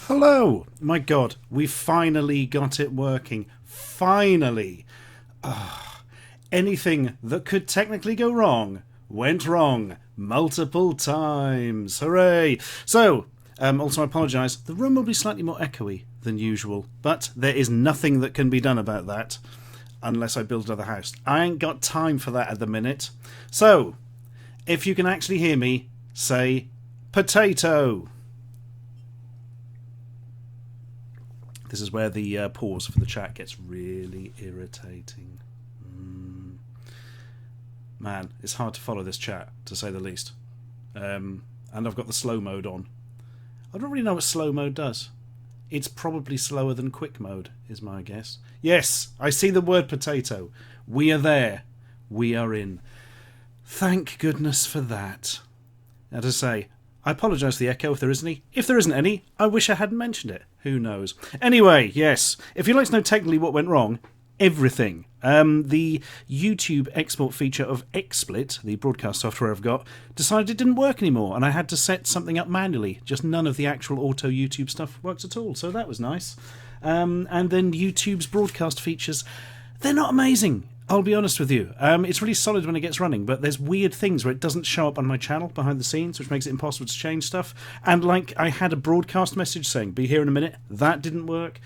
Hello! My God, we finally got it working. Finally! Anything that could technically go wrong went wrong multiple times. Hooray! So, also I apologise, the room will be slightly more echoey than usual, but there is nothing that can be done about that unless I build another house. I ain't got time for that at the minute. So, if you can actually hear me, say potato. This is where the pause for the chat gets really irritating. Man, it's hard to follow this chat, to say the least. And I've got the slow mode on. I don't really know what slow mode does. It's probably slower than quick mode, is my guess. Yes, I see the word potato. We are there. We are in. Thank goodness for that. Now to say, I apologise for the echo if there isn't any. If there isn't any, I wish I hadn't mentioned it. Who knows? Anyway, yes, if you'd like to know technically what went wrong, everything. The YouTube export feature of XSplit, the broadcast software I've got, decided it didn't work anymore, and I had to set something up manually. Just none of the actual auto YouTube stuff works at all, so that was nice. And then YouTube's broadcast features, they're not amazing. I'll be honest with you. It's really solid when it gets running, but there's weird things where it doesn't show up on my channel behind the scenes, which makes it impossible to change stuff. And like, I had a broadcast message saying, be here in a minute. That didn't work.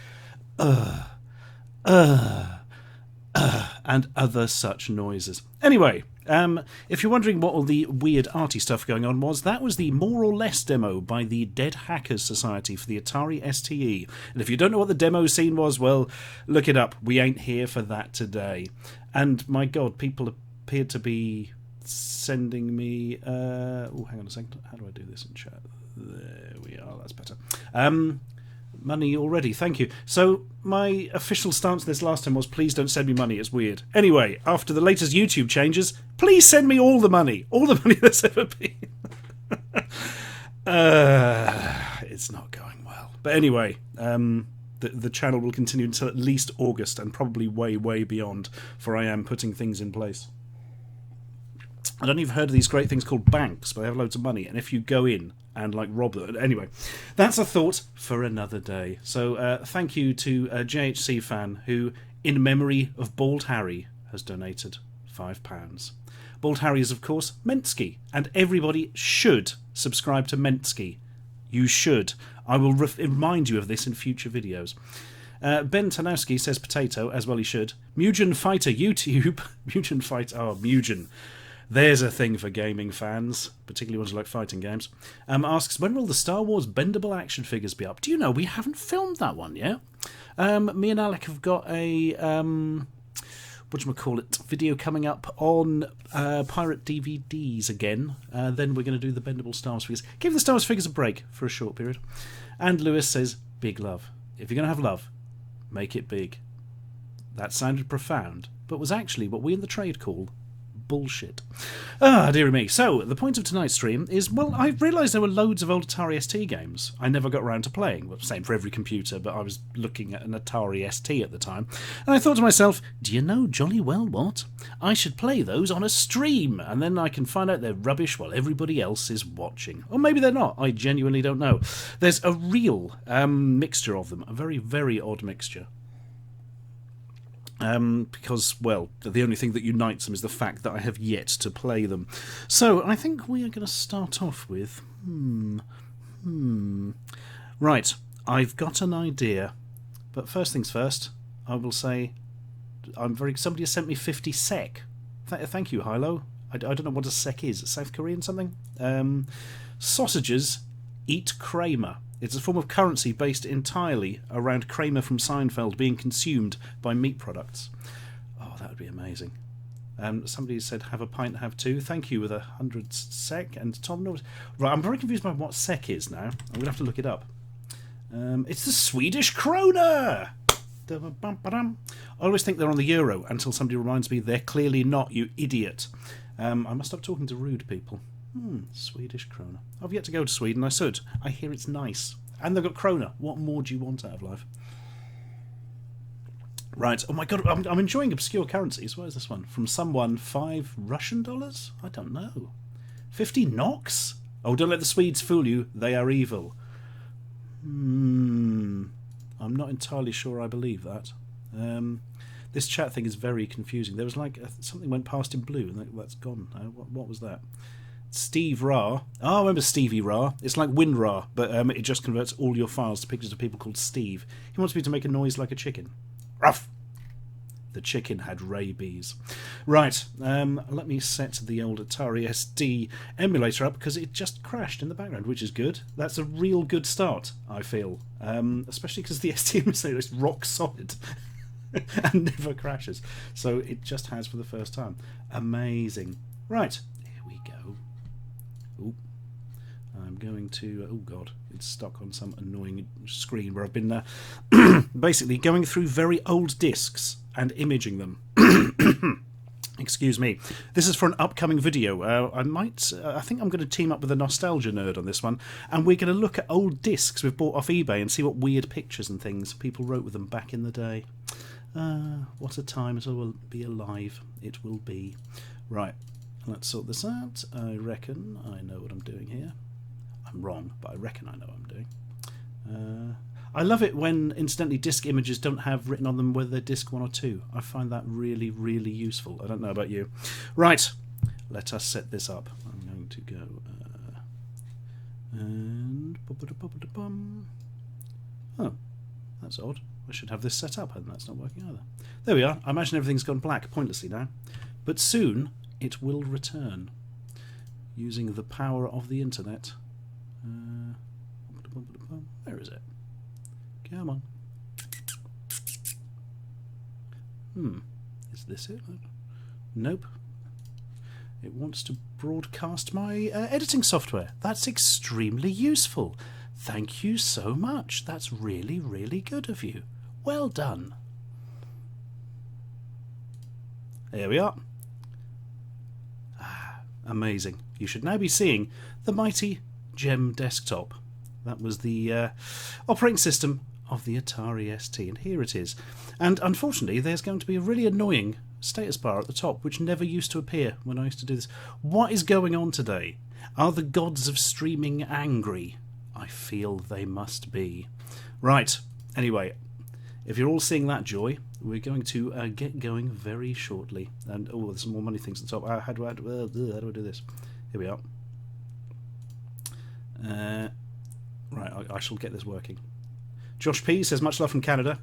And other such noises. Anyway, if you're wondering what all the weird arty stuff going on was, that was the More or Less demo by the Dead Hackers Society for the Atari ST. And if you don't know what the demo scene was, well, look it up. We ain't here for that today. And my God, people appeared to be sending me... oh, hang on a second. How do I do this in chat? There we are. That's better. Money already, thank you. So my official stance this last time was, please don't send me money, it's weird. Anyway, after the latest YouTube changes, please send me all the money that's ever been. It's not going well. But anyway, the channel will continue until at least August, and probably way, way beyond, for I am putting things in place. I don't know if you've heard of these great things called banks, but they have loads of money, and if you go in and like rob them, anyway, that's a thought for another day. So thank you to a JHC fan who, in memory of Bald Harry, has donated £5. Bald Harry is, of course, Mentsky, and everybody should subscribe to Mentsky. You should. I will remind you of this in future videos. Ben Tanowski says potato, as well he should. Mugen Fighter YouTube. Mugen Fighter. Oh, Mugen. There's a thing for gaming fans, particularly ones who like fighting games. Asks, when will the Star Wars bendable action figures be up? Do you know, we haven't filmed that one yet. Me and Alec have got a, video coming up on pirate DVDs again. Then we're going to do the bendable Star Wars figures. Give the Star Wars figures a break for a short period. And Lewis says, big love. If you're going to have love, make it big. That sounded profound, but was actually what we in the trade call bullshit. Ah, dear me. So, the point of tonight's stream is, well, I realised there were loads of old Atari ST games I never got around to playing. Well, same for every computer, but I was looking at an Atari ST at the time, and I thought to myself, do you know jolly well what? I should play those on a stream, and then I can find out they're rubbish while everybody else is watching. Or maybe they're not. I genuinely don't know. There's a real mixture of them, a very, very odd mixture. Because, well, the only thing that unites them is the fact that I have yet to play them. So, I think we are going to start off with... Right, I've got an idea. But first things first, I will say... Somebody has sent me 50 sek. Thank you, Hilo. I don't know what a sek is. South Korean something? Sausages eat Kramer. It's a form of currency based entirely around Kramer from Seinfeld being consumed by meat products. Oh, that would be amazing. Somebody said, have a pint, have two. Thank you, with 100 sek. And Tom knows. Right, I'm very confused by what sek is now. I'm going to have to look it up. It's the Swedish krona! I always think they're on the euro until somebody reminds me they're clearly not, you idiot. I must stop talking to rude people. Swedish krona. I've yet to go to Sweden. I should. I hear it's nice. And they've got krona. What more do you want out of life? Right. Oh my god, I'm enjoying obscure currencies. Where is this one? From someone, 5 Russian dollars? I don't know. 50 NOX? Oh, don't let the Swedes fool you. They are evil. I'm not entirely sure I believe that. This chat thing is very confusing. There was like something went past in blue, and that's gone now. What was that? Steve Ra. Oh, I remember Stevie Ra. It's like WinRAR, but it just converts all your files to pictures of people called Steve. He wants me to make a noise like a chicken. Ruff! The chicken had rabies. Right, let me set the old Atari ST emulator up, because it just crashed in the background, which is good. That's a real good start, I feel. Especially because the ST emulator is rock solid and never crashes. So it just has for the first time. Amazing. Right, here we go. Ooh. I'm going to... oh god, it's stuck on some annoying screen where I've been basically going through very old discs and imaging them. Excuse me. This is for an upcoming video. I think I'm going to team up with a nostalgia nerd on this one, and we're going to look at old discs we've bought off eBay and see what weird pictures and things people wrote with them back in the day. What a time it will be alive. It will be. Right. Let's sort this out. I reckon I know what I'm doing here. I'm wrong, but I reckon I know what I'm doing. I love it when, incidentally, disc images don't have written on them whether they're disc 1 or 2. I find that really, really useful. I don't know about you. Right, let us set this up. I'm going to go... and... oh, that's odd. I should have this set up, and that's not working either. There we are. I imagine everything's gone black pointlessly now. But soon... it will return using the power of the internet. Where is it? Come on. Is this it? Nope. It wants to broadcast my editing software. That's extremely useful. Thank you so much. That's really, really good of you. Well done. There we are. Amazing. You should now be seeing the mighty Gem desktop. That was the operating system of the Atari ST, and here it is. And unfortunately, there's going to be a really annoying status bar at the top, which never used to appear when I used to do this. What is going on today? Are the gods of streaming angry? I feel they must be. Right, anyway, if you're all seeing that joy, we're going to get going very shortly. And, oh, there's some more money things at the top. How do I do this? Here we are. Right, I shall get this working. Josh P says, much love from Canada.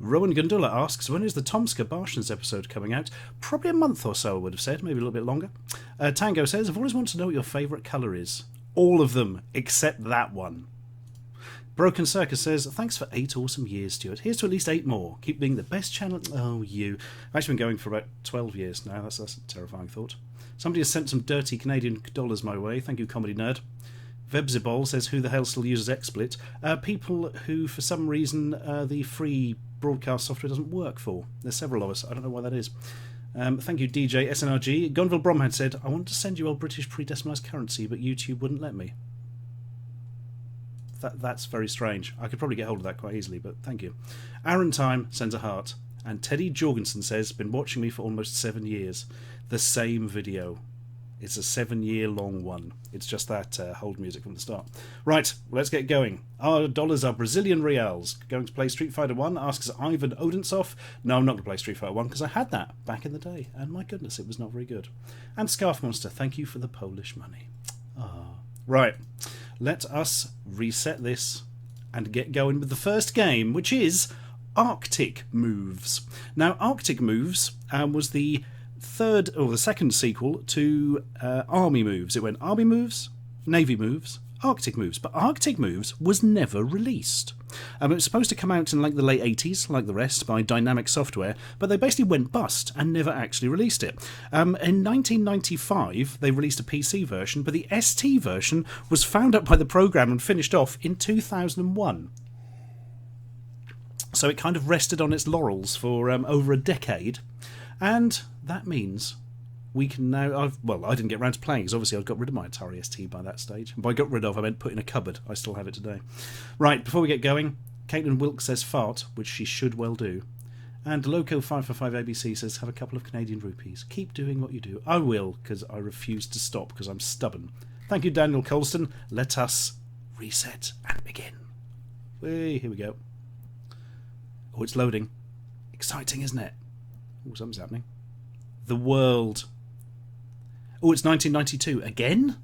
Rowan Gundula asks, when is the Tomska Barshans episode coming out? Probably a month or so, I would have said, maybe a little bit longer. Tango says, I've always wanted to know what your favourite colour is. All of them, except that one. Broken Circus says, thanks for 8 awesome years, Stuart. Here's to at least 8 more. Keep being the best channel. Oh, you. I've actually been going for about 12 years now. That's a terrifying thought. Somebody has sent some dirty Canadian dollars my way. Thank you, Comedy Nerd. Vebzibol says, who the hell still uses XSplit? People who, for some reason, the free broadcast software doesn't work for. There's several of us. I don't know why that is. Thank you, DJ SNRG. Gonville Bromhead said, I wanted to send you old British pre-decimalised currency, but YouTube wouldn't let me. That's very strange. I could probably get hold of that quite easily, but thank you. Aaron Time sends a heart. And Teddy Jorgensen says, been watching me for almost 7 years. The same video. It's a 7-year-long one. It's just that hold music from the start. Right, let's get going. Our dollars are Brazilian reals. Going to play Street Fighter 1, asks Ivan Odintsov. No, I'm not going to play Street Fighter 1 because I had that back in the day. And my goodness, it was not very good. And Scarf Monster, thank you for the Polish money. Right, let us reset this and get going with the first game, which is Arctic Moves. Now, Arctic Moves was the second sequel to Army Moves. It went Army Moves, Navy Moves, Arctic Moves, but Arctic Moves was never released. It was supposed to come out in like the late 80s, like the rest, by Dynamic Software, but they basically went bust and never actually released it. In 1995, they released a PC version, but the ST version was found up by the program and finished off in 2001. So it kind of rested on its laurels for over a decade, and that means we can now... I didn't get around to playing because obviously I'd got rid of my Atari ST by that stage. And by got rid of, I meant put in a cupboard. I still have it today. Right, before we get going, Caitlin Wilkes says fart, which she should well do. And Loco545ABC says have a couple of Canadian rupees. Keep doing what you do. I will, because I refuse to stop because I'm stubborn. Thank you, Daniel Colston. Let us reset and begin. Hey, here we go. Oh, it's loading. Exciting, isn't it? Oh, something's happening. The world. Oh, it's 1992. Again?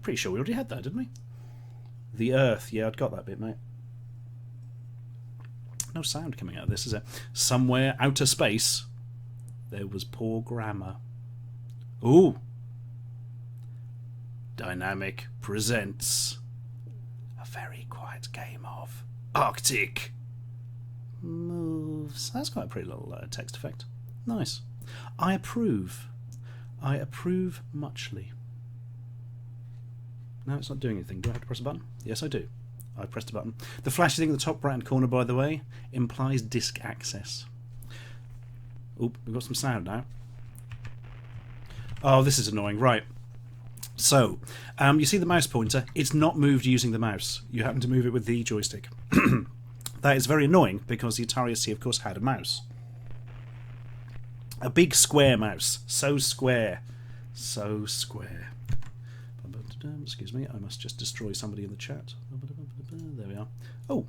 Pretty sure we already had that, didn't we? The Earth. Yeah, I'd got that bit, mate. No sound coming out of this, is it? Somewhere outer space, there was poor grammar. Ooh. Dynamic presents a very quiet game of Arctic Moves. That's quite a pretty little text effect. Nice. I approve. I approve muchly. No, it's not doing anything. Do I have to press a button? Yes, I do. I pressed a button. The flashy thing in the top right-hand corner, by the way, implies disk access. Oop, we've got some sound now. Oh, this is annoying. Right. So, you see the mouse pointer? It's not moved using the mouse. You happen to move it with the joystick. That is very annoying because the Atari ST, of course, had a mouse. A big square mouse. So square. So square. Excuse me, I must just destroy somebody in the chat. There we are. Oh,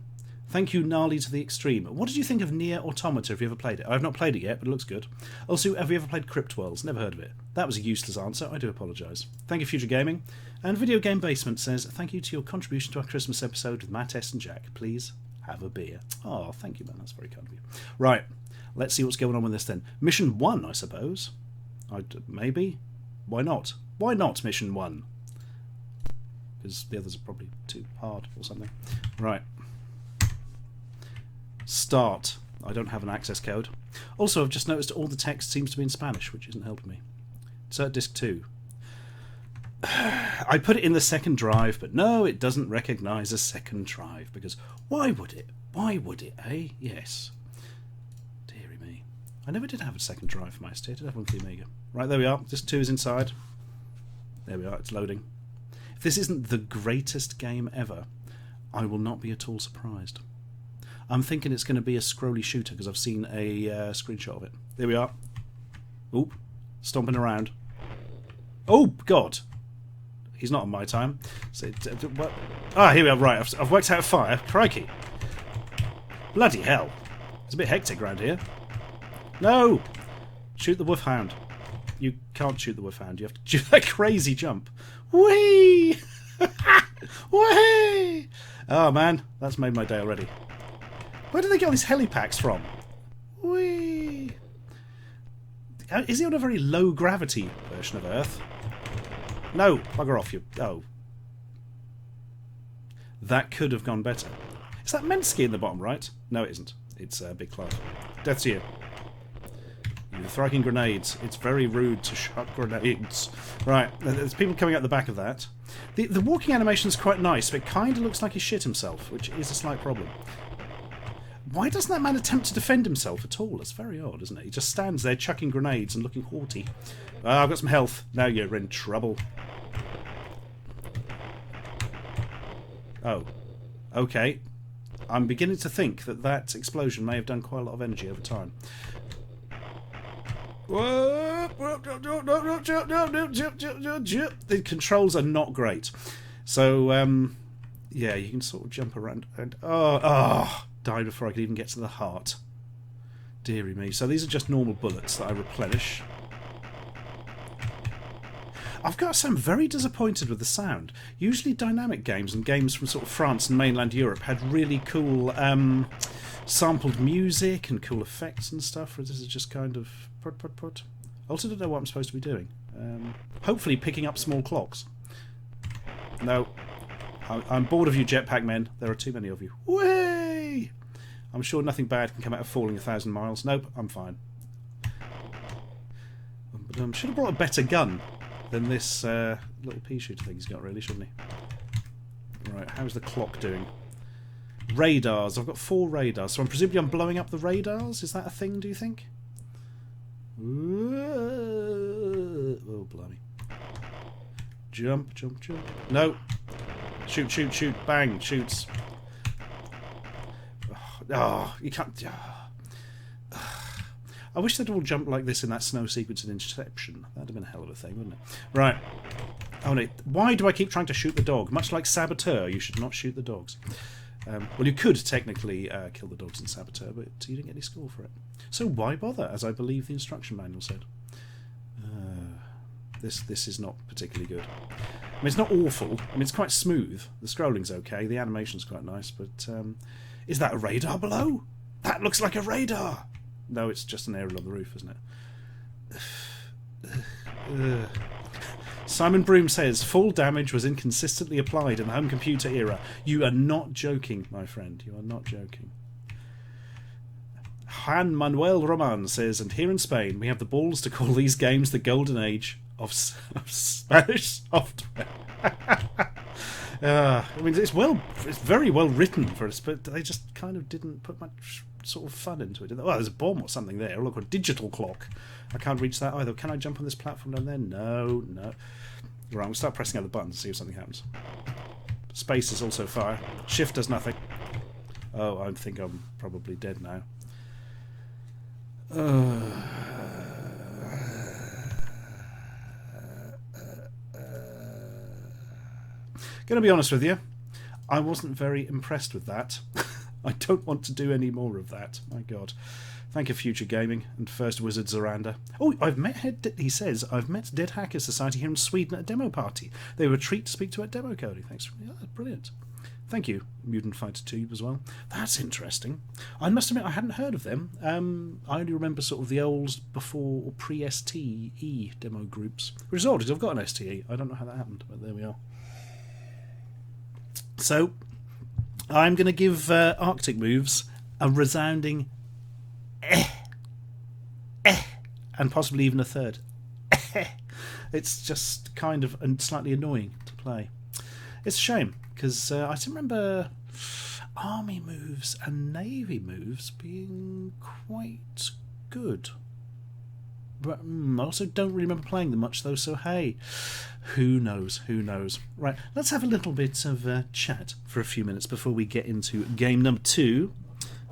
thank you, Gnarly to the Extreme. What did you think of Nier Automata? Have you ever played it? I've not played it yet, but it looks good. Also, have you ever played Crypt Worlds? Never heard of it. That was a useless answer. I do apologise. Thank you, Future Gaming. And Video Game Basement says, thank you to your contribution to our Christmas episode with Matt S and Jack. Please have a beer. Oh, thank you, man. That's very kind of you. Right. Let's see what's going on with this then. Mission 1, I suppose. Maybe. Why not? Why not Mission 1? Because the others are probably too hard or something. Right. Start. I don't have an access code. Also, I've just noticed all the text seems to be in Spanish, which isn't helping me. Insert disk 2. I put it in the second drive, but no, it doesn't recognise a second drive. Because why would it? Why would it, eh? Yes. I never did have a second drive for my ST. I did have one for the Amiga. Right, there we are. Disk 2 is inside. There we are. It's loading. If this isn't the greatest game ever, I will not be at all surprised. I'm thinking it's going to be a scrolly shooter because I've seen a screenshot of it. There we are. Oop. Stomping around. Oh, God. He's not on my time. So, what? Ah, here we are. Right, I've worked out fire. Crikey. Bloody hell. It's a bit hectic around here. No! Shoot the wolfhound. You can't shoot the wolfhound. You have to do that crazy jump. Whee! Whee! Oh, man. That's made my day already. Where do they get all these helipacks from? Whee! Is he on a very low gravity version of Earth? No! Bugger off, you... Oh. That could have gone better. Is that Mensky in the bottom right? No, it isn't. It's Big Clive. Death to you. You're throwing grenades. It's very rude to chuck grenades. Right, there's people coming out the back of that. The walking animation's quite nice, but it kind of looks like he shit himself, which is a slight problem. Why doesn't that man attempt to defend himself at all? It's very odd, isn't it? He just stands there chucking grenades and looking haughty. I've got some health. Now you're in trouble. Oh. Okay. I'm beginning to think that that explosion may have done quite a lot of energy over time. The controls are not great. So, yeah, you can sort of jump around. And died before I could even get to the heart. Deary me. So these are just normal bullets that I replenish. I've got to say, I'm very disappointed with the sound. Usually dynamic games and games from sort of France and mainland Europe had really cool sampled music and cool effects and stuff. Whereas this is just kind of put. I also don't know what I'm supposed to be doing. Hopefully picking up small clocks. No. I'm bored of you, jetpack men. There are too many of you. Whee! I'm sure nothing bad can come out of falling 1,000 miles. Nope, I'm fine. Should have brought a better gun than this little pea shooter thing he's got, really, shouldn't he? Right, how's the clock doing? Radars. I've got 4 radars, so presumably I'm blowing up the radars. Is that a thing, do you think? Oh, blimey. Jump. No. Shoot. Bang. Shoots. Oh, you can't... I wish they'd all jump like this in that snow sequence in Inception. That'd have been a hell of a thing, wouldn't it? Right. Oh, no. Why do I keep trying to shoot the dog? Much like Saboteur, you should not shoot the dogs. Well, you could technically kill the dogs in Saboteur, but you didn't get any score for it. So why bother, as I believe the instruction manual said? This is not particularly good. I mean, it's not awful. I mean, it's quite smooth. The scrolling's okay. The animation's quite nice, but is that a radar below? That looks like a radar! No, it's just an aerial on the roof, isn't it? Simon Broom says, full damage was inconsistently applied in the home computer era. You are not joking, my friend. You are not joking. Juan Manuel Roman says, and here in Spain, we have the balls to call these games the golden age of Spanish software. I mean, it's very well written for us, but they just kind of didn't put much sort of fun into it. Well, there's a bomb or something there. Look, a digital clock. I can't reach that either. Can I jump on this platform down there? No. Right, we'll start pressing other buttons to see if something happens. Space is also fire. Shift does nothing. Oh, I think I'm probably dead now. Gonna be honest with you, I wasn't very impressed with that. I don't want to do any more of that. My God. Thank you, Future Gaming and First Wizard Zoranda. Oh, he says, I've met Dead Hacker Society here in Sweden at a demo party. They were a treat to speak to at demo coding. Thanks. Yeah, brilliant. Thank you, Mutant Fighter Tube as well. That's interesting. I must admit, I hadn't heard of them. I only remember sort of the old before or pre-STE demo groups. Which is odd, because I've got an STE. I don't know how that happened, but there we are. So, I'm going to give Arctic Moves a resounding and possibly even a third. It's just kind of slightly annoying to play. It's a shame, because I still remember Army moves and Navy moves being quite good. But I also don't really remember playing them much, though, so hey, who knows? Right, let's have a little bit of chat for a few minutes before we get into game number 2.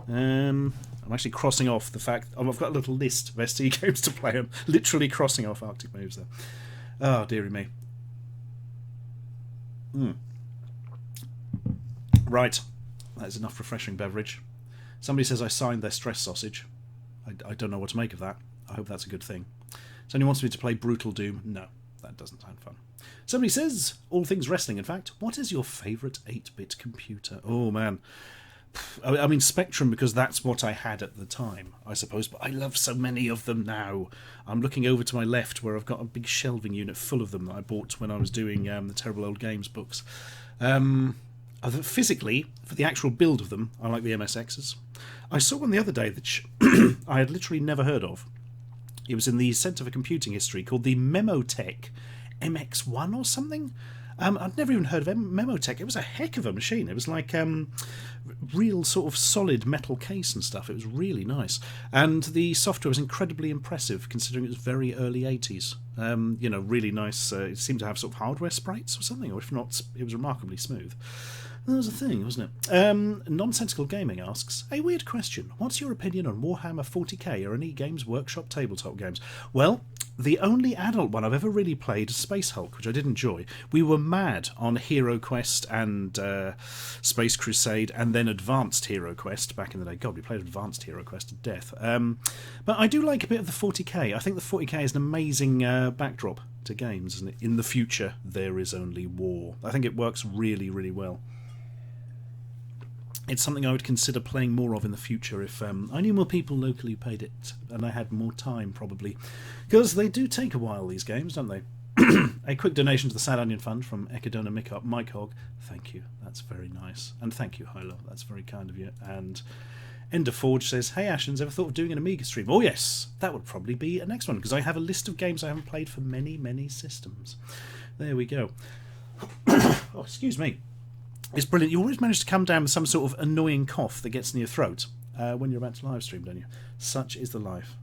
I'm actually crossing off the fact... I've got a little list of ST games to play. I'm literally crossing off Arctic Moves there. Oh, dearie me. Right. That is enough refreshing beverage. Somebody says I signed their stress sausage. I don't know what to make of that. I hope that's a good thing. Somebody wants me to play Brutal Doom. No, that doesn't sound fun. Somebody says, all things wrestling, in fact, what is your favourite 8-bit computer? Oh, man. I mean, Spectrum, because that's what I had at the time, I suppose, but I love so many of them now. I'm looking over to my left where I've got a big shelving unit full of them that I bought when I was doing the Terrible Old Games books. Physically, for the actual build of them, I like the MSXs. I saw one the other day that I had literally never heard of. It was in the Centre for Computing History, called the Memotech MX1 or something. I'd never even heard of Memotech. It was a heck of a machine. It was like real sort of solid metal case and stuff. It was really nice. And the software was incredibly impressive, considering it was very early 80s. Really nice. It seemed to have sort of hardware sprites or something, or if not, it was remarkably smooth. That was a thing, wasn't it? Nonsensical Gaming asks, a weird question. What's your opinion on Warhammer 40k or any Games Workshop tabletop games? Well, the only adult one I've ever really played is Space Hulk, which I did enjoy. We were mad on Hero Quest and Space Crusade, and then Advanced Hero Quest back in the day. God, we played Advanced Hero Quest to death. But I do like a bit of the 40k. I think the 40k is an amazing backdrop to games, isn't it? In the future, there is only war. I think it works really, really well. It's something I would consider playing more of in the future if I knew more people locally who played it, and I had more time, probably. Because they do take a while, these games, don't they? A quick donation to the Sad Onion Fund from Echidona Mike Hogg. Thank you, that's very nice. And thank you, Hilo, that's very kind of you. And Ender Forge says, hey Ashens, ever thought of doing an Amiga stream? Oh yes, that would probably be a next one, because I have a list of games I haven't played for many, many systems. There we go. Oh, excuse me. It's brilliant. You always manage to come down with some sort of annoying cough that gets in your throat when you're about to live stream, don't you? Such is the life.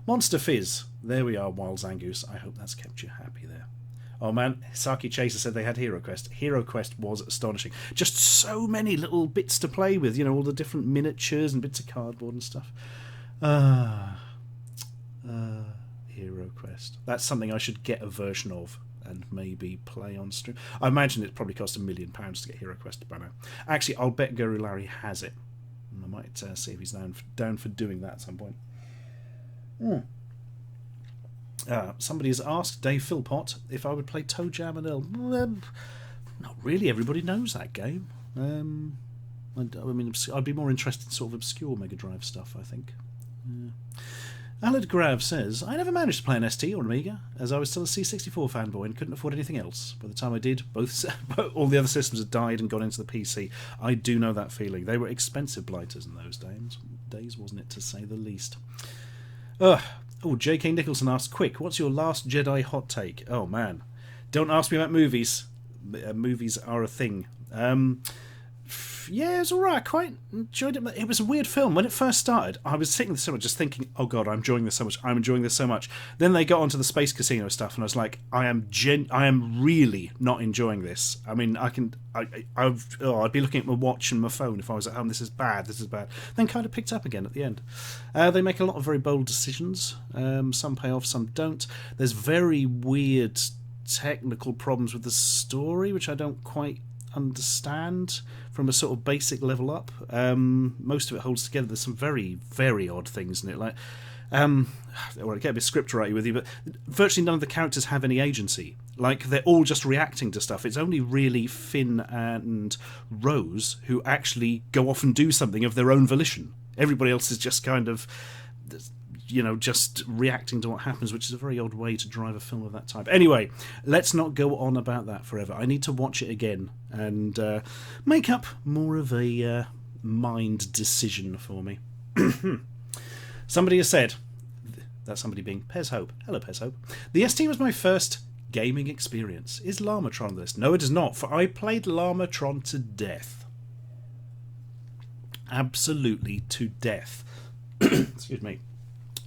Monster Fizz. There we are, Wild Zangoose. I hope that's kept you happy there. Oh man, Saki Chaser said they had Hero Quest. Hero Quest was astonishing. Just so many little bits to play with, all the different miniatures and bits of cardboard and stuff. Hero Quest. That's something I should get a version of and maybe play on stream. I imagine it probably cost £1 million to get Hero Quest by now. Actually, I'll bet Guru Larry has it. I might see if he's down for doing that at some point. Somebody has asked Dave Philpott if I would play Toe Jam and Earl. Not really. Everybody knows that game. I'd be more interested in sort of obscure Mega Drive stuff, I think. Alad Grav says, I never managed to play an ST or an Amiga, as I was still a C64 fanboy and couldn't afford anything else. By the time I did, all the other systems had died and gone into the PC. I do know that feeling. They were expensive blighters in those days, wasn't it, to say the least. J.K. Nicholson asks, quick, what's your Last Jedi hot take? Oh, man. Don't ask me about movies. Movies are a thing. Yeah, it was alright. I quite enjoyed it. It was a weird film. When it first started, I was sitting there so much just thinking, oh god, I'm enjoying this so much. I'm enjoying this so much. Then they got onto the space casino stuff and I was like, I am really not enjoying this. I mean, I'd be looking at my watch and my phone if I was at home. This is bad. Then kind of picked up again at the end. They make a lot of very bold decisions. Some pay off, some don't. There's very weird technical problems with the story, which I don't quite understand from a sort of basic level up. Most of it holds together. There's some very, very odd things in it. Like, I want to get a bit scriptwriting with you, but virtually none of the characters have any agency. Like, they're all just reacting to stuff. It's only really Finn and Rose who actually go off and do something of their own volition. Everybody else is just kind of, just reacting to what happens, which is a very odd way to drive a film of that type. Anyway, let's not go on about that forever. I need to watch it again and make up more of a mind decision for me. Somebody has said, that somebody being Pez Hope. Hello, Pez Hope. The ST was my first gaming experience. Is Llamatron on the list? No, it is not, for I played Llamatron to death. Absolutely to death. Excuse me.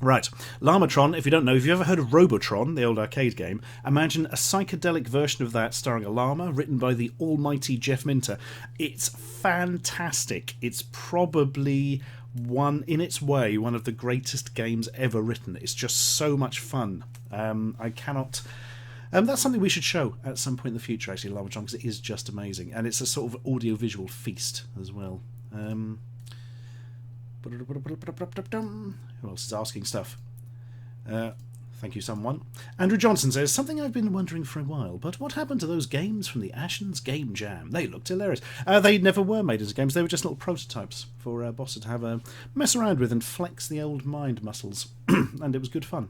Right, Llamatron, if you don't know, if you've ever heard of Robotron, the old arcade game, imagine a psychedelic version of that starring a llama, written by the almighty Jeff Minter. It's fantastic. It's probably in its way, one of the greatest games ever written. It's just so much fun. I cannot... that's something we should show at some point in the future, actually, Larvatron, because it is just amazing. And it's a sort of audio-visual feast as well. Who else is asking stuff? Thank you, someone. Andrew Johnson says, something I've been wondering for a while, but what happened to those games from the Ashens Game Jam? They looked hilarious. They never were made as games. They were just little prototypes for Bossa to have a mess around with and flex the old mind muscles. And it was good fun.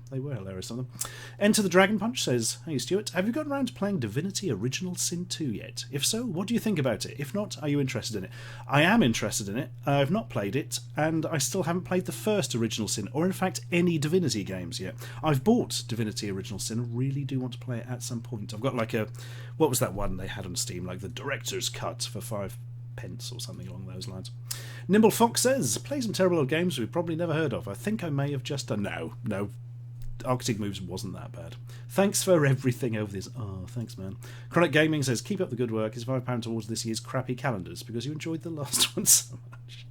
They were hilarious, some of them. Enter the Dragon Punch says, hey Stuart, have you gotten around to playing Divinity Original Sin 2 yet? If so, what do you think about it? If not, are you interested in it? I am interested in it. I've not played it, and I still haven't played the first Original Sin, or in fact any Divinity games yet. I've bought Divinity Original Sin and really do want to play it at some point. I've got like a... what was that one they had on Steam? Like the Director's Cut for 5 pence or something along those lines. Nimble Fox says, play some terrible old games we've probably never heard of. I think I may have just done... No. Arctic Moves wasn't that bad. Thanks for everything over this. Oh, thanks, man. Chronic Gaming says, keep up the good work. It's £5 towards this year's crappy calendars because you enjoyed the last one so much.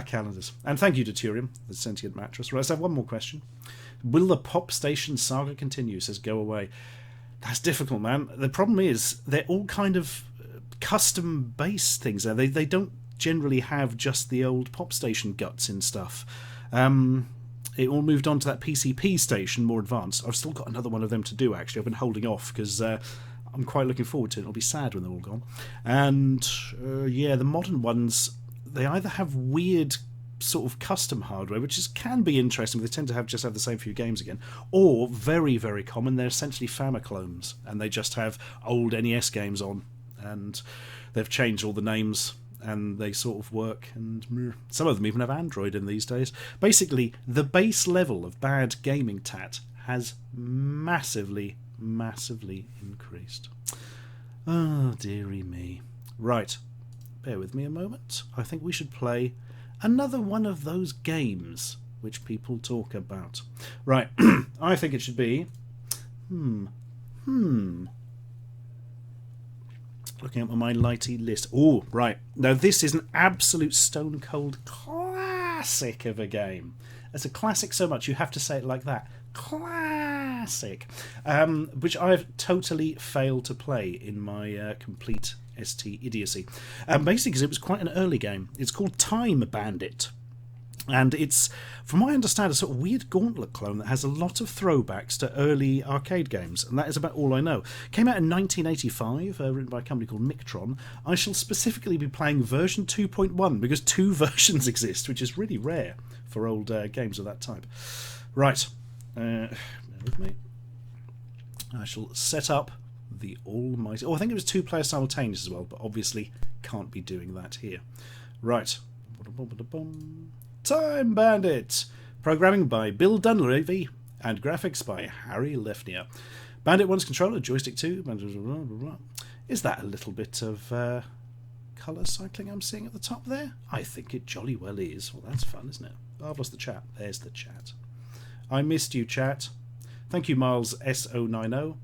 Calendars. And thank you to Turium, the sentient mattress. Right, let's have one more question. Will the Pop Station saga continue? Says, go away. That's difficult, man. The problem is they're all kind of custom-based things. They don't generally have just the old Pop Station guts in stuff. It all moved on to that PCP station, more advanced. I've still got another one of them to do, actually. I've been holding off because I'm quite looking forward to it. It'll be sad when they're all gone. And, yeah, the modern ones, they either have weird sort of custom hardware, which can be interesting, but they tend to just have the same few games again, or, very, very common, they're essentially Famiclones, and they just have old NES games on, and they've changed all the names, and they sort of work, and some of them even have Android in these days. Basically, the base level of bad gaming tat has massively increased. Oh, dearie me. Right, bear with me a moment. I think we should play another one of those games which people talk about. Right, I think it should be... Looking at my lighty list. Oh, right. Now, this is an absolute stone-cold classic of a game. It's a classic so much you have to say it like that. Classic. Which I've totally failed to play in my complete ST idiocy. Basically, because it was quite an early game. It's called Time Bandit. And it's, from what I understand, a sort of weird Gauntlet clone that has a lot of throwbacks to early arcade games, and that is about all I know. Came out in 1985, written by a company called Mictron. I shall specifically be playing version 2.1, because 2 versions exist, which is really rare for old games of that type. Right, bear with me. I shall set up the almighty... Oh, I think it was 2 players simultaneous as well, but obviously can't be doing that here. Right. Time Bandit! Programming by Bill Dunleavy and graphics by Harry Lefnier. Bandit 1's controller, joystick 2. Blah, blah, blah. Is that a little bit of colour cycling I'm seeing at the top there? I think it jolly well is. Well, that's fun, isn't it? Oh, I've lost the chat. There's the chat. I missed you, chat. Thank you, Miles S090.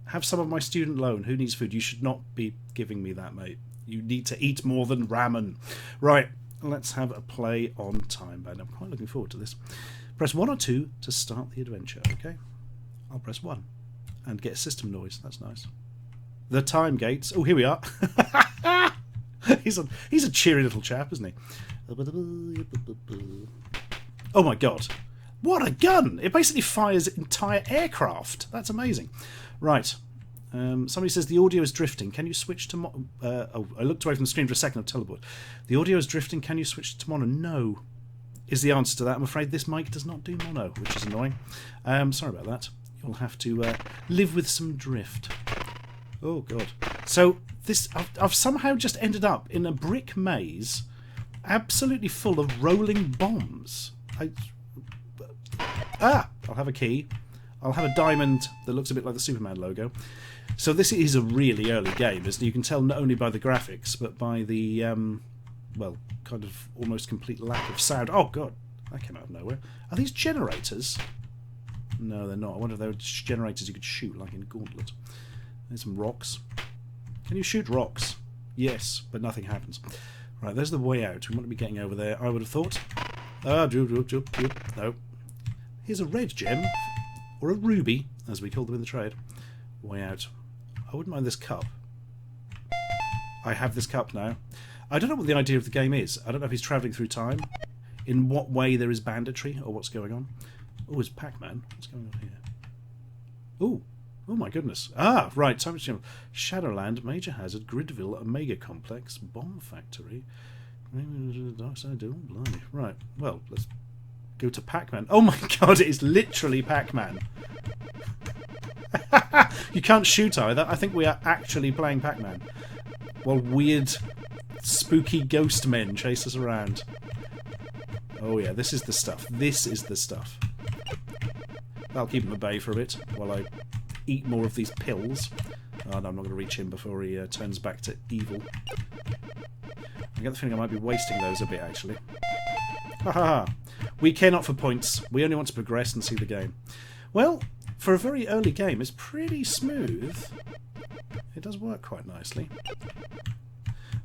Have some of my student loan. Who needs food? You should not be giving me that, mate. You need to eat more than ramen. Right. Let's have a play on Time Bandit. I'm quite looking forward to this. Press 1 or 2 to start the adventure, okay? I'll press 1 and get a system noise. That's nice. The time gates. Oh, here we are. He's a cheery little chap, isn't he? Oh my god. What a gun! It basically fires entire aircraft. That's amazing. Right. Somebody says the audio is drifting. Can you switch to I looked away from the screen for a second of teleport. The audio is drifting. Can you switch to mono? No, is the answer to that. I'm afraid this mic does not do mono, which is annoying. Sorry about that. You'll have to live with some drift. Oh god. So this I've somehow just ended up in a brick maze, absolutely full of rolling bombs. I'll have a key. I'll have a diamond that looks a bit like the Superman logo. So this is a really early game, as you can tell not only by the graphics, but by the, well, kind of almost complete lack of sound. Oh, God, that came out of nowhere. Are these generators? No, they're not. I wonder if they were generators you could shoot, like in Gauntlet. There's some rocks. Can you shoot rocks? Yes, but nothing happens. Right, there's the way out. We want to be getting over there, I would have thought. Ah, no. Here's a red gem, or a ruby, as we call them in the trade. Way out. I wouldn't mind this cup. I have this cup now. I don't know what the idea of the game is. I don't know if he's travelling through time, in what way there is banditry, or what's going on. Oh, it's Pac-Man. What's going on here? Oh. Oh my goodness. Ah, right. Time to Shadowland, Major Hazard, Gridville, Omega Complex, Bomb Factory. Dark Side, blimey. Right. Well, let's go to Pac-Man. Oh my god, it is literally Pac-Man. You can't shoot either. I think we are actually playing Pac-Man. While weird, spooky ghost men chase us around. Oh yeah, this is the stuff. This is the stuff. I'll keep him at bay for a bit while I eat more of these pills. Oh no, I'm not going to reach him before he turns back to evil. I get the feeling I might be wasting those a bit, actually. Ha ha ha! We care not for points. We only want to progress and see the game. Well, for a very early game, it's pretty smooth. It does work quite nicely.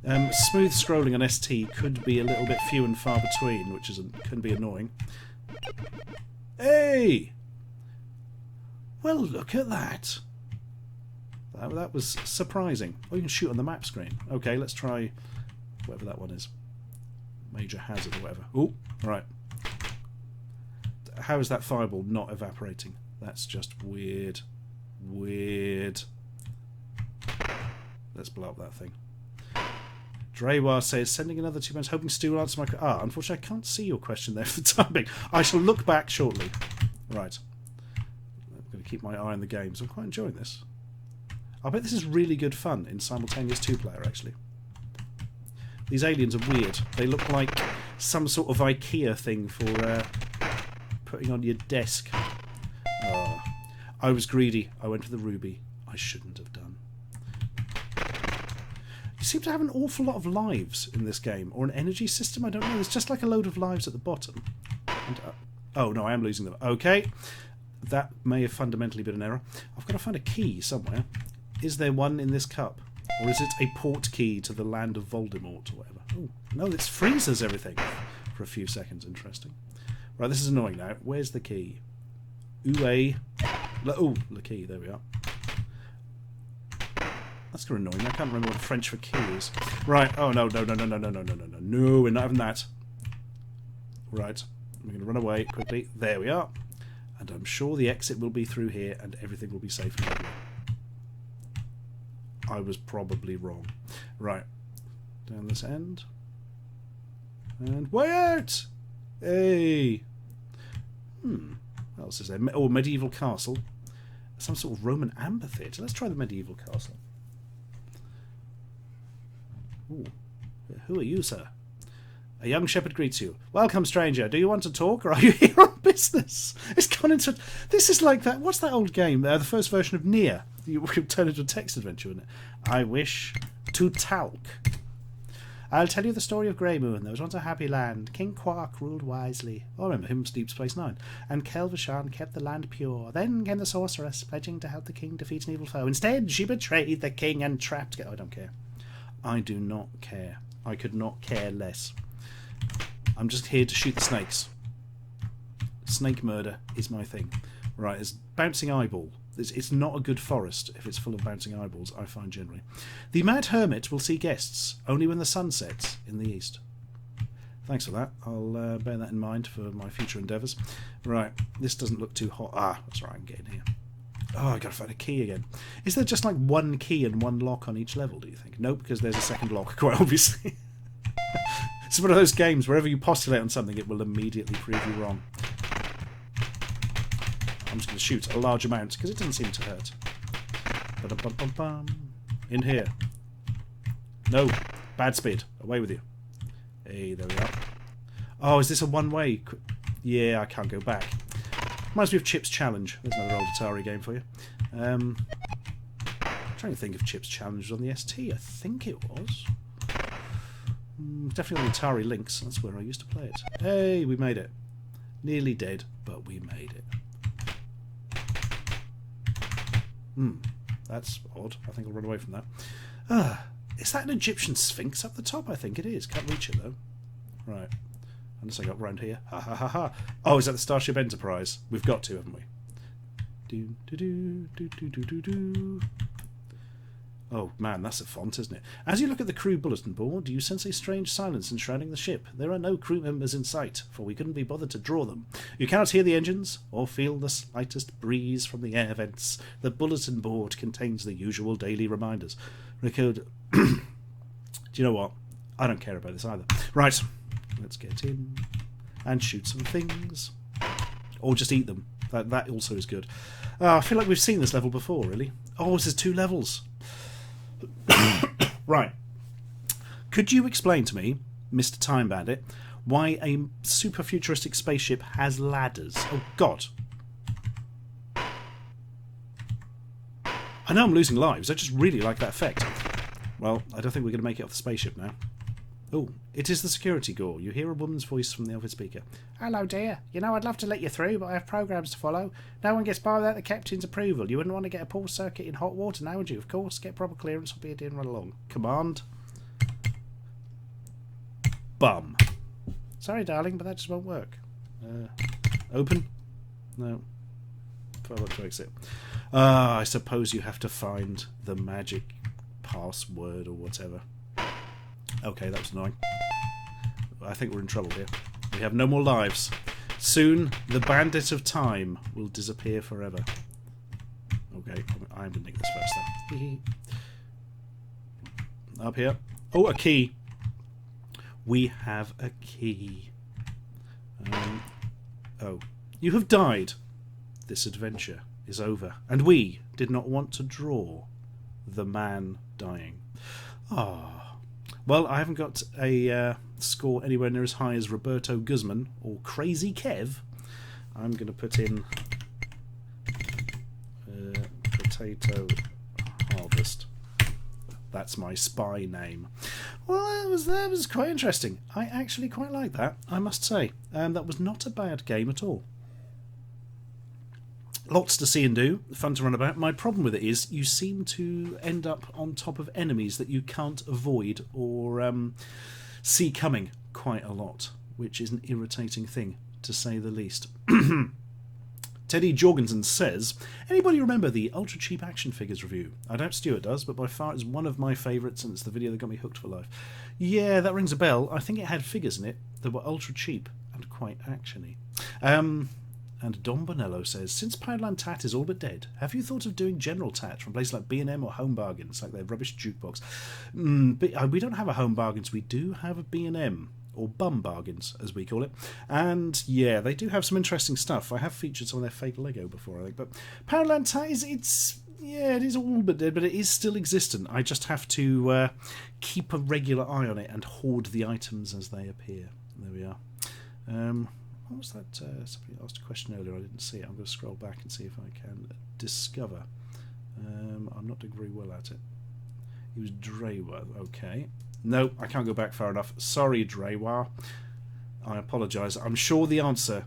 Smooth scrolling on ST could be a little bit few and far between, which can be annoying. Hey! Well, look at that. That was surprising. Oh, you can shoot on the map screen. Okay, let's try whatever that one is. Major Hazard or whatever. Oh, right. How is that fireball not evaporating? That's just weird. Weird. Let's blow up that thing. Drewar says, sending another 2 pounds, hoping Stu will answer my... Ah, unfortunately, I can't see your question there for the time being. I shall look back shortly. Right. I'm going to keep my eye on the games. I'm quite enjoying this. I bet this is really good fun in simultaneous two-player, actually. These aliens are weird. They look like some sort of IKEA thing for putting on your desk. Oh, I was greedy. I went for the ruby. I shouldn't have done. You seem to have an awful lot of lives in this game, or an energy system. I don't know. There's just like a load of lives at the bottom. And, oh no, I am losing them. Okay, that may have fundamentally been an error. I've got to find a key somewhere. Is there one in this cup, or is it a port key to the land of Voldemort or whatever? Oh no, it freezes everything for a few seconds. Interesting. Right, this is annoying now. Where's the key? Oh, the key. There we are. That's kind of annoying. I can't remember what French for key is. Right. Oh, no. No, we're not having that. Right. I'm going to run away quickly. There we are. And I'm sure the exit will be through here and everything will be safe and lovely. I was probably wrong. Right. Down this end. And way out! Hey! What else is there? Oh, medieval castle. Some sort of Roman amphitheatre. Let's try the medieval castle. Ooh. Who are you, sir? A young shepherd greets you. Welcome, stranger. Do you want to talk, or are you here on business? It's gone into... This is like that... What's that old game? The first version of Nier. You could turn into a text adventure, wouldn't it? I wish to talk. I'll tell you the story of Grey Moon. There was once a happy land. King Quark ruled wisely. Oh, I remember him, Deep Space Nine. And Kelvishan kept the land pure. Then came the sorceress, pledging to help the king defeat an evil foe. Instead, she betrayed the king and trapped... Oh, I don't care. I do not care. I could not care less. I'm just here to shoot the snakes. Snake murder is my thing. Right, there's bouncing eyeball. It's not a good forest if it's full of bouncing eyeballs, I find generally. The Mad Hermit will see guests only when the sun sets in the east. Thanks for that. I'll bear that in mind for my future endeavours. Right, this doesn't look too hot. Ah, that's right, I'm getting here. Oh, I gotta find a key again. Is there just like one key and one lock on each level, do you think? Nope, because there's a second lock, quite obviously. It's one of those games, wherever you postulate on something, it will immediately prove you wrong. I'm just going to shoot a large amount, because it doesn't seem to hurt. Ba-dum-bum-bum-bum. In here. No. Bad speed. Away with you. Hey, there we are. Oh, is this a one-way? Yeah, I can't go back. Reminds me of Chip's Challenge. There's another old Atari game for you. I'm trying to think if Chip's Challenge was on the ST. I think it was. Definitely on the Atari Lynx. That's where I used to play it. Hey, we made it. Nearly dead, but we made it. That's odd. I think I'll run away from that. Is that an Egyptian sphinx up the top? I think it is. Can't reach it, though. Right. Unless I got round here. Ha ha ha ha. Oh, is that the Starship Enterprise? We've got to, haven't we? Do do do do do do do do. Oh man, that's a font, isn't it? As you look at the crew bulletin board, you sense a strange silence enshrouding the ship. There are no crew members in sight, for we couldn't be bothered to draw them. You cannot hear the engines, or feel the slightest breeze from the air vents. The bulletin board contains the usual daily reminders. Record. Do you know what? I don't care about this either. Right, let's get in and shoot some things. Or just eat them. That also is good. I feel like we've seen this level before, really. Oh, this is 2 levels. Right. Could you explain to me, Mr. Time Bandit, why a super futuristic spaceship has ladders? Oh, God. I know I'm losing lives. I just really like that effect. Well, I don't think we're going to make it off the spaceship now. Oh, it is the security gore. You hear a woman's voice from the overhead speaker. Hello, dear. You know, I'd love to let you through, but I have programs to follow. No one gets by without the captain's approval. You wouldn't want to get a poor circuit in hot water now, would you? Of course. Get proper clearance or be a dear and run along. Command. Bum. Sorry, darling, but that just won't work. Open? No. Follow to exit. I suppose you have to find the magic password or whatever. Okay, that was annoying. I think we're in trouble here. We have no more lives. Soon, the Bandit of Time will disappear forever. Okay, I'm going to nick this first then. Up here. Oh, a key. We have a key. Oh. You have died. This adventure is over. And we did not want to draw the man dying. Ah. Well, I haven't got a score anywhere near as high as Roberto Guzman or Crazy Kev. I'm going to put in Potato Harvest. That's my spy name. Well, that was quite interesting. I actually quite like that, I must say. That was not a bad game at all. Lots to see and do, fun to run about. My problem with it is you seem to end up on top of enemies that you can't avoid or see coming quite a lot, which is an irritating thing, to say the least. Teddy Jorgensen says, anybody remember the Ultra Cheap Action Figures review? I doubt Stuart does, but by far it's one of my favourites and it's the video that got me hooked for life. Yeah, that rings a bell. I think it had figures in it that were ultra cheap and quite actiony. And Don Bonello says, since Poundland Tat is all but dead, have you thought of doing General Tat from places like B&M or Home Bargains, like their rubbish jukebox? We don't have a Home Bargains, we do have a B&M, or Bum Bargains, as we call it. And yeah, they do have some interesting stuff. I have featured some of their fake Lego before, I think. But Poundland Tat it is all but dead, but it is still existent. I just have to keep a regular eye on it and hoard the items as they appear. There we are. What was that? Somebody asked a question earlier. I didn't see it. I'm going to scroll back and see if I can discover. I'm not doing very well at it. He was Drewa. Okay. No, I can't go back far enough. Sorry, Drewa. I apologise. I'm sure the answer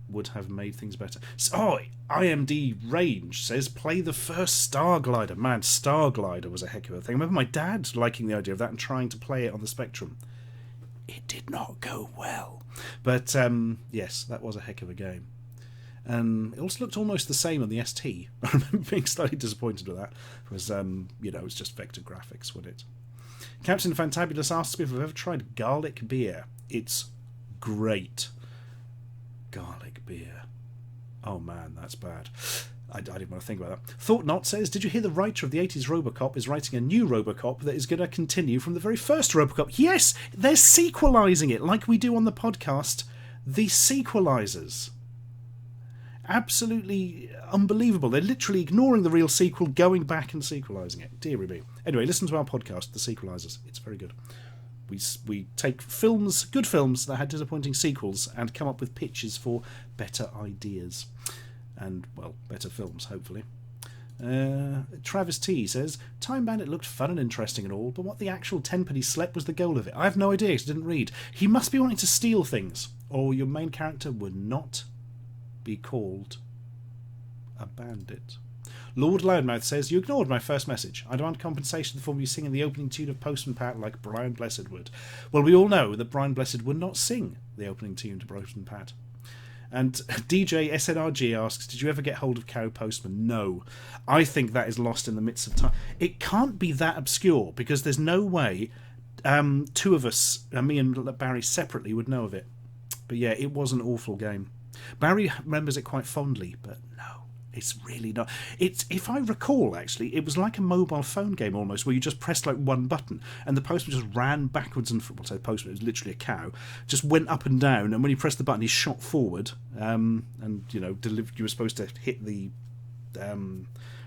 would have made things better. Oh, IMD Range says play the first Starglider. Man, Starglider was a heck of a thing. I remember my dad liking the idea of that and trying to play it on the Spectrum. It did not go well. But, yes, that was a heck of a game. It also looked almost the same on the ST. I remember being slightly disappointed with that. It was, it was just vector graphics, wasn't it? Captain Fantabulous asks me if I've ever tried garlic beer. It's great. Garlic beer. Oh, man, that's bad. I didn't want to think about that. Thought Not says, did you hear the writer of the 80s Robocop is writing a new Robocop that is going to continue from the very first Robocop? Yes, they're sequelizing it like we do on the podcast. The sequelizers. Absolutely unbelievable. They're literally ignoring the real sequel, going back and sequelizing it. Deary me. Anyway, listen to our podcast, The Sequelizers. It's very good. We take films, good films that had disappointing sequels, and come up with pitches for better ideas. And, well, better films, hopefully. Travis T says, Time Bandit looked fun and interesting and all, but what the actual tenpenny slep was the goal of it? I have no idea, because I didn't read. He must be wanting to steal things, or your main character would not be called a bandit. Lord Loudmouth says, you ignored my first message. I demand compensation in the form of you singing the opening tune of Postman Pat like Brian Blessed would. Well, we all know that Brian Blessed would not sing the opening tune to Postman Pat. And DJ SNRG asks, did you ever get hold of Cow Postman? No. I think that is lost in the midst of time. It can't be that obscure, because there's no way two of us, me and Barry separately, would know of it. But yeah, it was an awful game. Barry remembers it quite fondly, but no. It's really not. It's, if I recall, actually, it was like a mobile phone game almost, where you just pressed like one button and the postman just ran backwards and forwards. So the postman, it was literally a cow, just went up and down, and when you pressed the button, he shot forward, and you know, you were supposed to hit the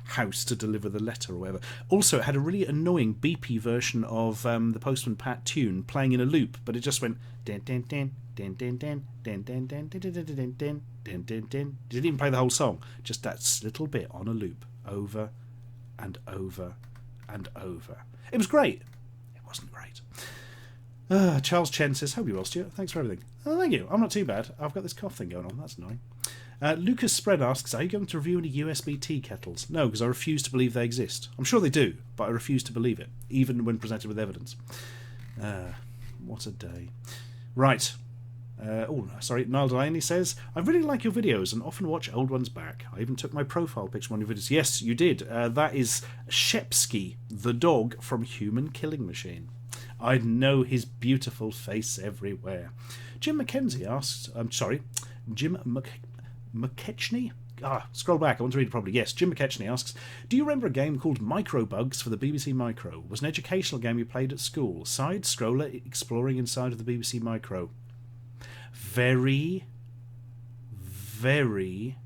house to deliver the letter or whatever. Also, it had a really annoying beepy version of the Postman Pat tune playing in a loop, but it just went din din din din din din din din din din din din din din din din. It didn't even play the whole song, just that little bit on a loop, over and over and over. It was great. It wasn't great. Charles Chen says, hope you're well, Stuart. Thanks for everything. Oh, thank you. I'm not too bad. I've got this cough thing going on. That's annoying. Lucas Spread asks, are you going to review any USB tea kettles? No, because I refuse to believe they exist. I'm sure they do, but I refuse to believe it, even when presented with evidence. What a day. Right. Niall Delaney says, I really like your videos and often watch old ones back. I even took my profile picture on your videos. Yes, you did. That is Shepsky, the dog from Human Killing Machine. I know his beautiful face everywhere. Jim McKenzie asks, Jim McKechnie? Scroll back, I want to read it properly. Yes, Jim McKechnie asks, do you remember a game called Microbugs for the BBC Micro? It was an educational game you played at school. Side-scroller exploring inside of the BBC Micro. Very, very,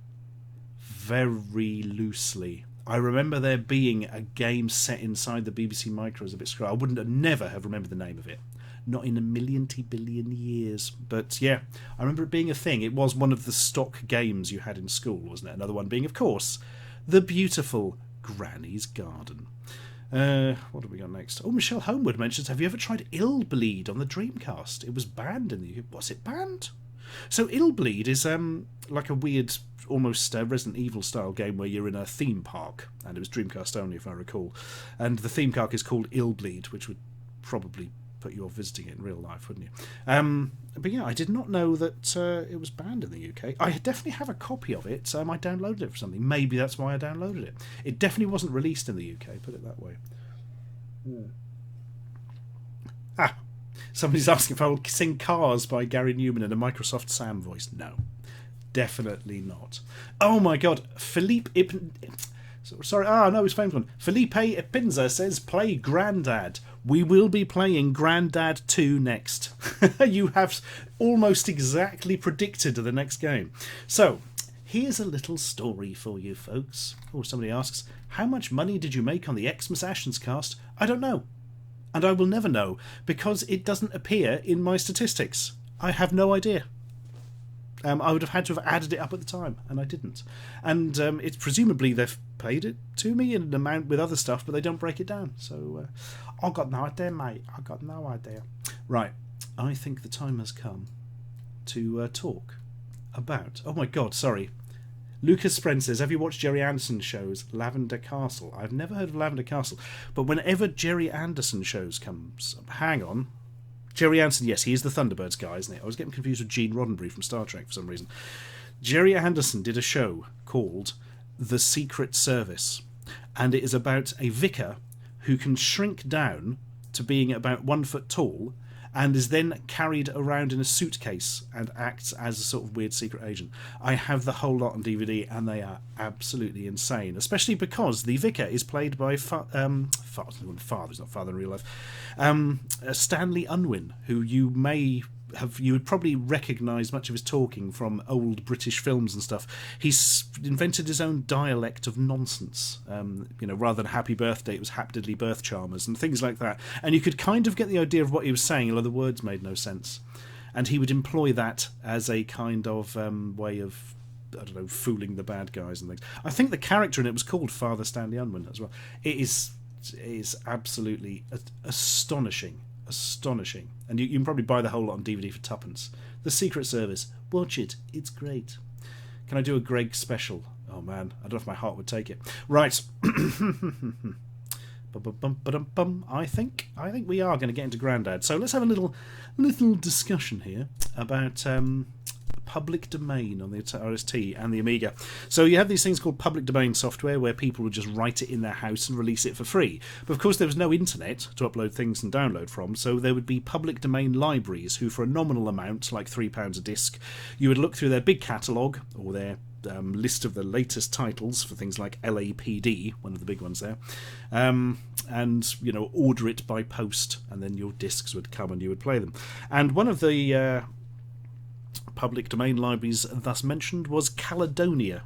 very loosely. I remember there being a game set inside the BBC Micro as a bit scroll. I wouldn't never have remembered the name of it. Not in a million-billion years. But yeah, I remember it being a thing. It was one of the stock games you had in school, wasn't it? Another one being, of course, the beautiful Granny's Garden. What have we got next? Oh, Michelle Homewood mentions, have you ever tried Illbleed on the Dreamcast? It was banned in the UK. Was it banned? So Illbleed is like a weird, almost Resident Evil style game where you're in a theme park, and it was Dreamcast only if I recall, and the theme park is called Illbleed, which would probably put you off visiting it in real life, wouldn't you? But yeah, I did not know that it was banned in the UK. I definitely have a copy of it. I downloaded it for something. Maybe that's why I downloaded it. It definitely wasn't released in the UK, put it that way. Somebody's asking if I will sing Cars by Gary Newman in a Microsoft Sam voice. No, definitely not. Oh my god, Philippe Ibn... Sorry, no, his famous one. Felipe Ipinza says, play Grandad. We will be playing Grandad 2 next. You have almost exactly predicted the next game. So, here's a little story for you folks. Oh, somebody asks, how much money did you make on the Xmas Ashenscast? I don't know. And I will never know, because it doesn't appear in my statistics. I have no idea. I would have had to have added it up at the time, and I didn't. And it's presumably they've paid it to me in an amount with other stuff, but they don't break it down. So I've got no idea, mate. I've got no idea. Right, I think the time has come to talk about... Oh my god, sorry. Lucas Spren says, have you watched Jerry Anderson shows Lavender Castle? I've never heard of Lavender Castle, but whenever Jerry Anderson shows comes... Hang on. Jerry Anderson, yes, he is the Thunderbirds guy, isn't he? I was getting confused with Gene Roddenberry from Star Trek for some reason. Jerry Anderson did a show called The Secret Service, and it is about a vicar who can shrink down to being about 1 foot tall and is then carried around in a suitcase and acts as a sort of weird secret agent. I have the whole lot on DVD, and they are absolutely insane, especially because the vicar is played by father, he's not father in real life, Stanley Unwin, who you would probably recognise much of his talking from old British films and stuff. He's invented his own dialect of nonsense. Rather than happy birthday, it was hap diddly birth charmers and things like that. And you could kind of get the idea of what he was saying, although the words made no sense. And he would employ that as a kind of way of, I don't know, fooling the bad guys and things. I think the character in it was called Father Stanley Unwin as well. It is absolutely astonishing. And you can probably buy the whole lot on DVD for £2. The Secret Service, watch it, it's great. Can I do a Greg special? Oh Oh man, I don't know if my heart would take it. Right. I think we are going to get into Grandad. So let's have a little discussion here about public domain on the Atari ST and the Amiga. So you have these things called public domain software where people would just write it in their house and release it for free. But of course there was no internet to upload things and download from, so there would be public domain libraries who, for a nominal amount, like £3 a disc, you would look through their big catalogue or their list of the latest titles for things like LAPD, one of the big ones there, and order it by post, and then your discs would come and you would play them. And one of the public domain libraries thus mentioned was Caledonia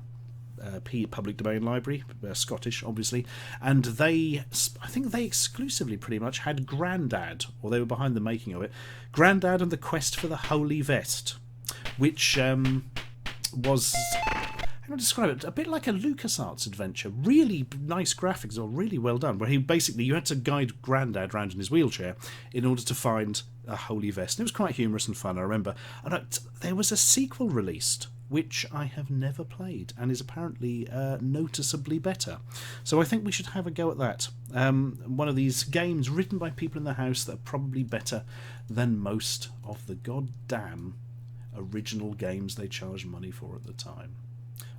public domain library, Scottish obviously, and I think they exclusively pretty much had Grandad, or they were behind the making of it, Grandad and the Quest for the Holy Vest, which was, how do I describe it, a bit like a LucasArts adventure. Really nice graphics, or really well done, where you had to guide Grandad around in his wheelchair in order to find a holy vest. And it was quite humorous and fun, I remember. And there was a sequel released, which I have never played, and is apparently noticeably better. So I think we should have a go at that. One of these games written by people in the house that are probably better than most of the goddamn original games they charged money for at the time.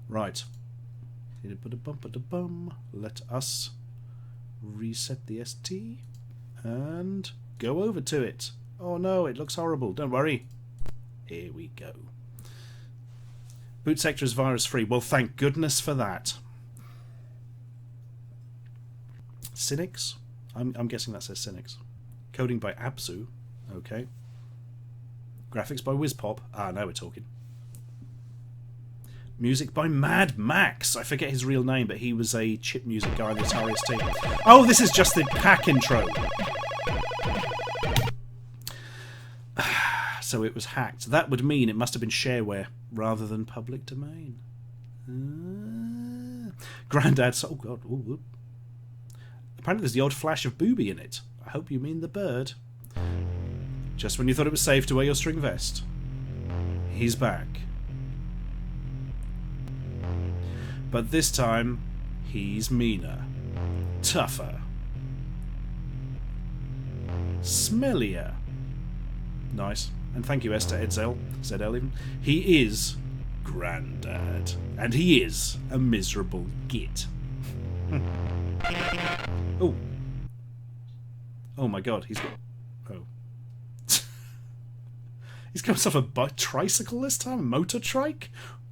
Right. Let us reset the ST and go over to it. Oh no, it looks horrible. Don't worry. Here we go. Boot sector is virus free. Well, thank goodness for that. Cynics? I'm guessing that says Cynics. Coding by Abzu. Okay. Graphics by Whizpop. Ah, now we're talking. Music by Mad Max. I forget his real name, but he was a chip music guy in the Atari ST. Oh, this is just the pack intro. So it was hacked. That would mean it must have been shareware rather than public domain. Grandad. Oh god. Ooh. Apparently there's the odd flash of booby in it. I hope you mean the bird. Just when you thought it was safe to wear your string vest, he's back. But this time, he's meaner, tougher, smellier. Nice. And thank you, Esther Edsel, ZL even. He is Grandad. And he is a miserable git. Oh. Oh my god, he's got... Oh. He's got himself a tricycle this time? A motor trike?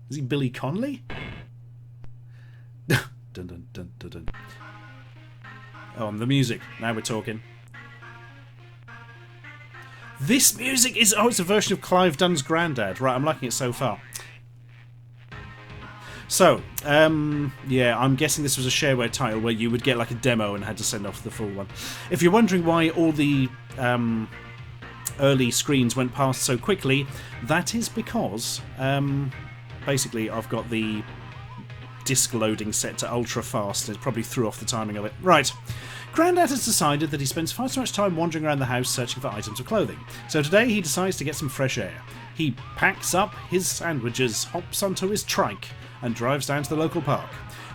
Is he Billy Connolly? Dun dun dun dun dun. Oh, and the music. Now we're talking. This music is... Oh, it's a version of Clive Dunn's Grandad. Right, I'm liking it so far. So, yeah, I'm guessing this was a shareware title where you would get like a demo and had to send off the full one. If you're wondering why all the early screens went past so quickly, that is because basically I've got the disc loading set to ultra fast. It probably threw off the timing of it. Right. Grandad has decided that he spends far too much time wandering around the house searching for items of clothing. So today he decides to get some fresh air. He packs up his sandwiches, hops onto his trike, and drives down to the local park.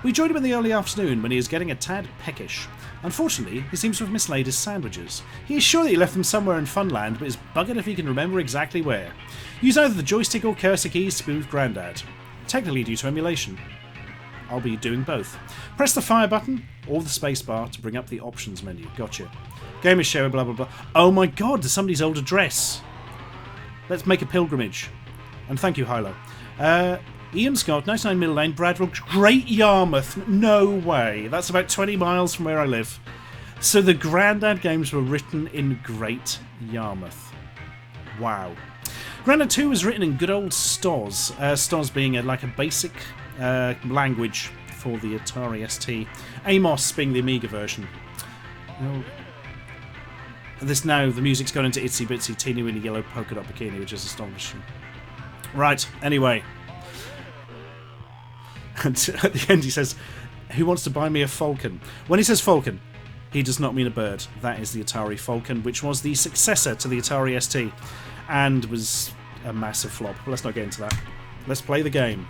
We joined him in the early afternoon when he is getting a tad peckish. Unfortunately, he seems to have mislaid his sandwiches. He is sure that he left them somewhere in Funland, but is buggered if he can remember exactly where. Use either the joystick or cursor keys to move Grandad. Technically due to emulation. I'll be doing both. Press the fire button or the space bar to bring up the options menu. Gotcha. Game is shared, blah blah blah. Oh my god, there's somebody's old address. Let's make a pilgrimage. And thank you, Hilo. Ian Scott, 99 Mill Lane, Bradwell, Great Yarmouth. No way. That's about 20 miles from where I live. So the Grandad games were written in Great Yarmouth. Wow. Grandad 2 was written in good old Stoz. Stoz being like a basic language for the Atari ST. Amos being the Amiga version. Oh. This now, the music's gone into Itsy Bitsy Teeny Weeny Yellow Polka Dot Bikini, which is astonishing. Right, anyway. And at the end he says, who wants to buy me a falcon? When he says falcon, he does not mean a bird. That is the Atari Falcon, which was the successor to the Atari ST, and was a massive flop. But let's not get into that. Let's play the game.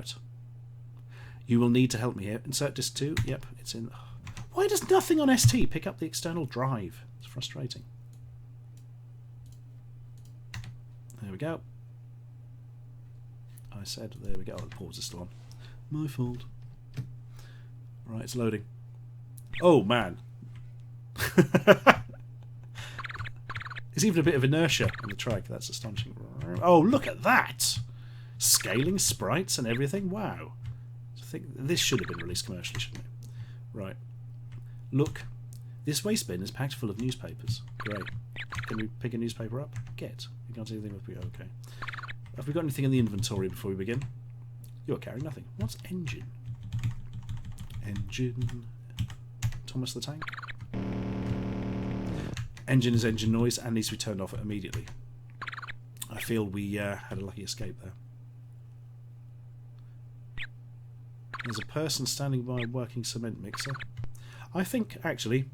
Right. You will need to help me here. Insert disc 2. Yep, it's in. Why does nothing on ST pick up the external drive? It's frustrating. There we go. I said, there we go. Oh, the pause is still on. My fault. Right, it's loading. Oh, man. There's even a bit of inertia on the track. That's astonishing. Oh, look at that! Scaling sprites and everything. Wow. I think this should have been released commercially, shouldn't it? Right. Look. This waste bin is packed full of newspapers. Great. Can we pick a newspaper up? Get. You can't see anything with me. Okay. Have we got anything in the inventory before we begin? You're carrying nothing. What's engine? Engine. Thomas the Tank? Engine is engine noise and needs to be turned off immediately. I feel we had a lucky escape there. There's a person standing by a working cement mixer. I think, actually,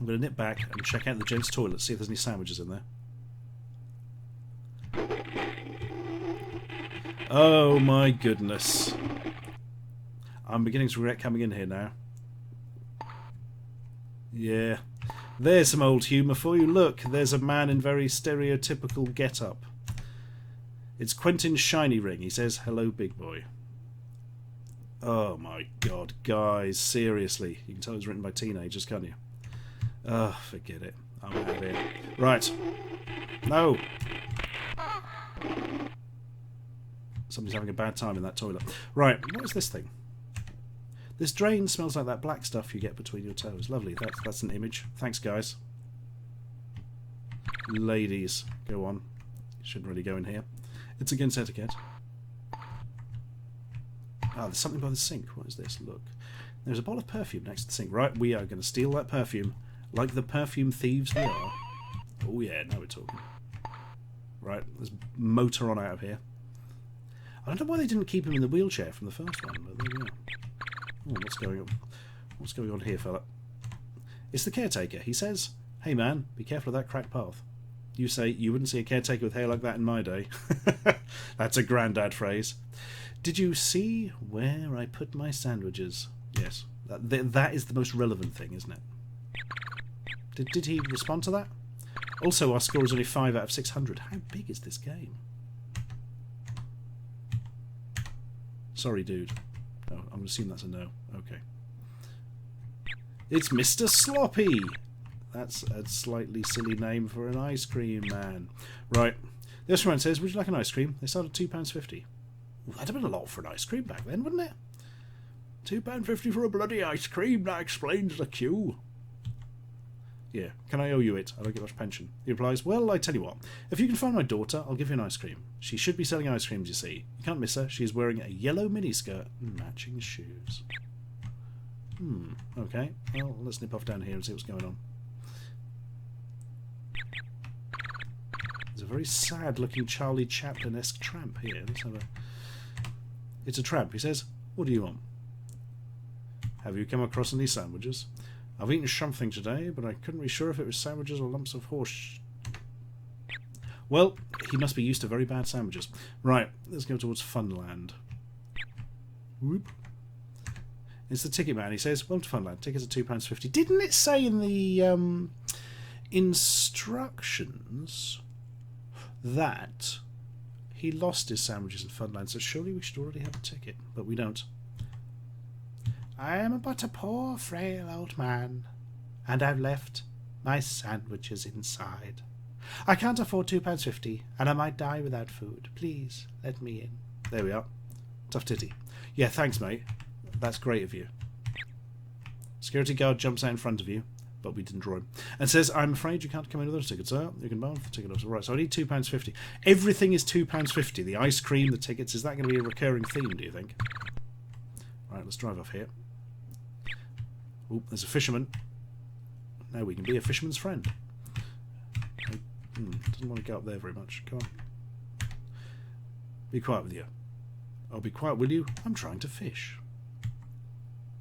I'm going to nip back and check out the gents' toilet, see if there's any sandwiches in there. Oh my goodness. I'm beginning to regret coming in here now. Yeah. There's some old humour for you. Look, there's a man in very stereotypical get-up. It's Quentin's shiny ring. He says, "Hello, big boy." Oh my god, guys, seriously. You can tell it was written by teenagers, can't you? Oh, forget it. I'm out of here. Right. No. Somebody's having a bad time in that toilet. Right, what is this thing? This drain smells like that black stuff you get between your toes. Lovely, that's an image. Thanks, guys. Ladies, go on. You shouldn't really go in here. It's against etiquette. Ah, there's something by the sink. What is this? Look. There's a bottle of perfume next to the sink. Right, we are going to steal that perfume like the perfume thieves we are. Oh yeah, now we're talking. Right, let's motor on out of here. I don't know why they didn't keep him in the wheelchair from the first one, but there we are. Oh, what's going on? What's going on here, fella? It's the caretaker. He says, "Hey man, be careful of that cracked path." You say, "You wouldn't see a caretaker with hair like that in my day." That's a granddad phrase. Did you see where I put my sandwiches? Yes. That is the most relevant thing, isn't it? Did he respond to that? Also, our score is only 5 out of 600. How big is this game? Sorry, dude. Oh, I'm going to assume that's a no. Okay. It's Mr. Sloppy! That's a slightly silly name for an ice cream man. Right. The restaurant says, "Would you like an ice cream?" They start at £2.50. Well, that'd have been a lot for an ice cream back then, wouldn't it? £2.50 for a bloody ice cream. That explains the queue. Yeah. Can I owe you it? I don't get much pension. He replies, "Well, I tell you what. If you can find my daughter, I'll give you an ice cream. She should be selling ice creams, you see. You can't miss her. She's wearing a yellow miniskirt and matching shoes." Okay. Well, let's nip off down here and see what's going on. There's a very sad-looking Charlie Chaplin-esque tramp here. Let's have a... It's a tramp. He says, "What do you want?" "Have you come across any sandwiches? I've eaten something today, but I couldn't be sure if it was sandwiches or lumps of horse..." Well, he must be used to very bad sandwiches. Right, let's go towards Funland. Whoop. It's the ticket man. He says, "Welcome to Funland. Tickets are £2.50. Didn't it say in the instructions that he lost his sandwiches in Funland, so surely we should already have a ticket, but we don't. "I am but a poor, frail old man, and I've left my sandwiches inside. I can't afford £2.50, and I might die without food. Please, let me in." There we are. Tough titty. Yeah, thanks, mate. That's great of you. Security guard jumps out in front of you, but we didn't draw him, and says, "I'm afraid you can't come in with those tickets, sir. You can buy the ticket officer." Right, so I need £2.50. Everything is £2.50. The ice cream, the tickets. Is that going to be a recurring theme, do you think? Right, let's drive off here. Oh, there's a fisherman. Now we can be a fisherman's friend. Doesn't want to go up there very much. Come on. Be quiet with you. "Oh, be quiet, will you? I'm trying to fish."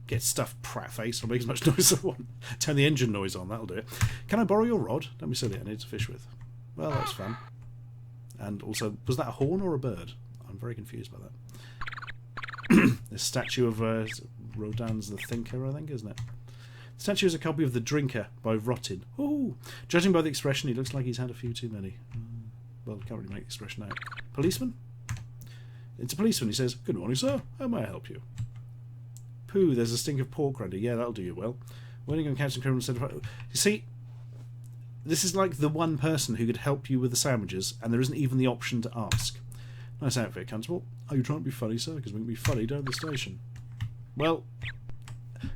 Get stuffed, prat face. I'll make as much noise as I want. Turn the engine noise on, that'll do it. "Can I borrow your rod?" "Don't be silly, I need to fish with." Well, that was fun. And also, was that a horn or a bird? I'm very confused by that. This statue of Rodin's The Thinker, I think, isn't it? The statue is a copy of The Drinker by Rottin. Ooh. Judging by the expression, he looks like he's had a few too many. Well, can't really make the expression out. Policeman? It's a policeman. He says, "Good morning, sir. How may I help you?" Pooh, there's a stink of pork ready. Yeah, that'll do you well. Waiting on catching criminals. You see, this is like the one person who could help you with the sandwiches, and there isn't even the option to ask. Nice outfit, Constable. Are you trying to be funny, sir? Because we can be funny down the station. Well,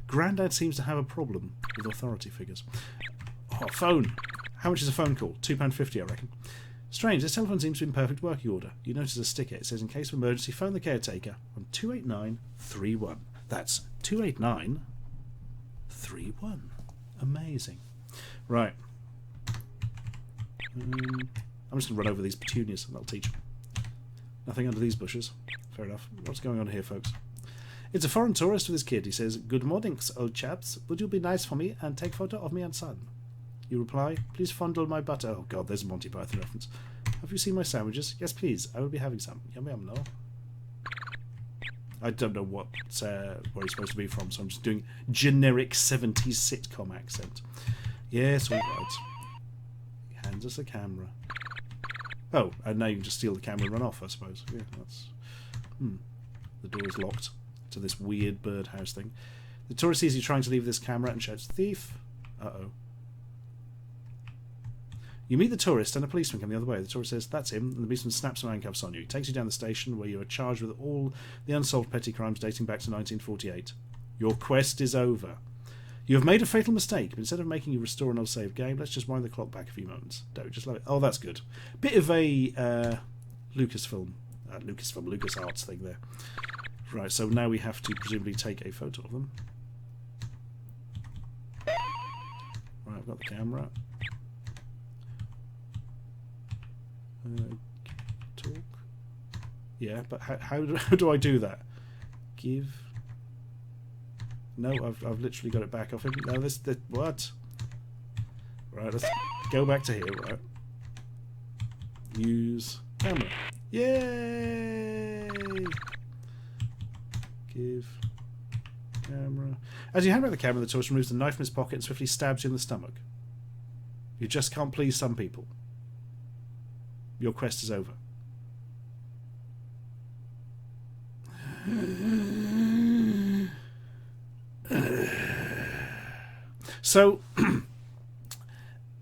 Grandad seems to have a problem with authority figures. Oh, phone. How much is a phone call? £2.50, I reckon. Strange, this telephone seems to be in perfect working order. You notice a sticker. It says, in case of emergency, phone the caretaker on 28931. That's 28931. Amazing. Right. I'm just going to run over these petunias and that'll teach them. Nothing under these bushes. Fair enough. What's going on here, folks? It's a foreign tourist with his kid. He says, "Good mornings, old chaps. Would you be nice for me and take photo of me and son?" You reply, "Please fondle my butter." Oh god, there's a Monty Python reference. "Have you seen my sandwiches?" "Yes, please. I will be having some." Yum yum, no. I don't know what where he's supposed to be from, so I'm just doing generic 70s sitcom accent. Yes, all right. He hands us a camera. Oh, and now you can just steal the camera and run off, I suppose. Yeah, that's... The door is locked to this weird birdhouse thing. The tourist sees you trying to leave this camera and shouts, "Thief!" Uh-oh. You meet the tourist and a policeman come the other way. The tourist says, "That's him," and the policeman snaps some handcuffs on you. He takes you down the station where you are charged with all the unsolved petty crimes dating back to 1948. Your quest is over. You have made a fatal mistake, but instead of making you restore an old save game, let's just wind the clock back a few moments. Don't just love it. Oh, that's good. Bit of a LucasArts thing there. Right, so now we have to presumably take a photo of them. Right, I've got the camera. Talk. Yeah, but how do I do that? Give. No, I've literally got it back off him. No, what? Right, let's go back to here. Right. Use camera. Yay! Give camera. As you hand back the camera, the tourist removes the knife from his pocket and swiftly stabs you in the stomach. You just can't please some people. Your quest is over. So,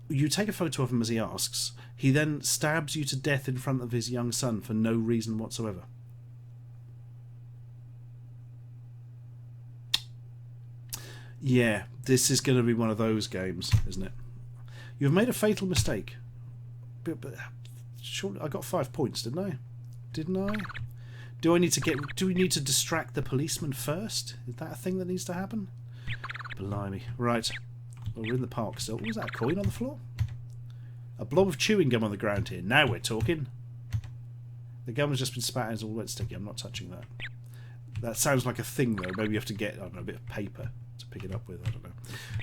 you take a photo of him as he asks. He then stabs you to death in front of his young son for no reason whatsoever. Yeah, this is going to be one of those games, isn't it? You've made a fatal mistake. But surely I got 5 points, didn't I? Didn't I? Do we need to distract the policeman first? Is that a thing that needs to happen? Blimey. Right. Well, we're in the park still. What was that, a coin on the floor? A blob of chewing gum on the ground here. Now we're talking. The gum has just been spat out. It's all wet sticky. I'm not touching that. That sounds like a thing, though. Maybe you have to get, I don't know, a bit of paper to pick it up with. I don't know.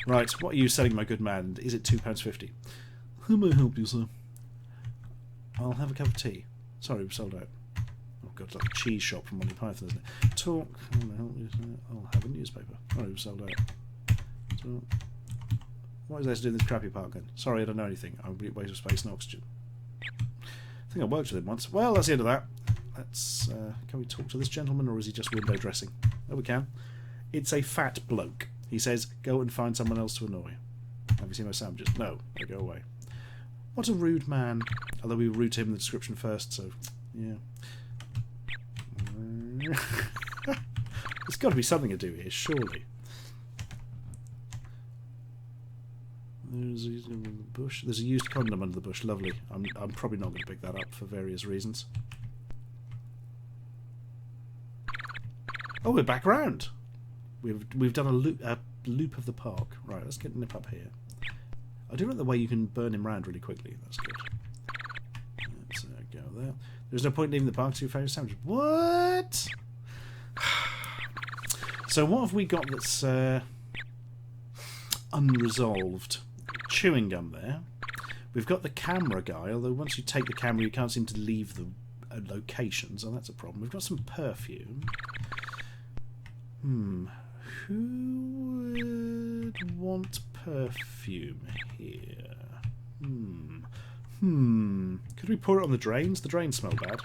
Right. What are you selling, my good man? Is it £2.50? How may I help you, sir? I'll have a cup of tea. Sorry, we've sold out. Oh, God, it's like a cheese shop from Monty Python, isn't it? Talk. I'll have a newspaper. Oh, we've sold out. Talk. What is there to do in this crappy park then? Sorry, I don't know anything. I'm a waste of space and oxygen. I think I worked with him once. Well, that's the end of that. Let's. Can we talk to this gentleman, or is he just window dressing? Oh, we can. It's a fat bloke. He says, "Go and find someone else to annoy." Have you seen my sandwiches? No, they go away. What a rude man. Although we were rude to him in the description first, so yeah. There's got to be something to do here, surely. There's a bush. There's a used condom under the bush. Lovely. I'm probably not going to pick that up for various reasons. Oh, we're back round. We've done a loop of the park. Right, let's nip up here. I do like the way you can burn him round really quickly. That's good. Let's go there. There's no point leaving the park to find your sandwich. What? So what have we got that's unresolved? Chewing gum there. We've got the camera guy, although once you take the camera you can't seem to leave the location, so that's a problem. We've got some perfume. Who would want perfume here? Could we pour it on the drains? The drains smell bad.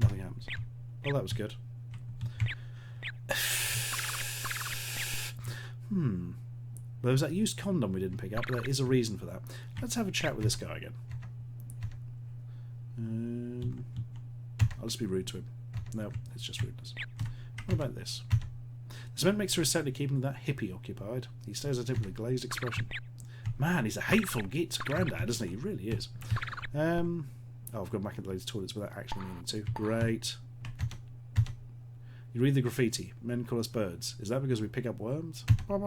Nothing happens. Oh, that was good. There was that used condom we didn't pick up, but there is a reason for that. Let's have a chat with this guy again. I'll just be rude to him. No, it's just rudeness. What about this? The cement mixer is certainly keeping that hippie occupied. He stares at it with a glazed expression. Man, he's a hateful git, Grandad, isn't he? He really is. Oh, I've gone back into those toilets without actually meaning to. Great. You read the graffiti. Men call us birds. Is that because we pick up worms? Not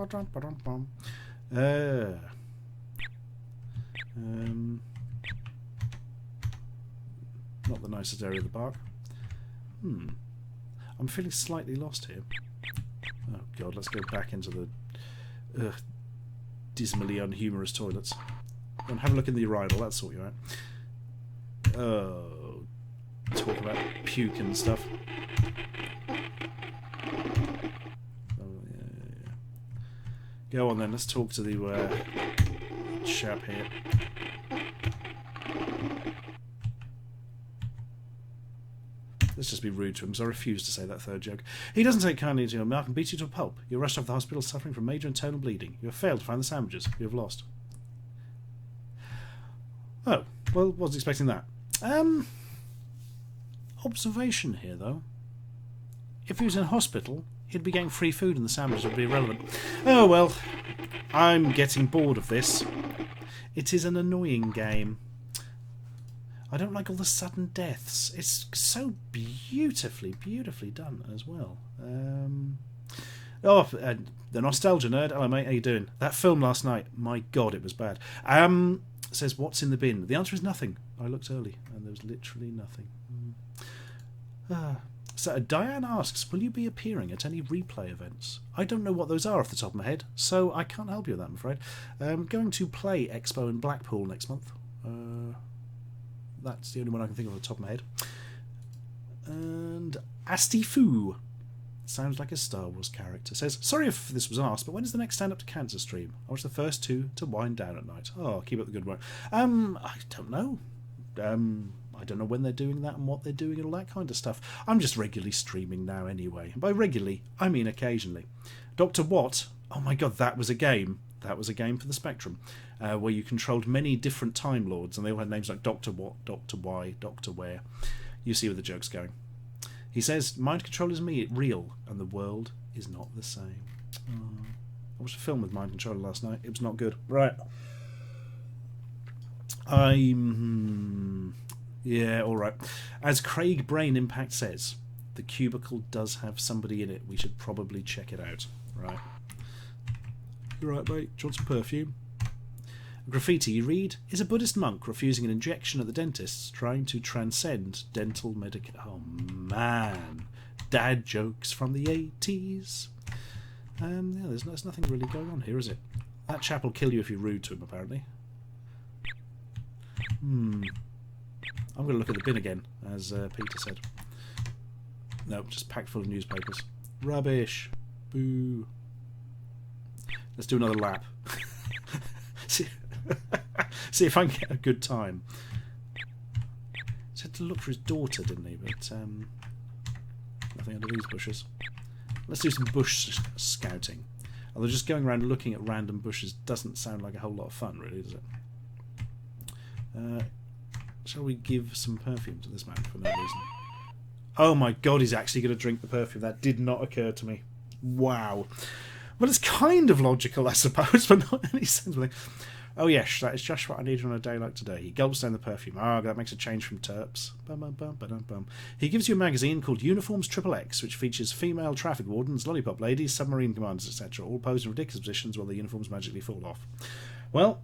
the nicest area of the park. I'm feeling slightly lost here. Oh god, let's go back into the dismally unhumorous toilets. Go and have a look in the urinal, that'll sort you out. Oh, talk about puke and stuff. Oh, yeah. Go on then, let's talk to the chap here. Let's just be rude to him, because I refuse to say that third joke. He doesn't take kindly to your remark and beats you to a pulp. You're rushed off the hospital suffering from major internal bleeding. You have failed to find the sandwiches. You have lost. Oh, well, wasn't expecting that. Observation here, though. If he was in hospital, he'd be getting free food and the sandwiches would be irrelevant. Oh, well, I'm getting bored of this. It is an annoying game. I don't like all the sudden deaths. It's so beautifully done as well. The nostalgia nerd. Hello, mate. How you doing? That film last night. My God, it was bad. Says, what's in the bin? The answer is nothing. I looked early, and there was literally nothing. So Diane asks, will you be appearing at any replay events? I don't know what those are off the top of my head, so I can't help you with that, I'm afraid. I'm going to Play Expo in Blackpool next month. That's the only one I can think of off the top of my head. And Asti Foo, sounds like a Star Wars character, says, sorry if this was asked, but when is the next Stand Up to Cancer stream? I watch the first two to wind down at night. Oh, keep up the good work. I don't know. I don't know when they're doing that and what they're doing and all that kind of stuff. I'm just regularly streaming now anyway. And by regularly, I mean occasionally. Dr. Watt, oh my god, that was a game. That was a game for the Spectrum, where you controlled many different Time Lords, and they all had names like Dr. What, Dr. Why, Dr. Where. You see where the joke's going. He says, mind control is real, and the world is not the same. I watched a film with Mind Controller last night. It was not good. Right. Yeah, alright. As Craig Brain Impact says, the cubicle does have somebody in it. We should probably check it out. Right. You right, mate? Do you want some perfume? Graffiti, you read, is a Buddhist monk refusing an injection at the dentist's, trying to transcend dental medic. Oh, man. Dad jokes from the 80s. Yeah, there's nothing really going on here, is it? That chap will kill you if you're rude to him, apparently. I'm going to look at the bin again, as Peter said. No, just packed full of newspapers. Rubbish. Boo. Let's do another lap. See if I can get a good time. He had to look for his daughter, didn't he? But nothing under these bushes. Let's do some bush scouting. Although just going around looking at random bushes doesn't sound like a whole lot of fun, really, does it? Shall we give some perfume to this man for no reason? Oh my god, he's actually going to drink the perfume. That did not occur to me. Wow. Well, it's kind of logical, I suppose, but not in any sense. Oh yes, that is just what I need on a day like today. He gulps down the perfume. That makes a change from terps. Bum, bum, bum, bum, bum. He gives you a magazine called Uniforms XXX, which features female traffic wardens, lollipop ladies, submarine commanders, etc., all posed in ridiculous positions while the uniforms magically fall off. Well,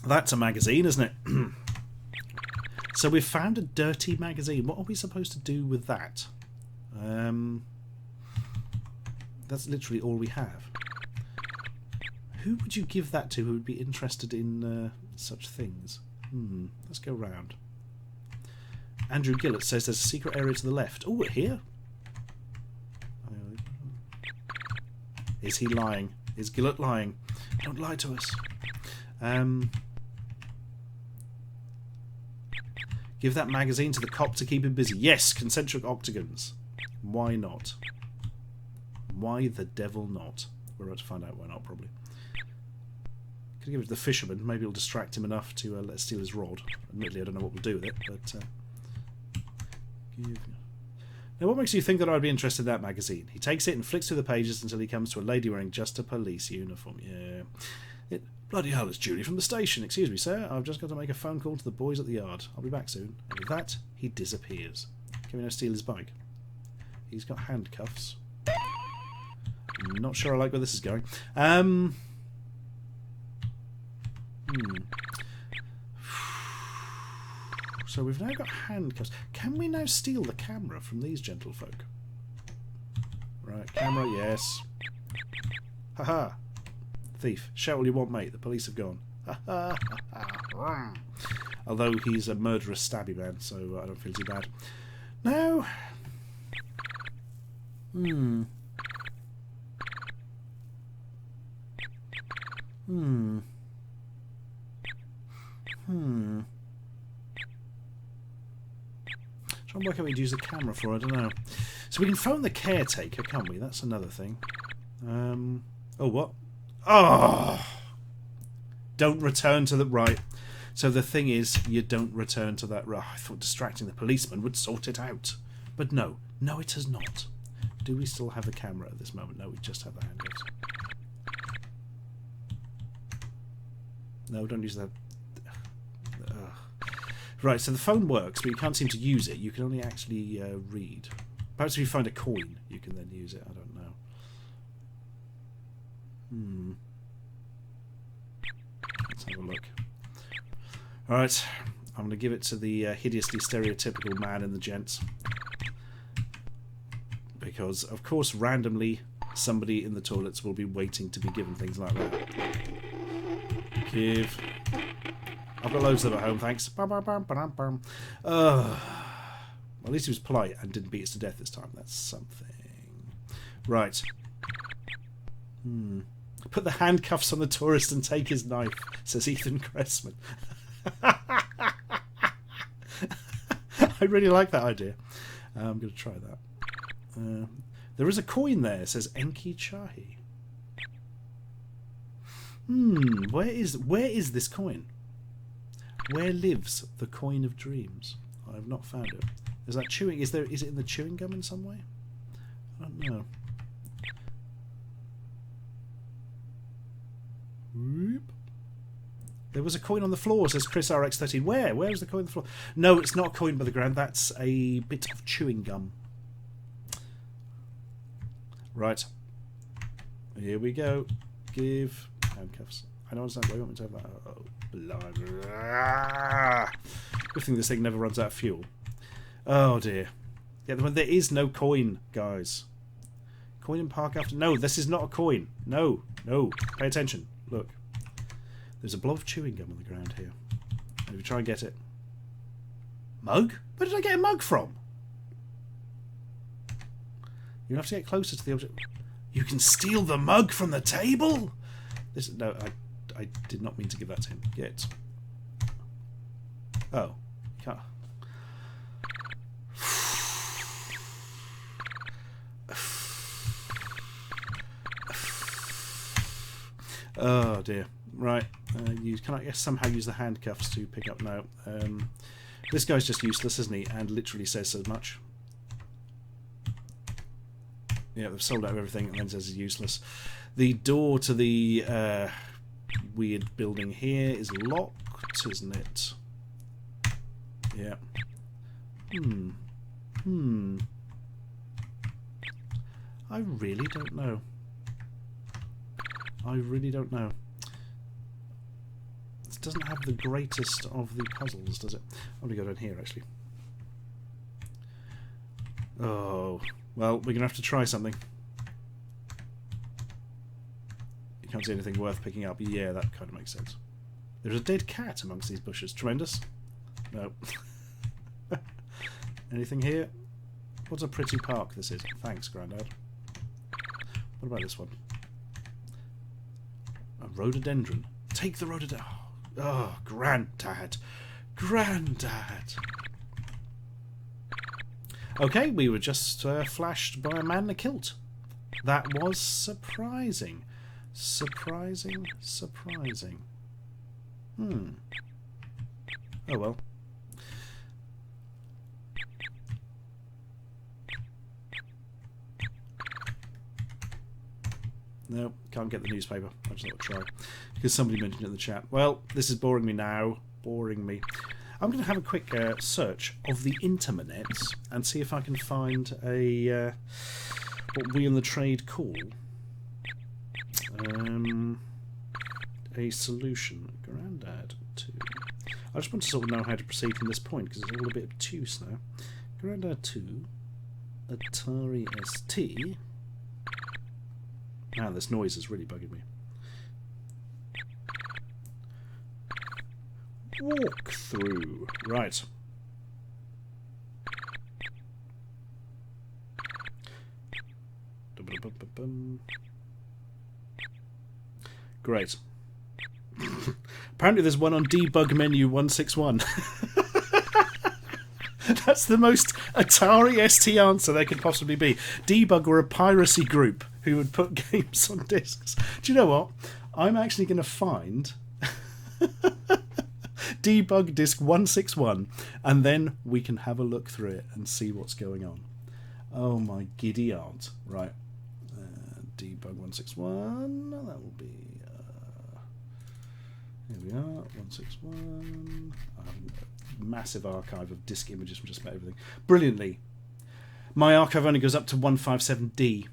that's a magazine, isn't it? So we've found a dirty magazine. What are we supposed to do with that? That's literally all we have. Who would you give that to who would be interested in such things? Let's go round. Andrew Gillett says there's a secret area to the left. Oh, here? Is he lying? Is Gillett lying? Don't lie to us. Give that magazine to the cop to keep him busy. Yes, concentric octagons. Why not? Why the devil not? We're about to find out why not, probably. Could give it to the fisherman. Maybe it'll distract him enough to let us steal his rod. Admittedly, I don't know what we'll do with it, but... Now, what makes you think that I'd be interested in that magazine? He takes it and flicks through the pages until he comes to a lady wearing just a police uniform. Yeah. Bloody hell, it's Judy from the station. Excuse me, sir. I've just got to make a phone call to the boys at the yard. I'll be back soon. And with that, he disappears. Can we now steal his bike? He's got handcuffs. I'm not sure I like where this is going. So we've now got handcuffs. Can we now steal the camera from these gentlefolk? Right, camera, yes. Haha. Thief. Shout all you want, mate. The police have gone. Although he's a murderous, stabby man, so I don't feel too bad. Now... Try and work out what we'd use the camera for, I don't know. So we can phone the caretaker, can't we? That's another thing. Oh, what? Oh! Don't return to the... Right. So the thing is, you don't return to that... I thought distracting the policeman would sort it out. But no. No, it has not. Do we still have the camera at this moment? No, we just have the handcuffs. No, don't use that... Right, so the phone works, but you can't seem to use it. You can only actually read. Perhaps if you find a coin, you can then use it. I don't know. Let's have a look. Alright, I'm going to give it to the hideously stereotypical man in the gents. Because, of course, randomly, somebody in the toilets will be waiting to be given things like that. Give... I've got loads of them at home, thanks. At least he was polite and didn't beat us to death this time. That's something. Right. Put the handcuffs on the tourist and take his knife, says Ethan Cressman. I really like that idea. I'm going to try that. There is a coin there, says Enki Chahi. Where is this coin? Where lives the coin of dreams? I have not found it. Is that chewing? Is it in the chewing gum in some way? I don't know. Whoop. There was a coin on the floor, says Chris RX13. Where? Where is the coin on the floor? No, it's not a coin by the ground. That's a bit of chewing gum. Right. Here we go. Give handcuffs. I don't understand why you want me to have that. Oh, blah. Good thing this thing never runs out of fuel. Oh dear. Yeah, there is no coin, guys. Coin in park after... No, this is not a coin. No, no. Pay attention. Look. There's a blob of chewing gum on the ground here. And if you try and get it... Mug? Where did I get a mug from? You have to get closer to the object. You can steal the mug from the table? This... No, I did not mean to give that to him. Get. Oh. Can't. Oh dear. Right. You can, I guess, somehow use the handcuffs to pick up now. This guy's just useless, isn't he? And literally says so much. Yeah, they've sold out of everything and then says he's useless. The door to the weird building here is locked, isn't it? Yeah. I really don't know. I really don't know. This doesn't have the greatest of the puzzles, does it? I'm going to go down here, actually. Oh. Well, we're going to have to try something. You can't see anything worth picking up. Yeah, that kind of makes sense. There's a dead cat amongst these bushes. Tremendous. No. Anything here? What a pretty park this is. Thanks, Grandad. What about this one? A rhododendron. Take the rhododendron. Oh, Grandad. Grandad. Okay, we were just flashed by a man in a kilt. That was surprising. Surprising, surprising. Oh well. No, can't get the newspaper. I just thought I'd try. Because somebody mentioned it in the chat. Well, this is boring me now. Boring me. I'm going to have a quick search of the internet and see if I can find a what we in the trade call a solution. Grandad 2. I just want to sort of know how to proceed from this point because it's all a bit obtuse now. Grandad 2, Atari ST. Man, this noise is really bugging me. Walkthrough. Right. Great. Apparently there's one on debug menu 161. That's the most Atari ST answer there could possibly be. Debug were a piracy group who would put games on discs. Do you know what? I'm actually going to find debug disk 161 and then we can have a look through it and see what's going on. Oh my giddy aunt. Right. Debug 161. That will be... here we are. 161. Massive archive of disk images from just about everything. Brilliantly. My archive only goes up to 157D.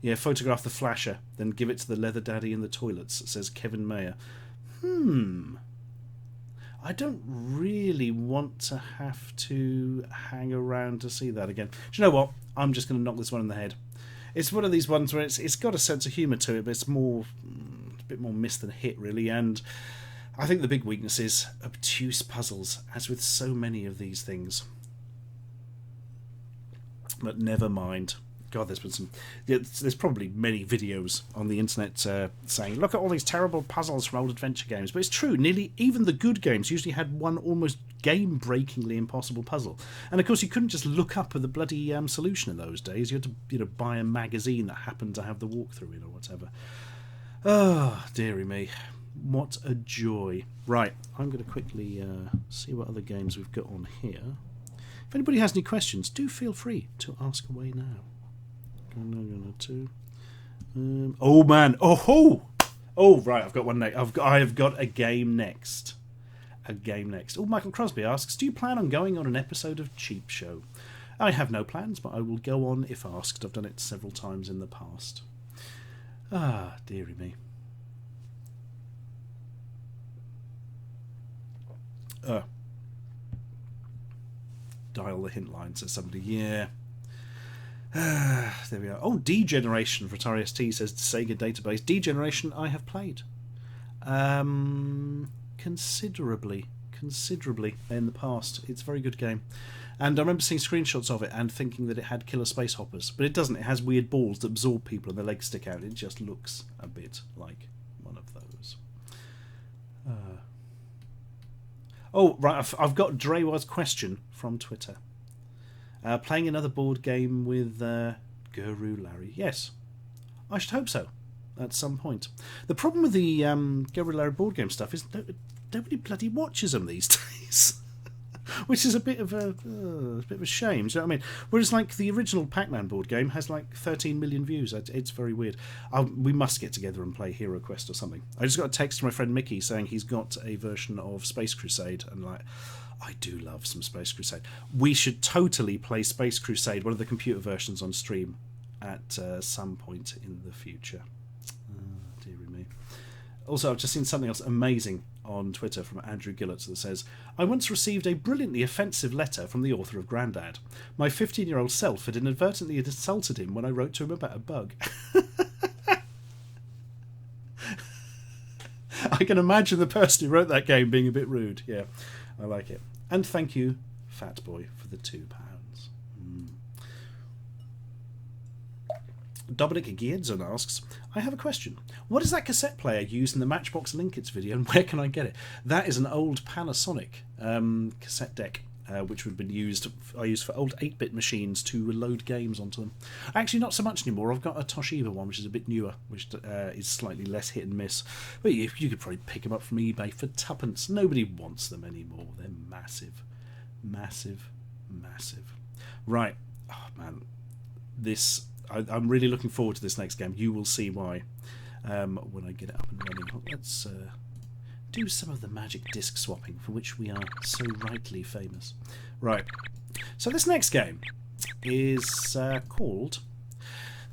Yeah, photograph the flasher, then give it to the leather daddy in the toilets, says Kevin Mayer. I don't really want to have to hang around to see that again. Do you know what? I'm just going to knock this one in the head. It's one of these ones where it's got a sense of humour to it, but it's more a bit more miss than hit, really. And I think the big weakness is obtuse puzzles, as with so many of these things. But never mind. God, there's been some... there's probably many videos on the internet saying, look at all these terrible puzzles from old adventure games. But it's true, nearly even the good games usually had one almost game-breakingly impossible puzzle. And of course, you couldn't just look up the bloody solution in those days. You had to buy a magazine that happened to have the walkthrough in or whatever. Oh, dearie me. What a joy. Right, I'm going to quickly see what other games we've got on here. If anybody has any questions, do feel free to ask away now. Oh man! Oh right! I've got one next. I have got a game next. A game next. Oh, Michael Crosby asks, do you plan on going on an episode of Cheap Show? I have no plans, but I will go on if asked. I've done it several times in the past. Ah, dearie me. Dial the hint line, says somebody. Yeah. There we are. Oh, D-Generation for Atari ST, says Sega Database. D-Generation I have played. Considerably in the past. It's a very good game. And I remember seeing screenshots of it and thinking that it had killer space hoppers. But it doesn't. It has weird balls that absorb people and their legs stick out. It just looks a bit like one of those. Oh, right. I've got Drewa's question from Twitter. Playing another board game with Guru Larry. Yes, I should hope so at some point. The problem with the Guru Larry board game stuff is nobody bloody watches them these days, which is a bit of a shame. Do you know what I mean? Whereas like the original Pac-Man board game has like 13 million views. It's very weird. We must get together and play Hero Quest or something. I just got a text from my friend Mickey saying he's got a version of Space Crusade, and like, I do love some Space Crusade. We should totally play Space Crusade, one of the computer versions, on stream at some point in the future. Dearie me. Also, I've just seen something else amazing on Twitter from Andrew Gillett that says, I once received a brilliantly offensive letter from the author of Grandad. My 15-year-old self had inadvertently insulted him when I wrote to him about a bug. I can imagine the person who wrote that game being a bit rude. Yeah, I like it. And thank you Fat Boy for the £2. Dominic Giedzon asks, I have a question. What is that cassette player used in the Matchbox Linkits video, and where can I get it? That is an old Panasonic cassette deck, which would have been used. I used for old 8-bit machines to load games onto them. Actually, not so much anymore. I've got a Toshiba one, which is a bit newer, which is slightly less hit and miss. But you could probably pick them up from eBay for tuppence. Nobody wants them anymore. They're massive, massive, massive. Right, oh man, this. I'm really looking forward to this next game. You will see why when I get it up and running. Let's do some of the magic disc swapping for which we are so rightly famous. Right. So this next game is called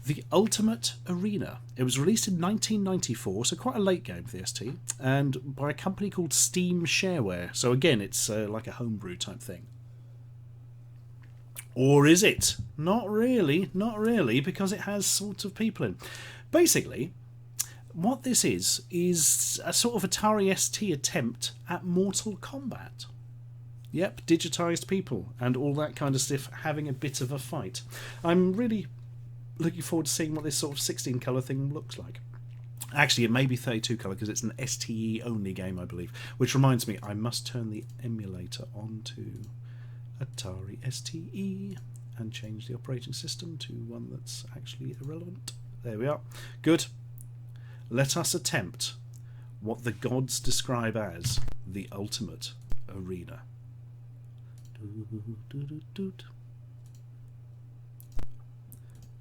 The Ultimate Arena. It was released in 1994, so quite a late game for the ST, and by a company called Steam Shareware. So again, it's like a homebrew type thing. Or is it? Not really, because it has sorts of people in. Basically, what this is a sort of Atari ST attempt at Mortal Kombat. Yep, digitised people and all that kind of stuff having a bit of a fight. I'm really looking forward to seeing what this sort of 16 colour thing looks like. Actually, it may be 32 colour because it's an STE only game, I believe. Which reminds me, I must turn the emulator on to Atari STE and change the operating system to one that's actually irrelevant. There we are. Good. Let us attempt what the gods describe as the ultimate arena.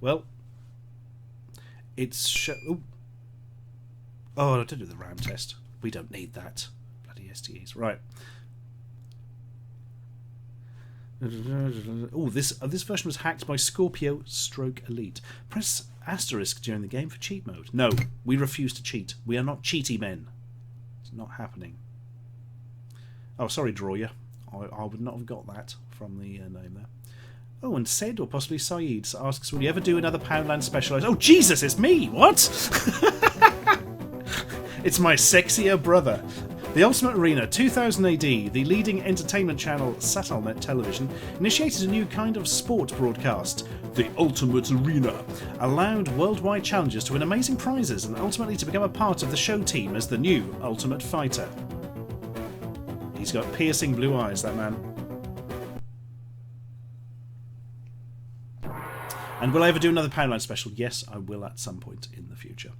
Well, it's oh, I did do the RAM test. We don't need that. Bloody STEs. Right. Oh, this version was hacked by Scorpio Stroke Elite. Press asterisk during the game for cheat mode. No, we refuse to cheat. We are not cheaty men. It's not happening. Oh, sorry, Drawyer. I would not have got that from the name there. Oh, and Said, or possibly Saeed, asks, will you ever do another Poundland specialised? Oh, Jesus, it's me! What? It's my sexier brother. The Ultimate Arena, 2000 AD, the leading entertainment channel Satellite Television, initiated a new kind of sport broadcast. The Ultimate Arena allowed worldwide challengers to win amazing prizes and ultimately to become a part of the show team as the new Ultimate Fighter. He's got piercing blue eyes, that man. And will I ever do another Poundland special? Yes, I will at some point in the future.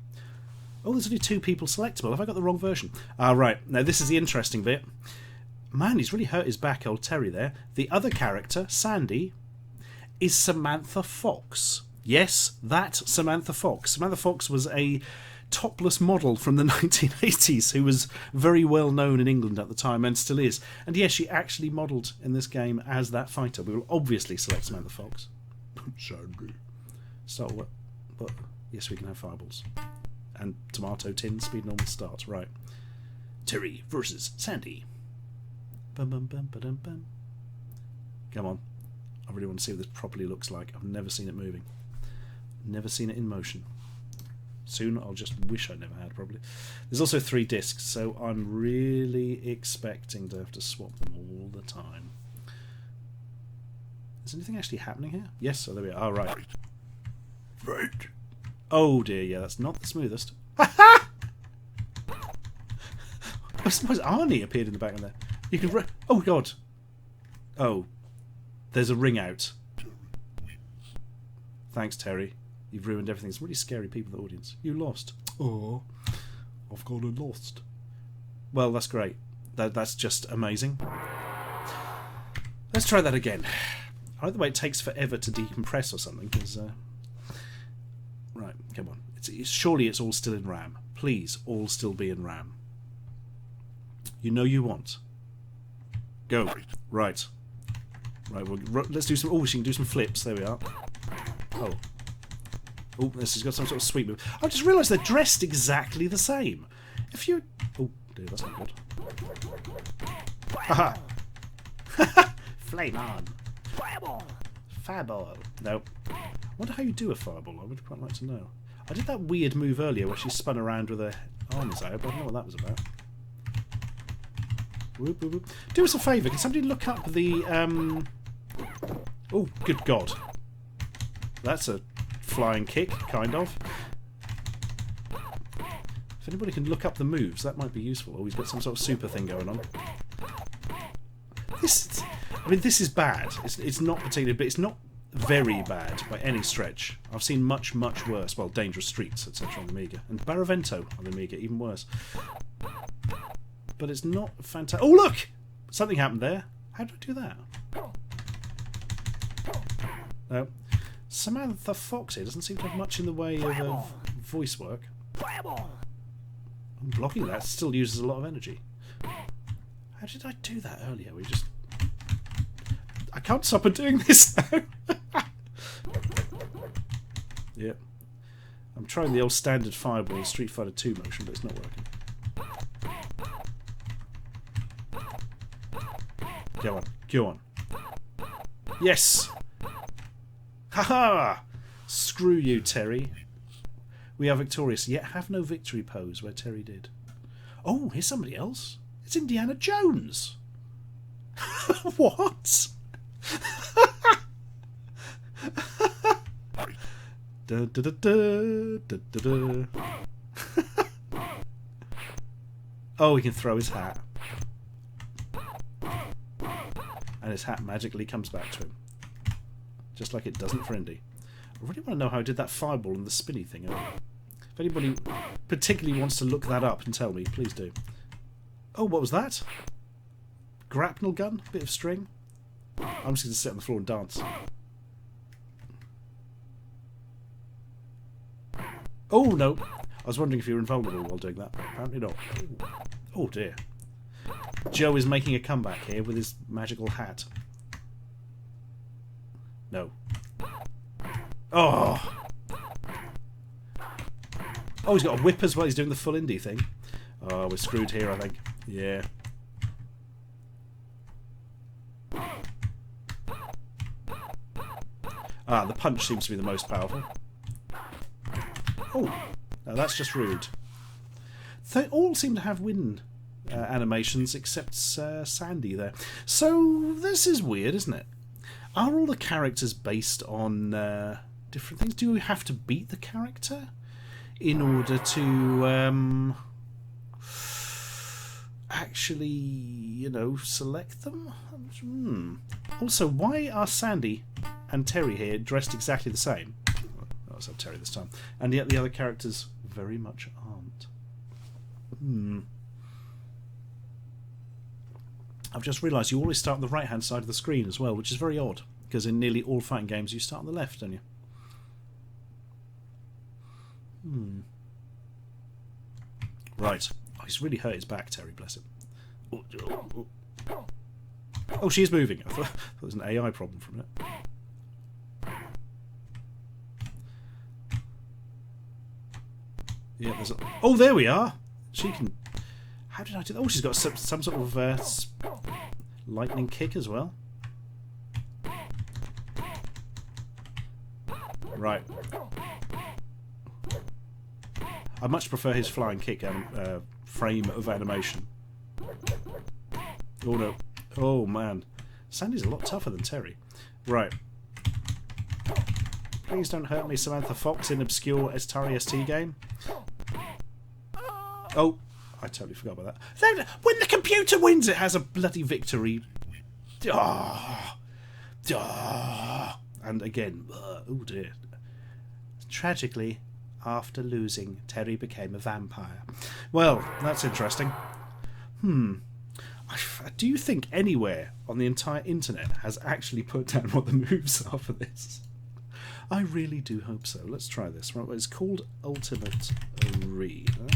Oh, there's only 2 people selectable. Have I got the wrong version? Ah, right. Now, this is the interesting bit. Man, he's really hurt his back, old Terry there. The other character, Sandy, is Samantha Fox. Yes, that Samantha Fox. Samantha Fox was a topless model from the 1980s who was very well known in England at the time and still is. And yes, she actually modelled in this game as that fighter. We will obviously select Samantha Fox. Sandy. Start what? But yes, we can have fireballs. And tomato tin, speed normal start. Right. Terry versus Sandy. Bum, bum, bum, ba-dum, bum. Come on. I really want to see what this properly looks like. I've never seen it moving. Never seen it in motion. Soon I'll just wish I never had, probably. There's also 3 discs, so I'm really expecting to have to swap them all the time. Is anything actually happening here? Yes, oh, there we are. Oh, right. Right. Oh dear, yeah, that's not the smoothest. Ha-ha! I suppose Arnie appeared in the back of there. You can... Oh, God. Oh. There's a ring out. Thanks, Terry. You've ruined everything. It's really scary people in the audience. You lost. Oh, I've got lost. Well, that's great. That's just amazing. Let's try that again. Either way, it takes forever to decompress or something, because... Right, come on. Surely it's all still in RAM. Please, all still be in RAM. You know you want. Go. Right. Right, well, let's do some... Oh, she can do some flips. There we are. Oh. Oh, this has got some sort of sweep move. I just realised they're dressed exactly the same. If you... Oh, dear, that's not good. Haha! Flame on. Fireball. Fireball. No. I wonder how you do a fireball. I would quite like to know. I did that weird move earlier where she spun around with her arms out, but I don't know what that was about. Whoop, whoop, whoop. Do us a favour. Can somebody look up the... Oh, good God. That's a flying kick, kind of. If anybody can look up the moves, that might be useful. Oh, he's got some sort of super thing going on. I mean, this is bad. It's not particularly... But it's not very bad by any stretch. I've seen much, much worse. Well, Dangerous Streets, etc. on the Amiga. And Barravento on the Amiga, even worse. But it's not fantastic. Oh, look! Something happened there. How did I do that? No. Samantha Fox here doesn't seem to have much in the way of voice work. I'm blocking that. It still uses a lot of energy. How did I do that earlier? We just... I can't stop her doing this now. Yep. I'm trying the old standard Fireball Street Fighter 2 motion, but it's not working. Go on. Go on. Yes! Haha! Screw you, Terry. We are victorious, yet have no victory pose where Terry did. Oh, here's somebody else. It's Indiana Jones. What? Da, da, da, da, da, da, da. Oh, he can throw his hat. And his hat magically comes back to him. Just like it doesn't for Indy. I really want to know how I did that fireball and the spinny thing. If anybody particularly wants to look that up and tell me, please do. Oh, what was that? Grapnel gun? Bit of string? I'm just going to sit on the floor and dance. Oh, no. I was wondering if you were invulnerable while doing that. Apparently not. Oh, dear. Joe is making a comeback here with his magical hat. No. Oh! Oh, he's got a whip as well. He's doing the full indie thing. Oh, we're screwed here, I think. Yeah. Ah, the punch seems to be the most powerful. Oh, no, that's just rude. They all seem to have wind animations except Sandy there. So, this is weird, isn't it? Are all the characters based on different things? Do you have to beat the character in order to actually, you know, select them? Also, why are Sandy and Terry here dressed exactly the same? Oh, I said Terry this time. And yet the other characters very much aren't. I've just realised you always start on the right hand side of the screen as well, which is very odd, because in nearly all fighting games you start on the left, don't you? Right. Oh, he's really hurt his back, Terry, bless him. Oh, she is moving. I thought there was an AI problem from it. Yeah, there's a... Oh, there we are! She can... How did I do that? Oh, she's got some sort of lightning kick as well. Right. I much prefer his flying kick frame of animation. Oh no. Oh man. Sandy's a lot tougher than Terry. Right. Please don't hurt me, Samantha Fox, in obscure Atari ST game. Oh, I totally forgot about that. When the computer wins, it has a bloody victory. And again, oh dear. Tragically, after losing, Terry became a vampire. Well, that's interesting. Do you think anywhere on the entire internet has actually put down what the moves are for this? I really do hope so. Let's try this. Right, it's called Ultimate Arena.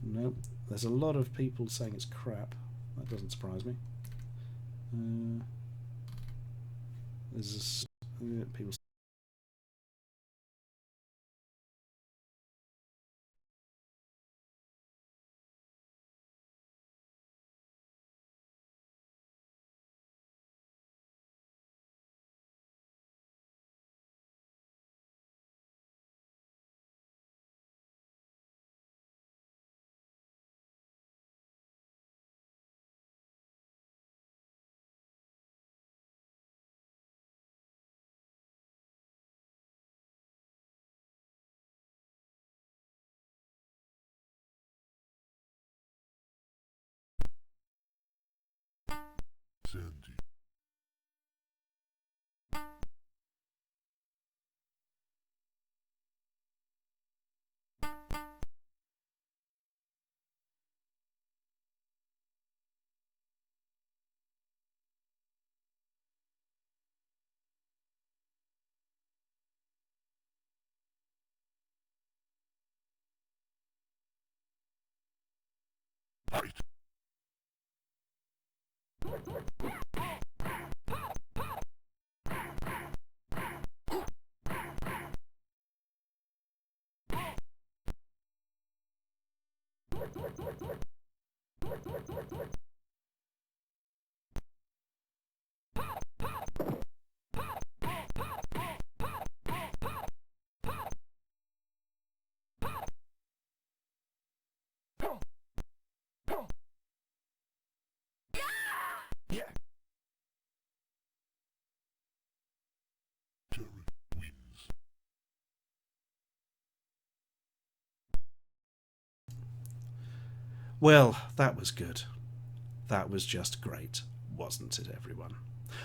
Nope. There's a lot of people saying it's crap. That doesn't surprise me. There's people Well, that was good. That was just great, wasn't it, everyone?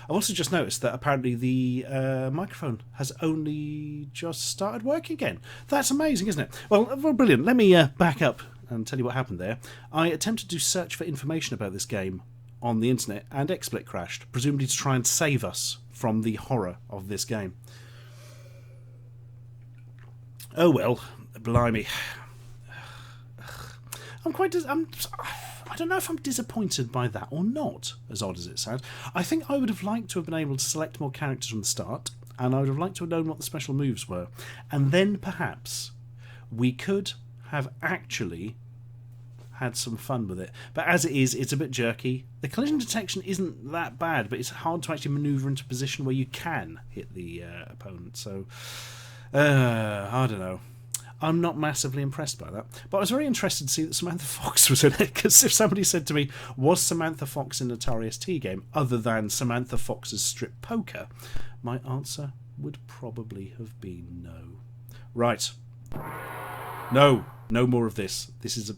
I've also just noticed that apparently the microphone has only just started working again. That's amazing, isn't it? Well, brilliant. Let me back up and tell you what happened there. I attempted to search for information about this game on the internet, and XSplit crashed, presumably to try and save us from the horror of this game. Oh well, blimey. I don't know if I'm disappointed by that or not, as odd as it sounds. I think I would have liked to have been able to select more characters from the start, and I would have liked to have known what the special moves were. And then perhaps we could have actually had some fun with it. But as it is, it's a bit jerky. The collision detection isn't that bad, but it's hard to actually manoeuvre into a position where you can hit the opponent. So, I don't know. I'm not massively impressed by that. But I was very interested to see that Samantha Fox was in it, because if somebody said to me, was Samantha Fox in an Atari ST game other than Samantha Fox's Strip Poker, my answer would probably have been no. Right. No more of this. This is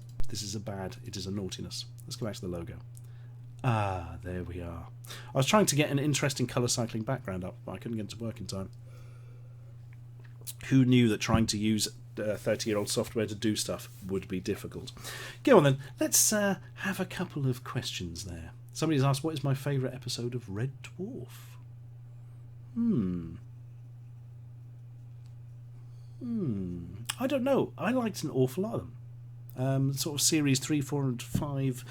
a bad, it is a naughtiness. Let's go back to the logo. Ah, there we are. I was trying to get an interesting colour cycling background up, but I couldn't get it to work in time. Who knew that trying to use 30-year-old software to do stuff would be difficult? Go on then, let's have a couple of questions there. Somebody's asked, what is my favourite episode of Red Dwarf? I don't know. I liked an awful lot of them. Sort of series 3, 4 and 5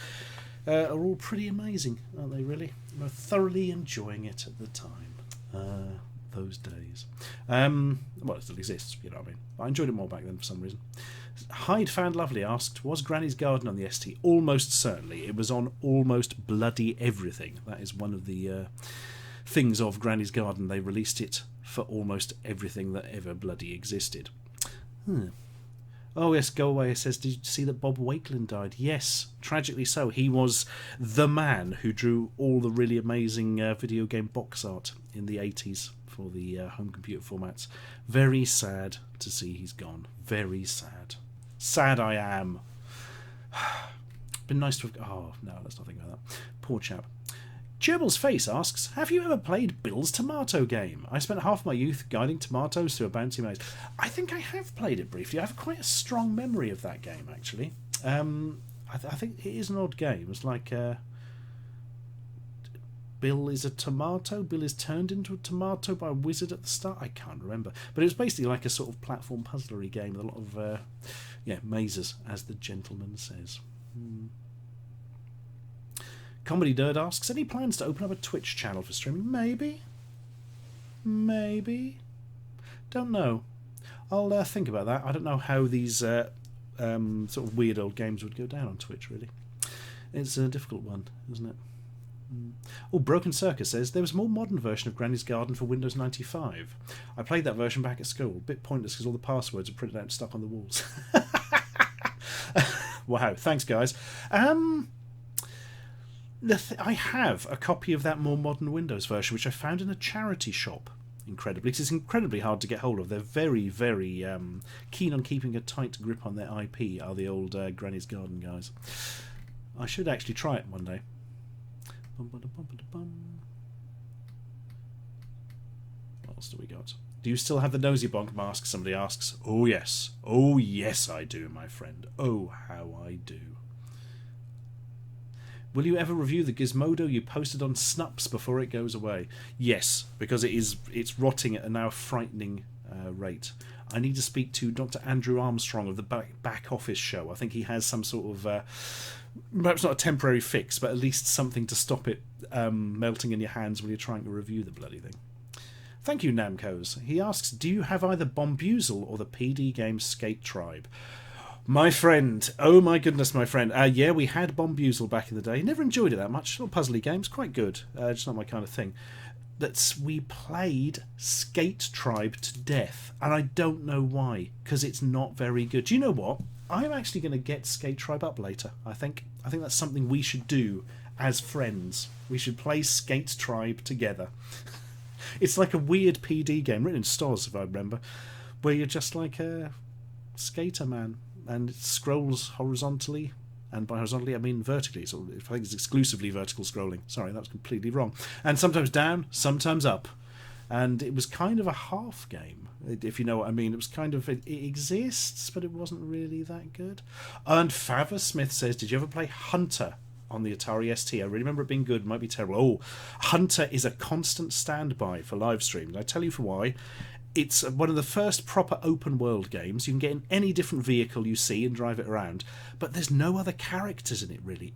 are all pretty amazing, aren't they, really? I was thoroughly enjoying it at the time. Those days. Well, it still exists, you know what I mean. I enjoyed it more back then for some reason. Hyde Found Lovely asked, was Granny's Garden on the ST? Almost certainly. It was on almost bloody everything. That is one of the things of Granny's Garden. They released it for almost everything that ever bloody existed. Oh yes, Go Away says, did you see that Bob Wakelin died? Yes, tragically so. He was the man who drew all the really amazing video game box art in the 80s for the home computer formats. Very sad to see he's gone. Very sad. Sad I am. Been nice to have... Oh, no, let's not think about that. Poor chap. Gerbil's Face asks, have you ever played Bill's Tomato Game? I spent half my youth guiding tomatoes through a bouncy maze. I think I have played it briefly. I have quite a strong memory of that game, actually. I think it is an odd game. It's like Bill is a tomato. Bill is turned into a tomato by a wizard at the start. I can't remember. But it was basically like a sort of platform puzzlery game with a lot of mazes, as the gentleman says. Comedy Dirt asks, any plans to open up a Twitch channel for streaming? Maybe. Don't know. I'll think about that. I don't know how these sort of weird old games would go down on Twitch, really. It's a difficult one, isn't it? Oh, Broken Circus says, there was a more modern version of Granny's Garden for Windows 95. I played that version back at school. A bit pointless because all the passwords are printed out and stuck on the walls. Wow, thanks guys. I have a copy of that more modern Windows version, which I found in a charity shop, incredibly. It's incredibly hard to get hold of. They're very, very keen on keeping a tight grip on their IP, are the old Granny's Garden guys. I should actually try it one day. What else do we got? Do you still have the Nosy Bonk mask? Somebody asks. Oh yes. Oh yes I do, my friend. Oh how I do. Will you ever review the Gizmodo you posted on Snups before it goes away? Yes, because it's rotting at a now frightening rate. I need to speak to Dr. Andrew Armstrong of the back office show. I think he has some sort of perhaps not a temporary fix, but at least something to stop it melting in your hands when you're trying to review the bloody thing. Thank you, Namco's. He asks, do you have either Bombusel or the PD game Skate Tribe? My friend, oh my goodness, my friend. Yeah, we had Bombusel back in the day. Never enjoyed it that much. Little puzzly games, quite good. Just not my kind of thing. We played Skate Tribe to death, and I don't know why, because it's not very good. Do you know what? I'm actually going to get Skate Tribe up later. I think that's something we should do as friends. We should play Skate Tribe together. It's like a weird PD game written in Stoz, if I remember, where you're just like a skater man, and it scrolls horizontally. And by horizontally, I mean vertically. So I think it's exclusively vertical scrolling. Sorry, that was completely wrong. And sometimes down, sometimes up. And it was kind of a half game, if you know what I mean. It was kind of, it exists, but it wasn't really that good. And Favor Smith says, did you ever play Hunter on the Atari ST? I really remember it being good. It might be terrible. Oh, Hunter is a constant standby for live streams. I tell you for why. It's one of the first proper open world games. You can get in any different vehicle you see and drive it around, but there's no other characters in it really.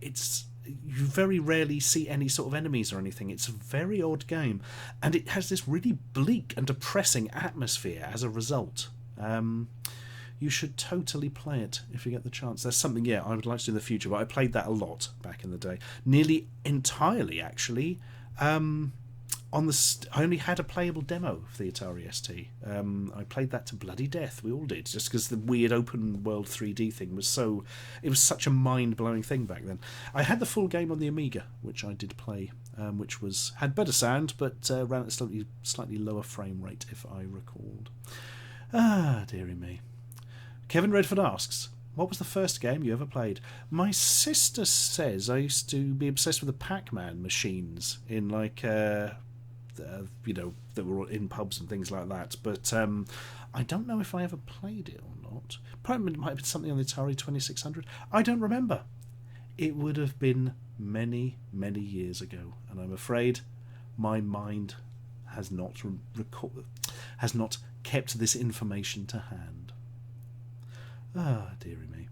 You very rarely see any sort of enemies or anything. It's a very odd game, and it has this really bleak and depressing atmosphere as a result. You should totally play it if you get the chance. There's something, I would like to do in the future, but I played that a lot back in the day. Nearly entirely, actually. I only had a playable demo of the Atari ST. I played that to bloody death. We all did, just because the weird open world 3D thing was such a mind-blowing thing back then. I had the full game on the Amiga, which I did play, which had better sound, but ran at a slightly lower frame rate, if I recalled. Ah, dearie me. Kevin Redford asks, what was the first game you ever played? My sister says I used to be obsessed with the Pac-Man machines in that were in pubs and things like that, but I don't know if I ever played it or not. Probably it might have been something on the Atari 2600. I don't remember. It would have been many, many years ago, and I'm afraid my mind has not kept this information to hand. Ah, dearie me.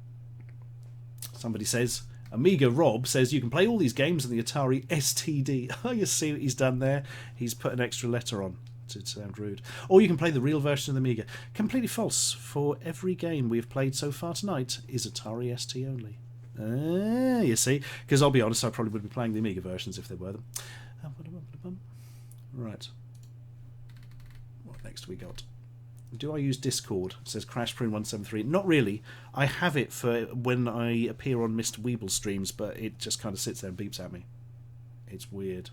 Somebody says, Amiga Rob says you can play all these games on the Atari STD. Oh, you see what he's done there? He's put an extra letter on to sound rude. Or you can play the real version of the Amiga. Completely false, for every game we've played so far tonight is Atari ST only. You see? Because I'll be honest, I probably would be playing the Amiga versions if there were them. Right. What next we got? Do I use Discord? Says CrashPrune173. Not really. I have it for when I appear on Mr. Weeble streams, but it just kind of sits there and beeps at me. It's weird.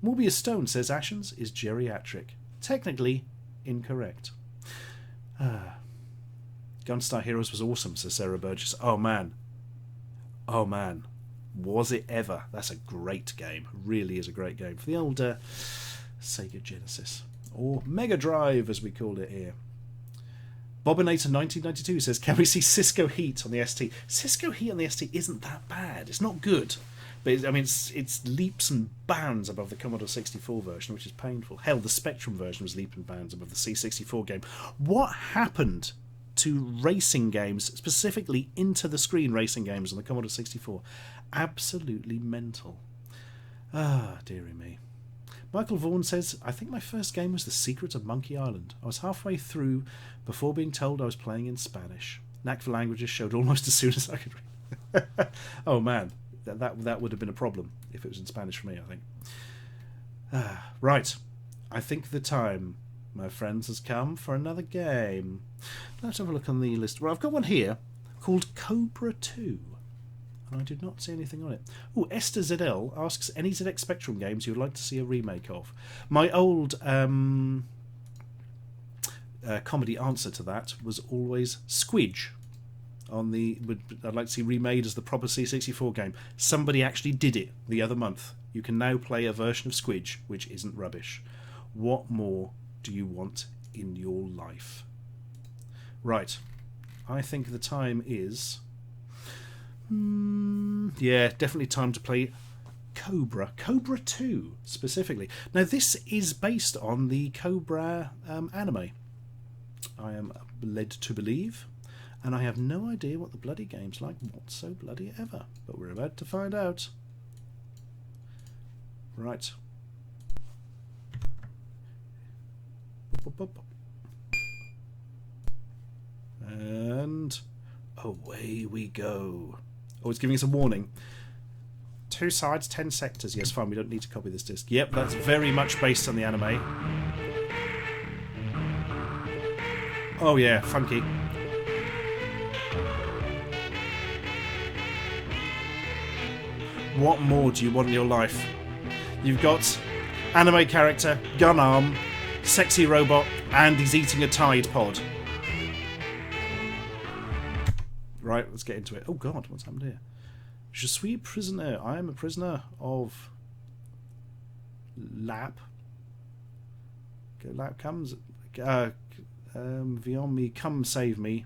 Morbius Stone says Ashens is geriatric. Technically incorrect. Gunstar Heroes was awesome, says Sarah Burgess. Oh man. Was it ever? That's a great game. Really is a great game. For the old Sega Genesis. Or Mega Drive, as we called it here. Bobinator 1992 says, can we see Cisco Heat on the ST? Cisco Heat on the ST isn't that bad. It's not good. But, it's leaps and bounds above the Commodore 64 version, which is painful. Hell, the Spectrum version was leaps and bounds above the C64 game. What happened to racing games, specifically into-the-screen racing games on the Commodore 64? Absolutely mental. Ah, dearie me. Michael Vaughan says, I think my first game was The Secret of Monkey Island. I was halfway through before being told I was playing in Spanish. Knack for languages showed almost as soon as I could read. Oh man, that would have been a problem if it was in Spanish for me, I think. Right. I think the time, my friends, has come for another game. Let's have a look on the list. Well, I've got one here called Cobra 2. I did not see anything on it. Oh, Esther ZL asks, any ZX Spectrum games you would like to see a remake of? My old comedy answer to that was always Squidge. I'd like to see remade as the proper C64 game. Somebody actually did it the other month. You can now play a version of Squidge, which isn't rubbish. What more do you want in your life? Right. I think the time is... yeah, definitely time to play Cobra 2 specifically. Now this is based on the Cobra anime, I am led to believe, and I have no idea what the bloody game's like whatso bloody ever, but we're about to find out. Right. And away we go. Oh, it's giving us a warning. 2 sides, 10 sectors. Yes, fine, we don't need to copy this disc. Yep, that's very much based on the anime. Oh yeah, funky. What more do you want in your life? You've got anime character, gun arm, sexy robot, and he's eating a Tide Pod. Right, let's get into it. Oh god, what's happened here? Je suis prisoner. I am a prisoner of Lap. Lap comes. Beyond me, come save me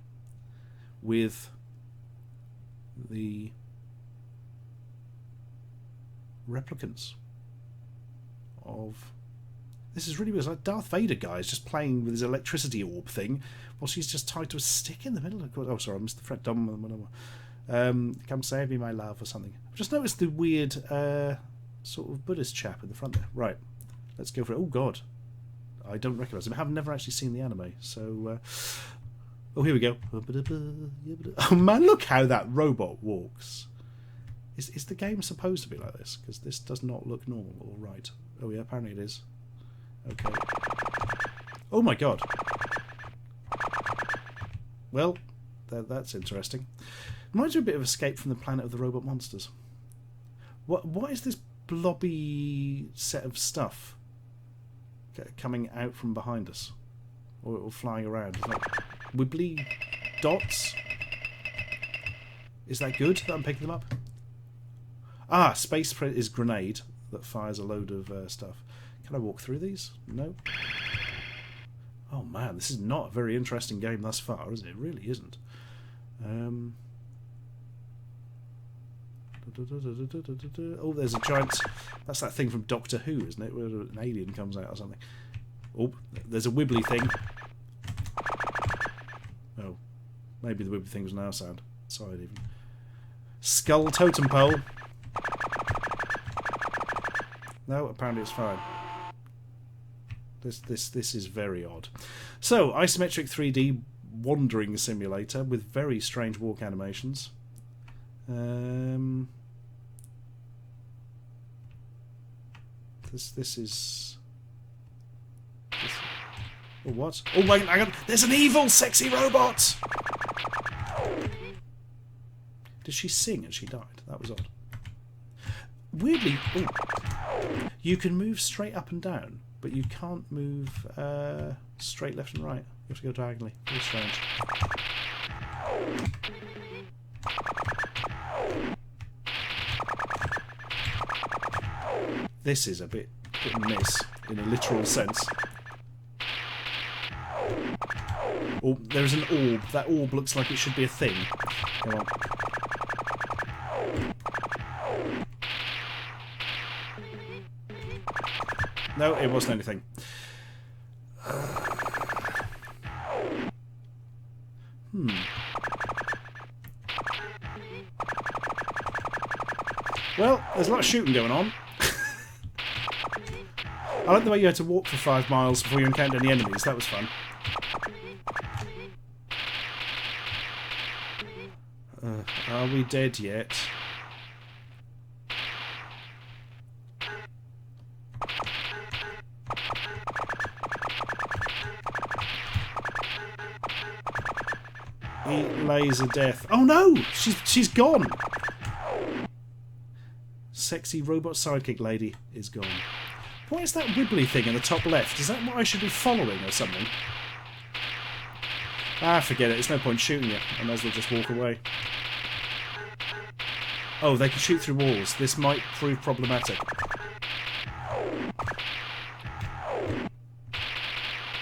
with the replicants of. This is really weird. It's like Darth Vader guy is just playing with his electricity orb thing while she's just tied to a stick in the middle of. Oh, sorry, I missed the fret. Come save me, my love, or something. I've just noticed the weird sort of Buddhist chap in the front there. Right, let's go for it. Oh god, I don't recognise him. I've never actually seen the anime, so. Oh, here we go. Oh man, look how that robot walks. Is the game supposed to be like this? Because this does not look normal or right. Oh yeah, apparently it is. Okay. Oh my god. Well, that's interesting. Reminds me a bit of Escape from the Planet of the Robot Monsters. What is this blobby set of stuff coming out from behind us? Or flying around? Like wibbly dots? Is that good that I'm picking them up? Ah, space is grenade that fires a load of stuff. Can I walk through these? No. Oh man, this is not a very interesting game thus far, is it? It really isn't. Oh, there's a giant. That's that thing from Doctor Who, isn't it? Where an alien comes out or something. Oh, there's a wibbly thing. Oh, maybe the wibbly thing was now sound. Side even. Skull totem pole. No, apparently it's fine. This is very odd. So, isometric 3D wandering simulator with very strange walk animations. This is. Oh, what? Oh my! Hang on! There's an evil, sexy robot. Did she sing and she died? That was odd. Weirdly, ooh, you can move straight up and down, but you can't move straight left and right. You have to go diagonally. Very strange. This is a bit miss in a literal sense. Oh, there's an orb. That orb looks like it should be a thing. Come on. No, it wasn't anything. Well, there's a lot of shooting going on. I like the way you had to walk for 5 miles before you encountered any enemies. That was fun. Are we dead yet? Eat laser death. Oh no! She's gone! Sexy robot sidekick lady is gone. What is that wibbly thing in the top left? Is that what I should be following or something? Ah, forget it. There's no point shooting it. I might as well just walk away. Oh, they can shoot through walls. This might prove problematic.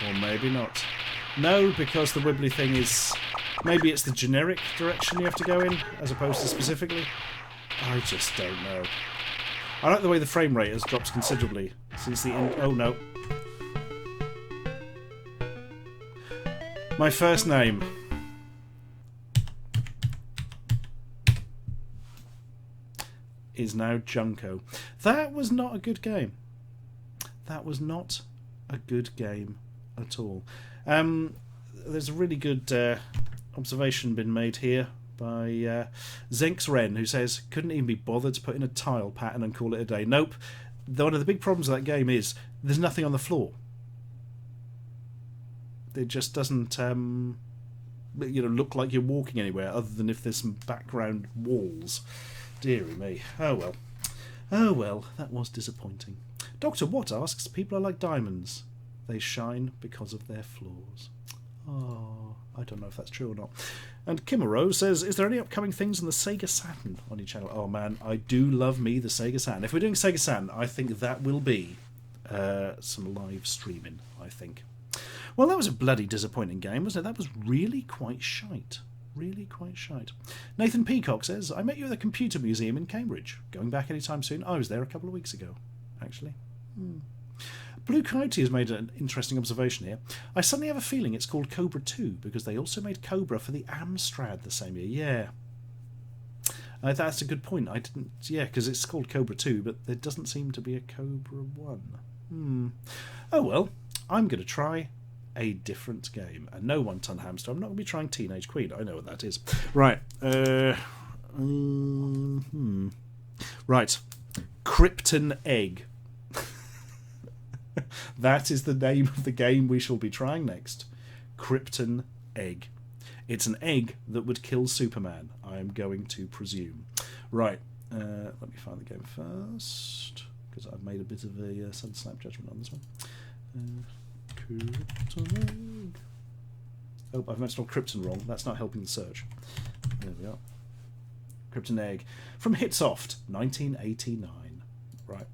Or maybe not. No, because the wibbly thing is... Maybe it's the generic direction you have to go in, as opposed to specifically. I just don't know. I like the way the frame rate has dropped considerably since the end. Oh no. My first name. Is now Junko. That was not a good game. That was not a good game at all. There's a really good observation been made here by Zenx Wren, who says, couldn't even be bothered to put in a tile pattern and call it a day. Nope. One of the big problems of that game is there's nothing on the floor. It just doesn't look like you're walking anywhere other than if there's some background walls. Deary me. Oh well. Oh well, that was disappointing. Dr. Watt asks, people are like diamonds. They shine because of their flaws. Oh, I don't know if that's true or not. And Kimaro says, is there any upcoming things on the Sega Saturn on your channel? Oh man, I do love me the Sega Saturn. If we're doing Sega Saturn, I think that will be some live streaming, I think. Well, that was a bloody disappointing game, wasn't it? That was really quite shite. Really quite shite. Nathan Peacock says, I met you at the Computer Museum in Cambridge. Going back anytime soon? I was there a couple of weeks ago, actually. Blue Coyote has made an interesting observation here. I suddenly have a feeling it's called Cobra 2 because they also made Cobra for the Amstrad the same year. Yeah. That's a good point. I didn't... Yeah, because it's called Cobra 2, but there doesn't seem to be a Cobra 1. Oh well, I'm going to try a different game. And no one-ton hamster. I'm not going to be trying Teenage Queen. I know what that is. Right. Right. Krypton Egg. That is the name of the game we shall be trying next. Krypton Egg. It's an egg that would kill Superman, I am going to presume. Right, let me find the game first, because I've made a bit of a sudden snap judgment on this one. Krypton Egg. Oh, I've mentioned Krypton wrong. That's not helping the search. There we are. Krypton Egg. From Hitsoft, 1989. Right.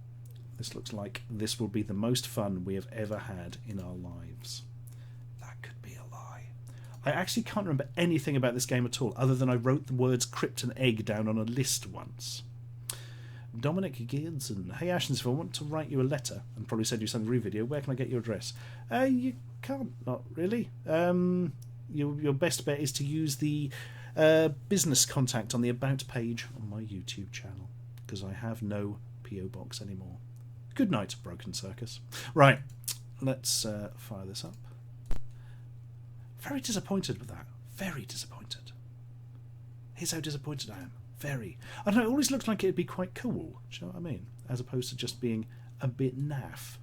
This looks like this will be the most fun we have ever had in our lives. That could be a lie. I actually can't remember anything about this game at all, other than I wrote the words Krypton Egg down on a list once. Dominic Girdson. Hey Ashens, if I want to write you a letter and probably send you some review video, where can I get your address? You can't, not really. Your best bet is to use the business contact on the About page on my YouTube channel, because I have no PO box anymore. Good night, Broken Circus. Right, let's fire this up. Very disappointed with that. Very disappointed. Here's how disappointed I am. Very. I don't know, it always looks like it'd be quite cool. Do you know what I mean? As opposed to just being a bit naff.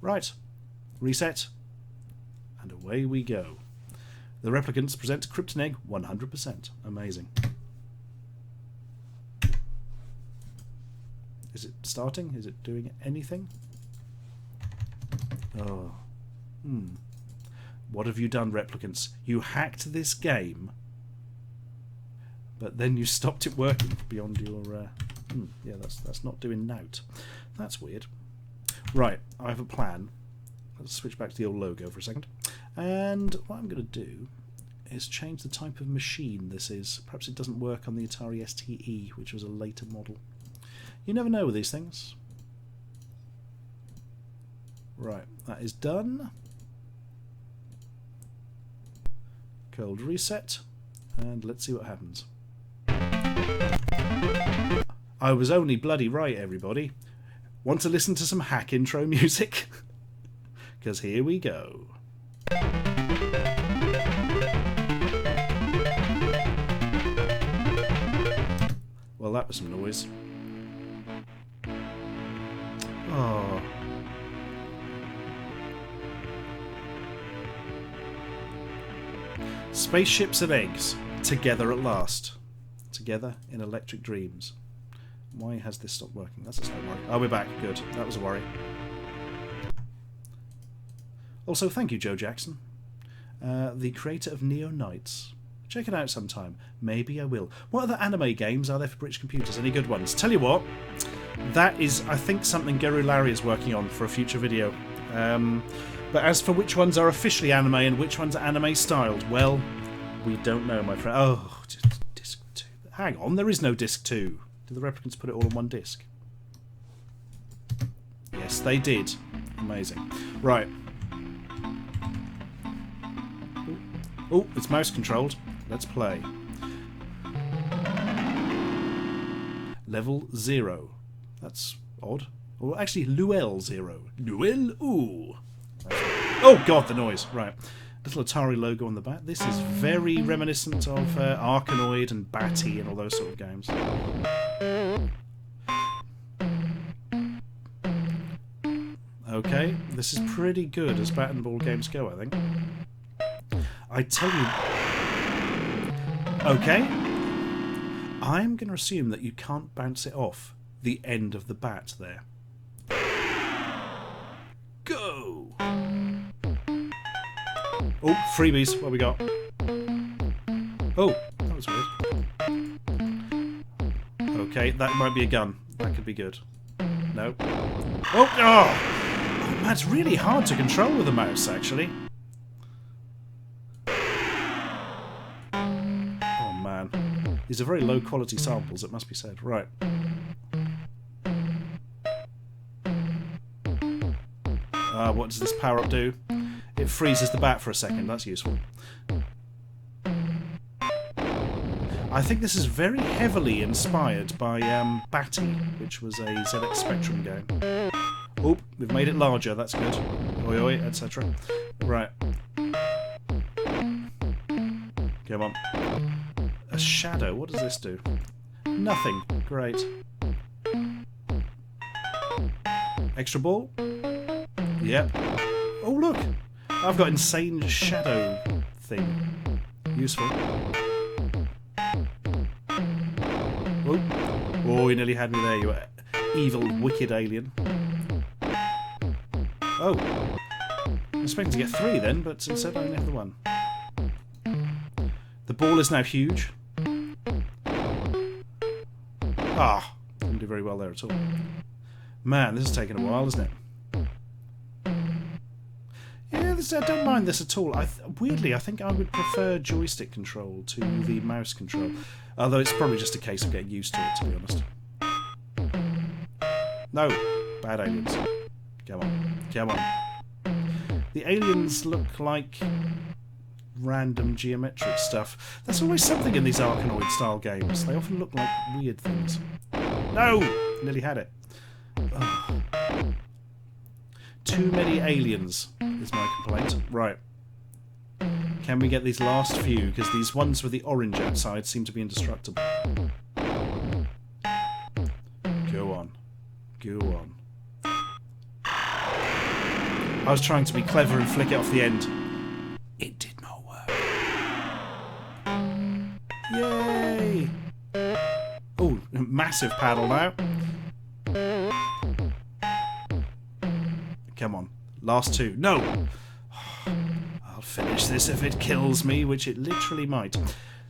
Right. Reset. And away we go. The replicants present Krypton Egg 100%. Amazing. Is it starting? Is it doing anything? Oh. What have you done, replicants? You hacked this game, but then you stopped it working beyond your... yeah, that's not doing nout. That's weird. Right, I have a plan. Let's switch back to the old logo for a second. And what I'm going to do is change the type of machine this is. Perhaps it doesn't work on the Atari ST, which was a later model. You never know with these things. Right, that is done. Cold reset. And let's see what happens. I was only bloody right, everybody. Want to listen to some hack intro music? Because here we go. Well, that was some noise. Oh. Spaceships and eggs, together at last. Together in electric dreams. Why has this stopped working? That's a slight worry. Oh, we're back. Good. That was a worry. Also, thank you, Joe Jackson, the creator of Neo Knights. Check it out sometime. Maybe I will. What other anime games are there for British computers? Any good ones? Tell you what, that is, I think, something Geru Larry is working on for a future video. But as for which ones are officially anime and which ones are anime styled, well, we don't know, my friend. Oh, disc 2. Hang on, there is no disc 2. Did the replicants put it all on one disc? Yes, they did. Amazing. Right. Oh, it's mouse controlled. Let's play. Level 0. That's odd. Or actually, Luel 0. Luel, ooh. Oh god, the noise. Right. little Atari logo on the back. This is very reminiscent of Arkanoid and Batty and all those sort of games. Okay, this is pretty good as bat and ball games go, I think. I tell you... Okay. I'm going to assume that you can't bounce it off the end of the bat there. Go! Oh, freebies. What we got? Oh, that was weird. Okay, that might be a gun. That could be good. No. Oh, oh! Man, it's really hard to control with a mouse, actually. Oh, man. These are very low-quality samples, it must be said. Right. What does this power-up do? It freezes the bat for a second. That's useful. I think this is very heavily inspired by Batty, which was a ZX Spectrum game. Oh, we've made it larger, that's good. Oi oi, etc. Right. Come on. A shadow, what does this do? Nothing. Great. Extra ball? Yep. Oh look! I've got insane shadow thing. Useful. Oh, oh, you nearly had me there, you evil, wicked alien. Oh, I'm expecting to get 3 then, but instead I only have the 1. The ball is now huge. Ah, didn't do very well there at all. Man, this has taken a while, isn't it? Yeah, I don't mind this at all. Weirdly, I think I would prefer joystick control to the mouse control. Although it's probably just a case of getting used to it, to be honest. No, bad aliens. Come on, come on. The aliens look like random geometric stuff. There's always something in these Arkanoid-style games. They often look like weird things. No! Nearly had it. Oh. Too many aliens is my complaint. Right. Can we get these last few? Because these ones with the orange outside seem to be indestructible. Go on. Go on. I was trying to be clever and flick it off the end. It did not work. Yay! Oh, massive paddle now. Come on. Last 2. No! I'll finish this if it kills me, which it literally might.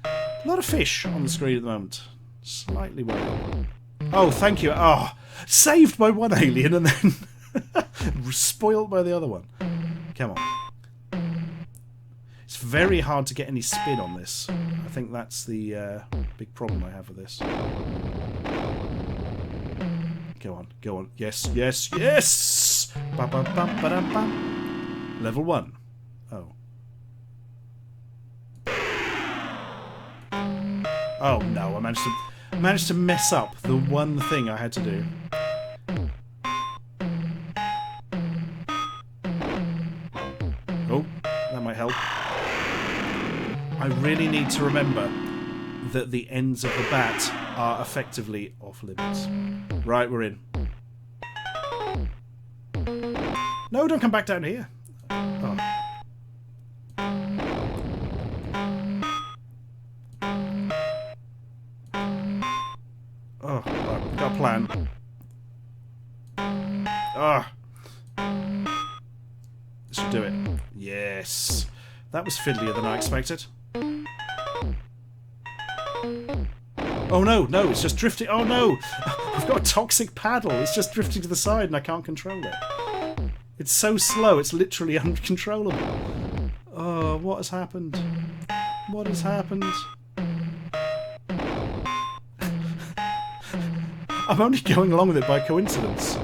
A lot of fish on the screen at the moment. Slightly worried. Oh, thank you. Oh, saved by one alien and then spoilt by the other one. Come on. It's very hard to get any spin on this. I think that's the big problem I have with this. Go on, go on. Yes, yes, yes! Ba-ba-bum-ba-dum-bum. Level 1. Oh. Oh no, I managed to mess up the one thing I had to do. Oh, that might help. I really need to remember that the ends of the bat are effectively off limits. Right, we're in. No, don't come back down here. Oh. Oh, right, got a plan. Ah. This should do it. Yes. That was fiddlier than I expected. Oh no, no, it's just drifting. Oh no! I've got a toxic paddle. It's just drifting to the side and I can't control it. It's so slow, it's literally uncontrollable. Oh, what has happened? What has happened? I'm only going along with it by coincidence.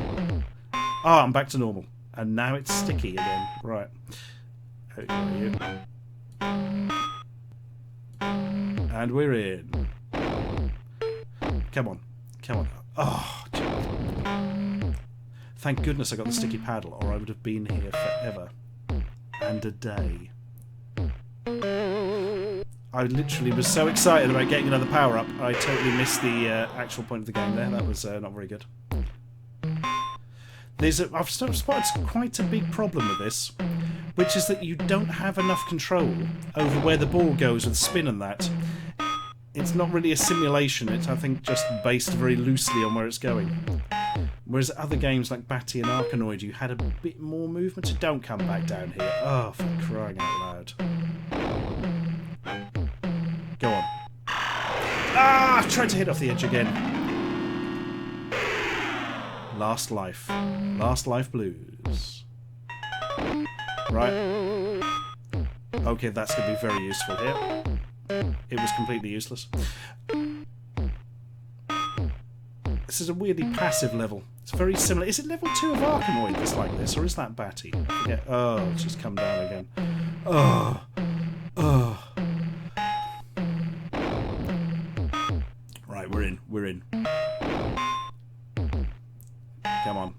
Ah, I'm back to normal. And now it's sticky again. Right. How are you? And we're in. Come on. Come on. Oh, geez. Thank goodness I got the sticky paddle, or I would have been here forever. And a day. I literally was so excited about getting another power-up, I totally missed the actual point of the game there. That was not very good. I've spotted quite a big problem with this, which is that you don't have enough control over where the ball goes with spin and that. It's not really a simulation, it's, I think, just based very loosely on where it's going. Whereas other games like Batty and Arkanoid, you had a bit more movement. So don't come back down here. Oh, for crying out loud. Go on. Ah, I've tried to hit off the edge again. Last Life. Last Life Blues. Right. Okay, that's going to be very useful here. It was completely useless. This is a weirdly passive level. It's very similar. Is it level 2 of Arkanoid that's like this, or is that Batty? I forget. Oh, it's just come down again. Oh. Oh. Right, we're in. We're in. Come on.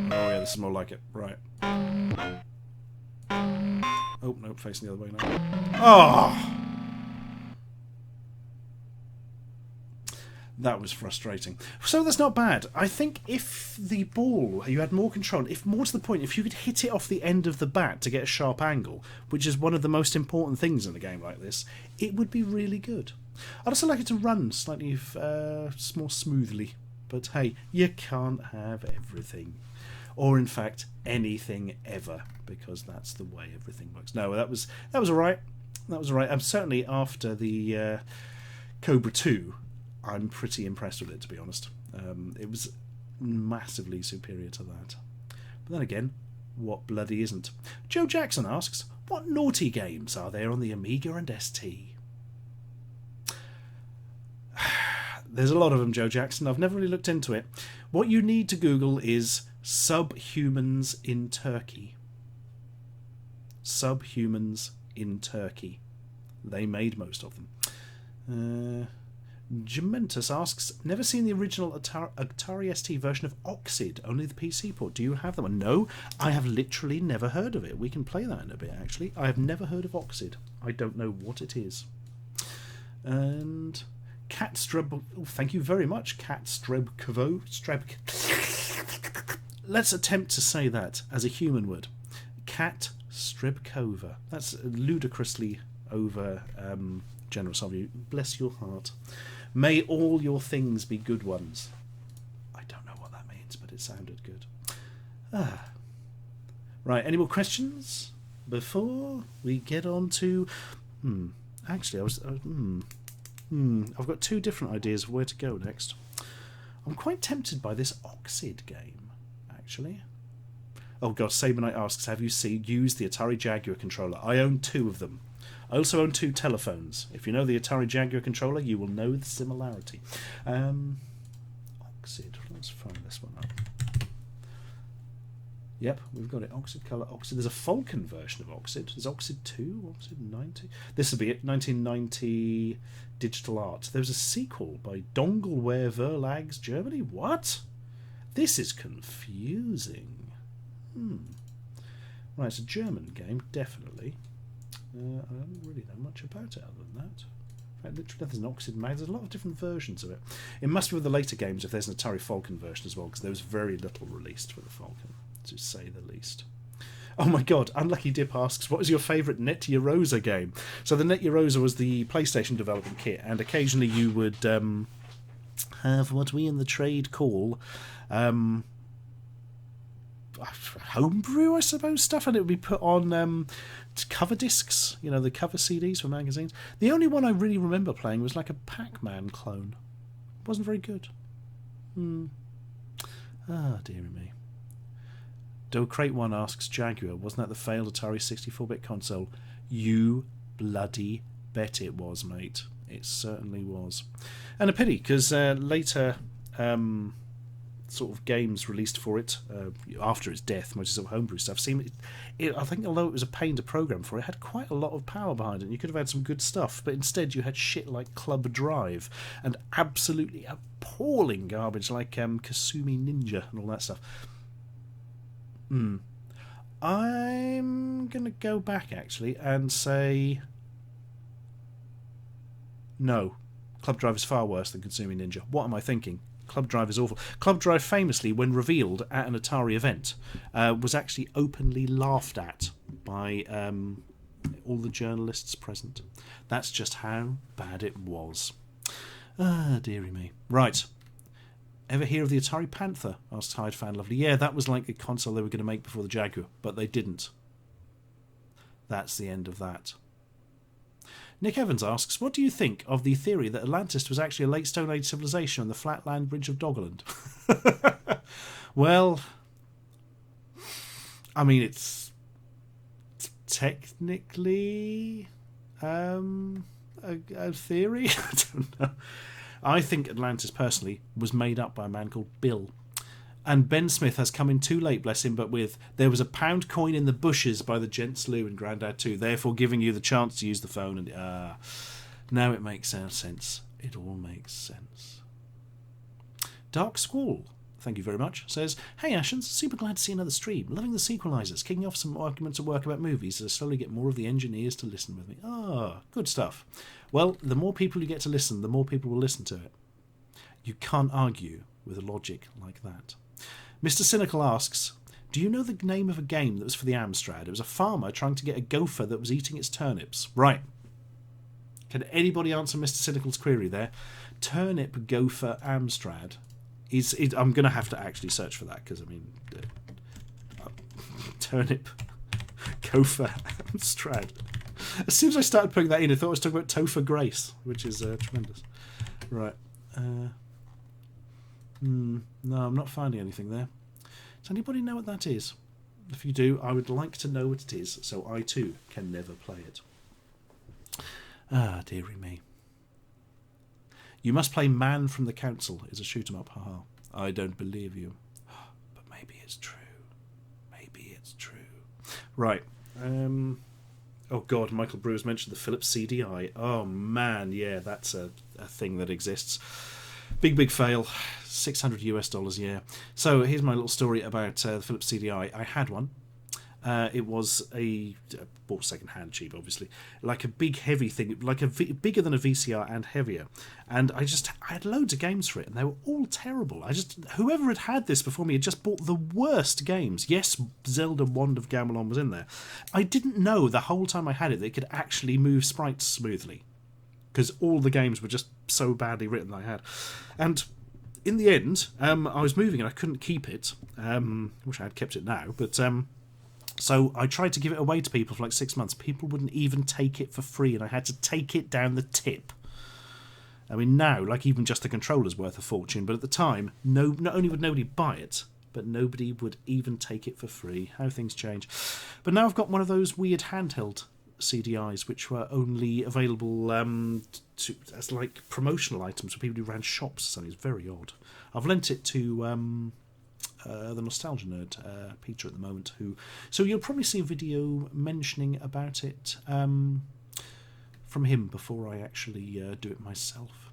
Oh yeah, this is more like it. Right. Oh, no, facing the other way now. Oh! That was frustrating. So that's not bad. I think if the ball, you had more control, if more to the point, if you could hit it off the end of the bat to get a sharp angle, which is one of the most important things in a game like this, it would be really good. I'd also like it to run slightly more smoothly. But hey, you can't have everything. Or in fact, anything ever, because that's the way everything works. No, that was alright. That was alright. I'm certainly after the Cobra 2. I'm pretty impressed with it, to be honest. It was massively superior to that. But then again, what bloody isn't? Joe Jackson asks, what naughty games are there on the Amiga and ST? There's a lot of them, Joe Jackson. I've never really looked into it. What you need to Google is Subhumans in Turkey. Subhumans in Turkey. They made most of them. Gementus asks, never seen the original Atari ST version of Oxid, only the PC port. Do you have that one? No, I have literally never heard of it. We can play that in a bit, actually. I have never heard of Oxid. I don't know what it is. And Catstrub, oh, thank you very much, Catstrebkovo. Let's attempt to say that as a human word. Catstrebkova. That's ludicrously over generous of you. Bless your heart. May all your things be good ones. I don't know what that means, but it sounded good. Right, any more questions before we get on to... Actually, I've got two different ideas of where to go next. I'm quite tempted by this Oxid game, actually. Oh god, Saberknight asks, have you used the Atari Jaguar controller? I own 2 of them. I also own 2 telephones. If you know the Atari Jaguar controller, you will know the similarity. Oxid. Let's find this one up. Yep, we've got it. Oxid colour. Oxid. There's a Falcon version of Oxid. There's Oxid 2, Oxid 90. This will be it. 1990 digital art. There's a sequel by Dongleware Verlags, Germany. What? This is confusing. Right, it's a German game, definitely. I don't really know much about it other than that. In fact, literally, there's an Oxid mag. There's a lot of different versions of it. It must be with the later games if there's an Atari Falcon version as well, because there was very little released for the Falcon, to say the least. Oh my god, Unlucky Dip asks, what was your favourite Net Yarosa game? So the Net Yarosa was the PlayStation development kit, and occasionally you would have what we in the trade call homebrew, I suppose, stuff, and it would be put on cover discs, you know, the cover CDs for magazines. The only one I really remember playing was like a Pac-Man clone. It wasn't very good. Ah, dearie me. Crate1 asks, Jaguar, wasn't that the failed Atari 64-bit console? You bloody bet it was, mate. It certainly was. And a pity, because later sort of games released for it after its death, most sort of homebrew stuff, I think although it was a pain to program for, it had quite a lot of power behind it, and you could have had some good stuff, but instead you had shit like Club Drive and absolutely appalling garbage like Kasumi Ninja and all that stuff. I'm going to go back, actually, and say... No. Club Drive is far worse than Consuming Ninja. What am I thinking? Club Drive is awful. Club Drive, famously, when revealed at an Atari event, was actually openly laughed at by all the journalists present. That's just how bad it was. Ah, dearie me. Right. Ever hear of the Atari Panther? Asked Hyde Fan Lovely. Yeah, that was like the console they were going to make before the Jaguar, but they didn't. That's the end of that. Nick Evans asks, what do you think of the theory that Atlantis was actually a late Stone Age civilization on the flat land bridge of Doggerland? Well, I mean, it's technically a theory. I don't know. I think Atlantis, personally, was made up by a man called Bill. And Ben Smith has come in too late, bless him, but with there was a pound coin in the bushes by the Gents Lou and Grandad 2, therefore giving you the chance to use the phone. And now it makes sense. It all makes sense. Dark Squall, thank you very much, says, hey Ashens, super glad to see another stream. Loving the sequelizers, kicking off some arguments at work about movies as I slowly get more of the engineers to listen with me. Good stuff. Well, the more people you get to listen, the more people will listen to it. You can't argue with a logic like that. Mr. Cynical asks, do you know the name of a game that was for the Amstrad? It was a farmer trying to get a gopher that was eating its turnips. Right. Can anybody answer Mr. Cynical's query there? Turnip, gopher, Amstrad. I'm going to have to actually search for that because, I mean, turnip, gopher, Amstrad. As soon as I started putting that in, I thought I was talking about Topher Grace, which is tremendous. Right. No, I'm not finding anything there. Does anybody know what that is? If you do, I would like to know what it is, so I too can never play it. Ah, dearie me. You must play Man from the Council is a shoot 'em up, haha. I don't believe you. But maybe it's true. Maybe it's true. Right. Oh god, Michael Brewer's mentioned the Philips CDI. Oh man, yeah, that's a thing that exists. Big fail. $600 US, yeah. So here's my little story about the Philips CDI. I had one. It was bought second hand, cheap, obviously, like a big heavy thing, like bigger than a VCR and heavier. And I had loads of games for it, and they were all terrible. Whoever had this before me had just bought the worst games. Yes, Zelda Wand of Gamelon was in there. I didn't know the whole time I had it that it could actually move sprites smoothly, because all the games were just so badly written that I had. And in the end, I was moving and I couldn't keep it. Wish I had kept it now, but so I tried to give it away to people for like 6 months. People wouldn't even take it for free, and I had to take it down the tip. I mean, now, like, even just the controller's worth a fortune, but at the time, not only would nobody buy it, but nobody would even take it for free. How things change. But now I've got one of those weird handheld CDIs, which were only available as like promotional items for people who ran shops or something. It's very odd. I've lent it to the Nostalgia Nerd, Peter, at the moment, so you'll probably see a video mentioning about it from him before I actually do it myself.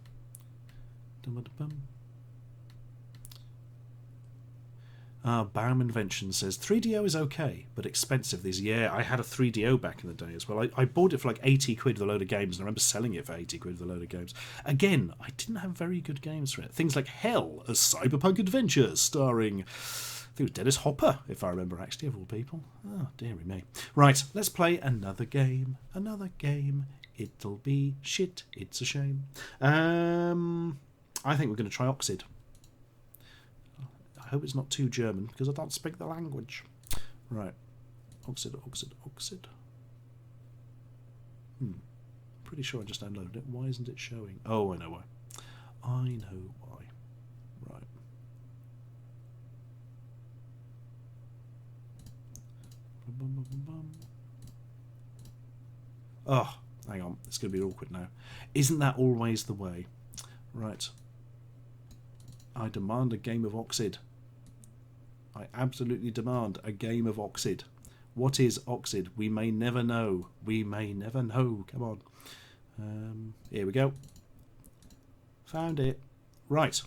Baum Invention says 3DO is okay, but expensive these. Yeah, I had a 3DO back in the day as well. I bought it for like 80 quid with a load of games, and I remember selling it for 80 quid with a load of games. Again, I didn't have very good games for it. Things like Hell, a cyberpunk adventure starring, I think it was Dennis Hopper, if I remember, actually, of all people. Oh, dearie me. Right, let's play another game. Another game. It'll be shit. It's a shame. I think we're going to try Oxid. I hope it's not too German, because I don't speak the language. Right. Oxid. Pretty sure I just downloaded it. Why isn't it showing? Oh, I know why. Right. Oh, hang on. It's going to be awkward now. Isn't that always the way? Right. I demand a game of Oxid. I absolutely demand a game of Oxid. What is Oxid? We may never know. Come on. Here we go. Found it. Right.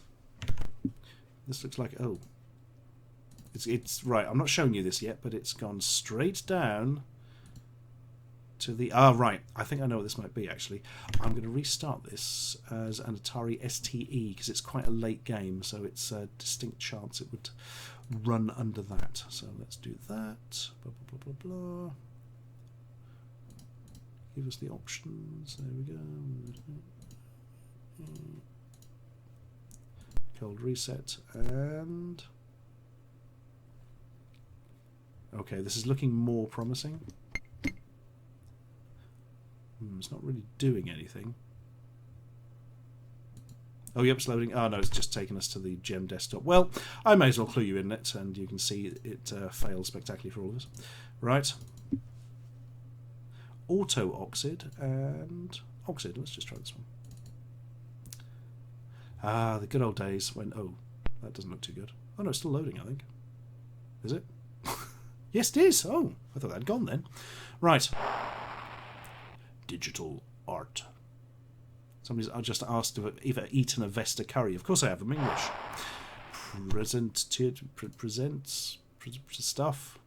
This looks like... Oh. It's right. I'm not showing you this yet, but it's gone straight down to the... Ah, right. I think I know what this might be, actually. I'm going to restart this as an Atari STE, because it's quite a late game, so it's a distinct chance it would run under that. So let's do that. Blah, blah, blah, blah, blah. Give us the options. There we go. Cold reset, and... Okay, this is looking more promising. It's not really doing anything. Oh, yep, it's loading. Oh, no, it's just taken us to the gem desktop. Well, I may as well clue you in it, and you can see it failed spectacularly for all of us. Right. Auto-Oxid and Oxid. Let's just try this one. Ah, the good old days when... Oh, that doesn't look too good. Oh, no, it's still loading, I think. Is it? Yes, it is. Oh, I thought that had gone then. Right. Digital art. Somebody's just asked if I've either eaten a Vesta curry. Of course I have. I'm English. Presents stuff.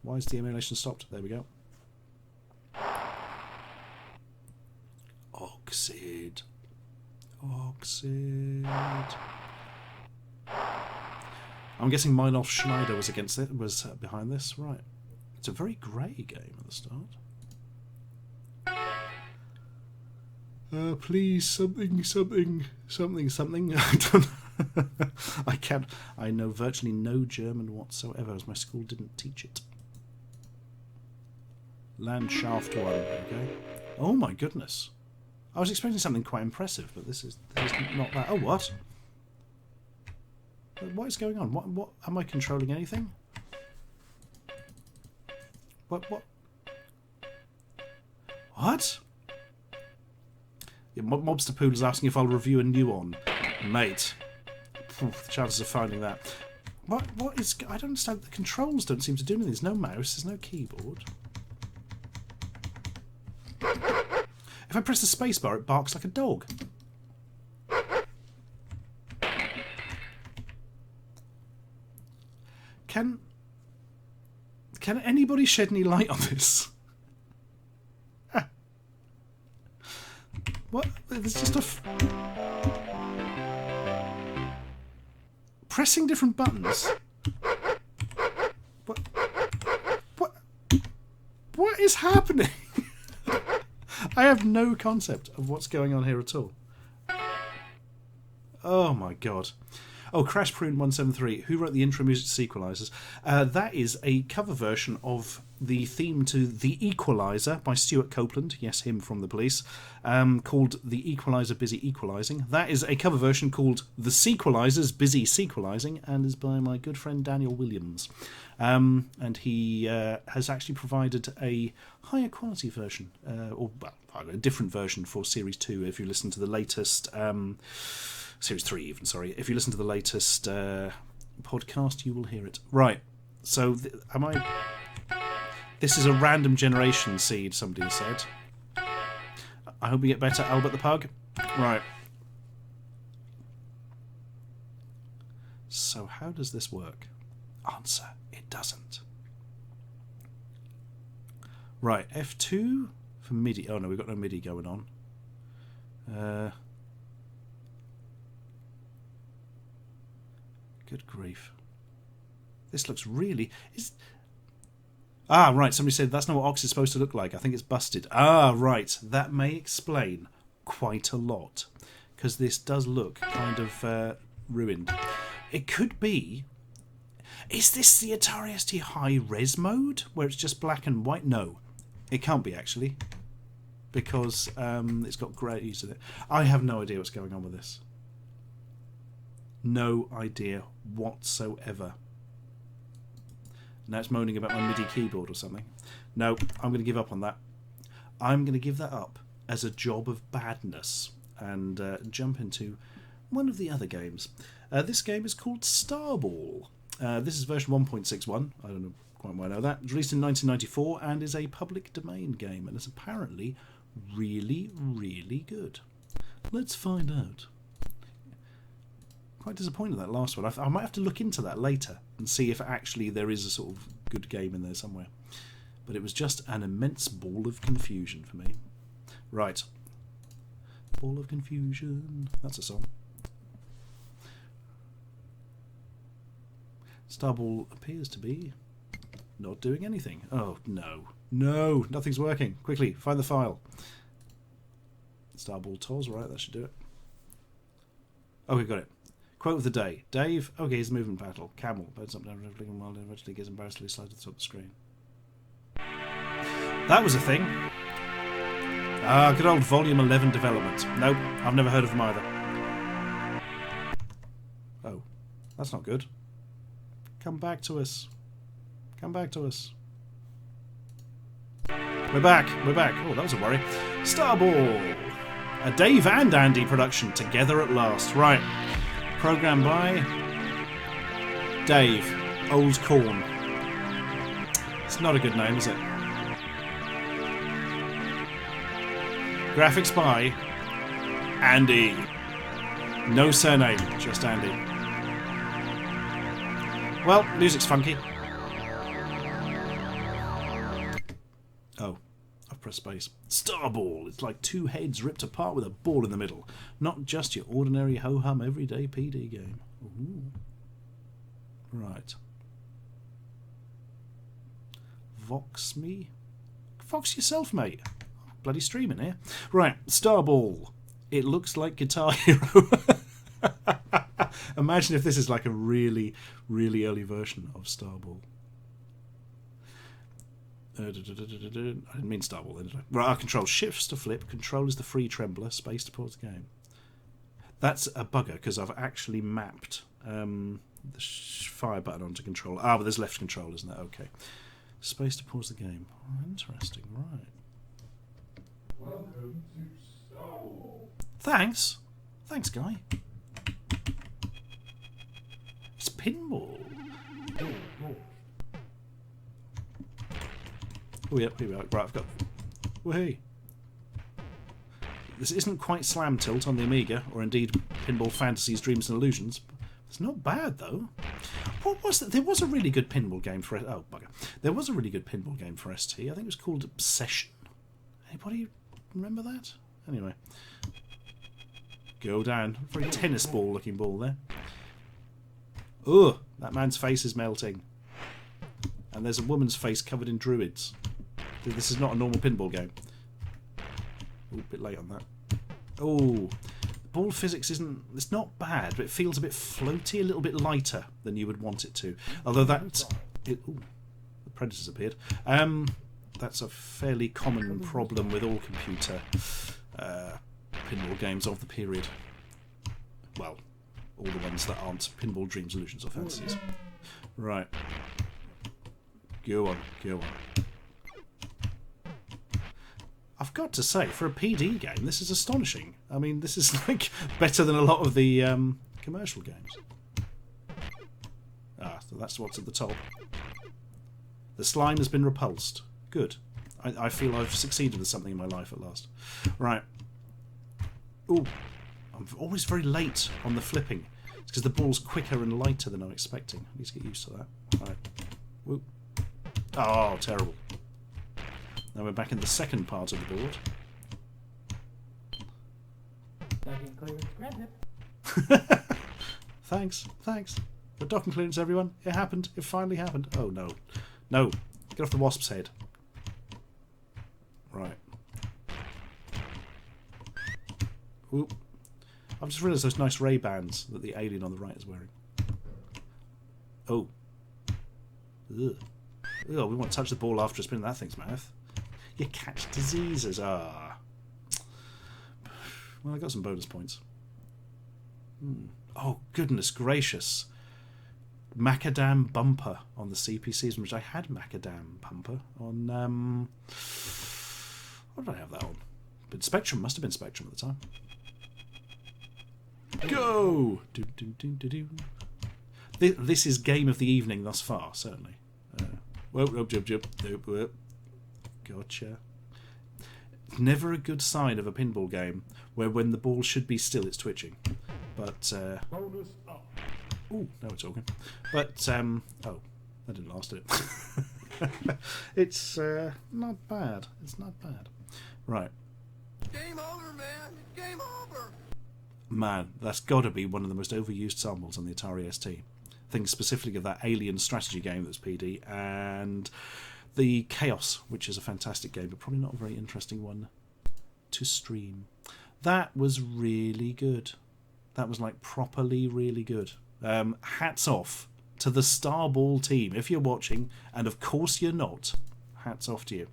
Why is the emulation stopped? There we go. Oxid. Oxid. I'm guessing Meinolf Schneider was behind this. Right. It's a very grey game at the start. Please, something. I don't I know virtually no German whatsoever, as my school didn't teach it. Landschaft 1, okay. Oh my goodness. I was expecting something quite impressive, but this is not that. Oh, what? What is going on? What am I controlling anything? What? What? Yeah, Mobster Pool is asking if I'll review a new one. Mate. The chances of finding that. What is... I don't understand. The controls don't seem to do anything. There's no mouse. There's no keyboard. If I press the spacebar, it barks like a dog. Can anybody shed any light on this? What? There's just a... Pressing different buttons? What is happening? I have no concept of what's going on here at all. Oh my god. Oh, Crash Prune 173. Who wrote the intro music to Sequelizers? That is a cover version of the theme to The Equalizer by Stuart Copeland. Yes, him from The Police. Called The Equalizer Busy Equalizing. That is a cover version called The Sequelizers Busy Sequelizing, and is by my good friend Daniel Williams. And he has actually provided a higher quality version, or a different version for Series 2 if you listen to the latest... Series 3 even, sorry. If you listen to the latest podcast, you will hear it. Right, so this is a random generation seed, somebody said. I hope we get better, Albert the Pug. Right. So how does this work? Answer, it doesn't. Right, F2 for MIDI. Oh no, we've got no MIDI going on. Good grief. This looks really... Ah, right, somebody said that's not what Ox is supposed to look like. I think it's busted. Ah, right, that may explain quite a lot. Because this does look kind of ruined. It could be... Is this the Atari ST high-res mode? Where it's just black and white? No, it can't be, actually. Because it's got greys in it. I have no idea what's going on with this. No idea whatsoever. Now it's moaning about my MIDI keyboard or something. No, I'm going to give up on that. I'm going to give that up as a job of badness and jump into one of the other games. This game is called Starball. This is version 1.61. I don't know quite why I know that. It was released in 1994 and is a public domain game and is apparently really, really good. Let's find out. Quite disappointed that last one. I might have to look into that later and see if actually there is a sort of good game in there somewhere. But it was just an immense ball of confusion for me. Right. Ball of confusion. That's a song. Starball appears to be not doing anything. Oh, no. No, nothing's working. Quickly, find the file. Starball TOS, right, that should do it. Okay, got it. Quote of the day. Dave, okay, he's movement battle. Camel, birds up down, flicking wild, and eventually gets embarrassedly slid to the top of the screen. That was a thing. Ah, good old Volume 11 development. Nope, I've never heard of them either. Oh, that's not good. Come back to us. Come back to us. We're back. We're back. Oh, that was a worry. Starball. A Dave and Andy production together at last. Right. Programmed by Dave. Old Corn. It's not a good name, is it? Graphics by Andy. No surname, just Andy. Well, music's funky. Oh, I've pressed space. Starball. It's like two heads ripped apart with a ball in the middle. Not just your ordinary ho-hum everyday PD game. Ooh. Right. Vox me? Vox yourself, mate. Bloody streaming here. Right, Starball. It looks like Guitar Hero. Imagine if this is like a really, really early version of Starball. I didn't mean Starball, did I? Right, our control. Shifts to flip. Control is the free trembler. Space to pause the game. That's a bugger because I've actually mapped the fire button onto control. Ah, but there's left control, isn't there? Okay. Space to pause the game. Oh, interesting, right. Welcome to Starball. Thanks. Thanks, Guy. It's pinball. Oh, yep, here we are. Right, I've got... Woohoo. This isn't quite Slam Tilt on the Amiga, or indeed Pinball Fantasies, Dreams and Illusions. It's not bad, though. What was it? There was a really good pinball game for... Oh, bugger. There was a really good pinball game for ST. I think it was called Obsession. Anybody remember that? Anyway. Go down. Very tennis ball looking ball there. Ugh, that man's face is melting. And there's a woman's face covered in druids. This is not a normal pinball game. Oh, a bit late on that. Oh, ball physics isn't... It's not bad, but it feels a bit floaty, a little bit lighter than you would want it to. Although that... Ooh, the Predator's appeared. That's a fairly common problem with all computer pinball games of the period. Well, all the ones that aren't Pinball Dreams, Illusions or Fantasies. Right. Go on, go on. I've got to say, for a PD game, this is astonishing. I mean, this is like better than a lot of the commercial games. Ah, so that's what's at the top. The slime has been repulsed. Good. I feel I've succeeded with something in my life at last. Right. Ooh. I'm always very late on the flipping. It's because the ball's quicker and lighter than I'm expecting. I need to get used to that. Right. Whoop. Oh, terrible. Now we're back in the second part of the board. Thanks, thanks. But docking clearance, everyone. It happened. It finally happened. Oh, no. No. Get off the wasp's head. Right. Oop. I've just realised those nice Ray-Bans that the alien on the right is wearing. Oh. Ugh. Ugh, we want to touch the ball after it's been in that thing's mouth. You catch diseases. Ah. Well, I got some bonus points. Oh, goodness gracious. Macadam bumper on the CPCs, which I had Macadam bumper on... what did I have that on? But Spectrum, must have been Spectrum at the time. Go! This is game of the evening thus far, certainly. Gotcha. Never a good sign of a pinball game where when the ball should be still, it's twitching. But Bonus up. Oh, now we're talking. But, oh, that didn't last, did it? It's not bad. It's not bad. Right. Game over, man. Game over. Man, that's got to be one of the most overused samples on the Atari ST. Think specifically of that Alien strategy game that's PD, and the Chaos, which is a fantastic game, but probably not a very interesting one to stream. That was really good. That was like properly really good. Hats off to the Starball team. If you're watching, and of course you're not, hats off to you.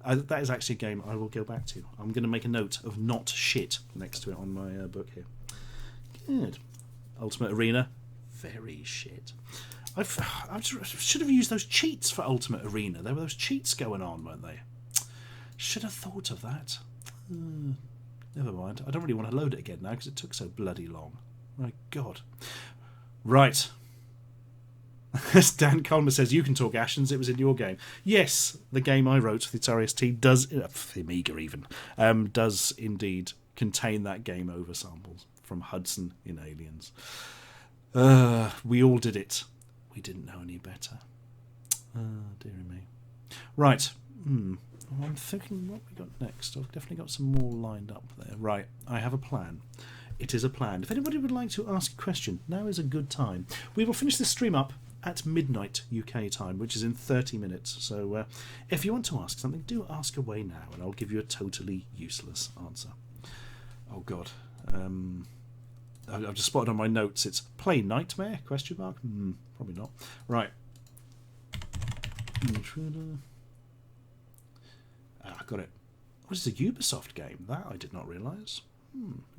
That is actually a game I will go back to. I'm going to make a note of not shit next to it on my book here. Good. Ultimate Arena, very shit. I should have used those cheats for Ultimate Arena. There were those cheats going on, weren't they? Should have thought of that. Never mind. I don't really want to load it again now because it took so bloody long. My God. Right. As Dan Coleman says, you can talk Ashens, it was in your game. Yes, the game I wrote for the Atari ST does, the Amiga even, does indeed contain that game over samples from Hudson in Aliens. We all did it. We didn't know any better. Dearie me. Right. I'm thinking what we got next. I've definitely got some more lined up there. Right. I have a plan. It is a plan. If anybody would like to ask a question, now is a good time. We will finish this stream up at midnight UK time, which is in 30 minutes. So if you want to ask something, do ask away now, and I'll give you a totally useless answer. Oh, God. I've just spotted on my notes, it's Play Nightmare? Question mark? Probably not. Right. Got it. What is a Ubisoft game? That I did not realise.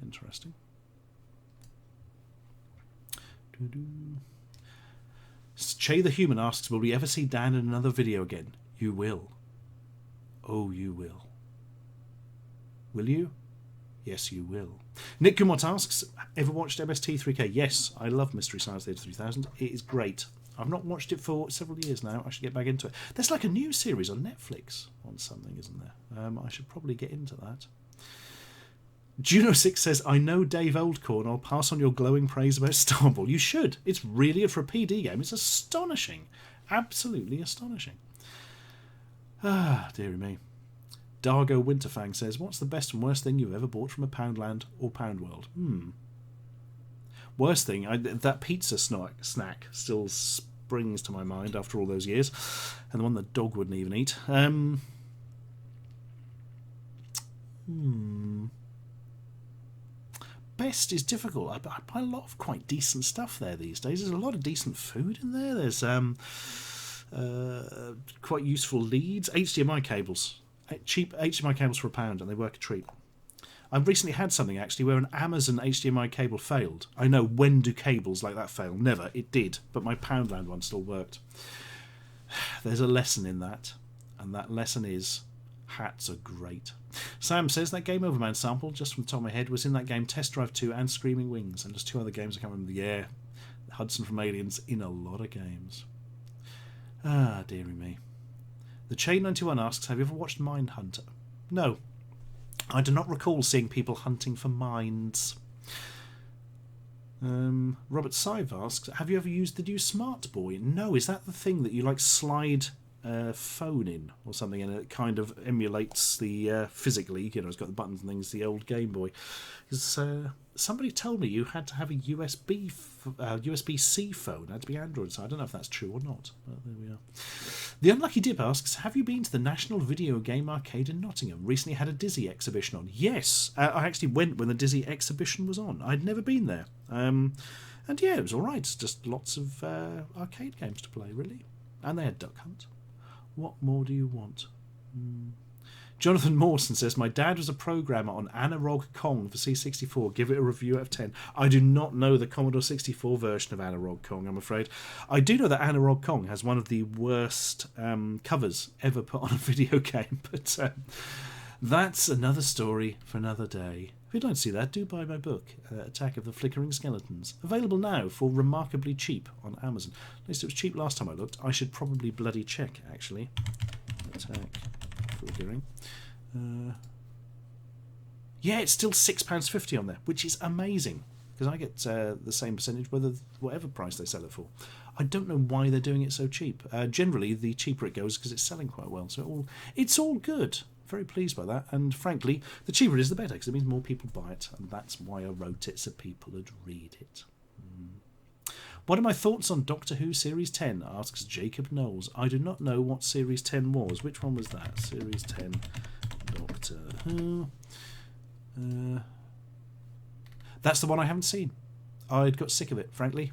Interesting. Che the Human asks, will we ever see Dan in another video again? You will. Oh, you will. Will you? Yes, you will. Nick Gumot asks, ever watched MST3K? Yes, I love Mystery Science Theater 3000. It is great. I've not watched it for several years now. I should get back into it. There's like a new series on Netflix on something, isn't there? I should probably get into that. Juno6 says, I know Dave Oldcorn. I'll pass on your glowing praise about Starball. You should. It's really good for a PD game. It's astonishing. Absolutely astonishing. Dearie me. Dargo Winterfang says, what's the best and worst thing you've ever bought from a Poundland or Pound World? Worst thing, that pizza snack still springs to my mind after all those years, and the one the dog wouldn't even eat. Best is difficult. I buy a lot of quite decent stuff there these days. There's a lot of decent food in there. There's quite useful leads. HDMI cables. Cheap HDMI cables for £1, and they work a treat. I've recently had something actually where an Amazon HDMI cable failed. I know, when do cables like that fail? Never. It did, but my Poundland one still worked. There's a lesson in that, and that lesson is hats are great. Sam says that Game Over Man sample, just from the top of my head, was in that game Test Drive 2 and Screaming Wings, and there's two other games I can't remember. Yeah, Hudson from Aliens in a lot of games. Dearie me. The Chain91 asks, have you ever watched Mindhunter? No. I do not recall seeing people hunting for minds. Robert Sive asks, have you ever used the new Smart Boy? No, is that the thing that you like slide phone in or something, and it kind of emulates the physically, you know, it's got the buttons and things, the old Game Boy? Because somebody told me you had to have a USB-C phone, it had to be Android, so I don't know if that's true or not, but there we are. The Unlucky Dip asks, have you been to the National Video Game Arcade in Nottingham? Recently had a Dizzy exhibition on. Yes, I actually went when the Dizzy exhibition was on. I'd never been there. And yeah, it was alright. Just lots of arcade games to play, really. And they had Duck Hunt. What more do you want? Jonathan Mawson says, my dad was a programmer on Analog Kong for C64. Give it a review out of 10. I do not know the Commodore 64 version of Analog Kong, I'm afraid. I do know that Analog Kong has one of the worst covers ever put on a video game, but that's another story for another day. If you'd like to see that, do buy my book, Attack of the Flickering Skeletons. Available now for remarkably cheap on Amazon. At least it was cheap last time I looked. I should probably bloody check, actually. Attack Flickering. Yeah, it's still £6.50 on there, which is amazing. because I get the same percentage whatever price they sell it for. I don't know why they're doing it so cheap. Generally, the cheaper it goes because it's selling quite well. So it's all good. Very pleased by that. And frankly, the cheaper it is, the better, because it means more people buy it. And that's why I wrote it, so people would read it. What are my thoughts on Doctor Who Series 10? Asks Jacob Knowles. I do not know what Series 10 was. Which one was that? Series 10 Doctor Who. That's the one I haven't seen. I'd got sick of it, frankly.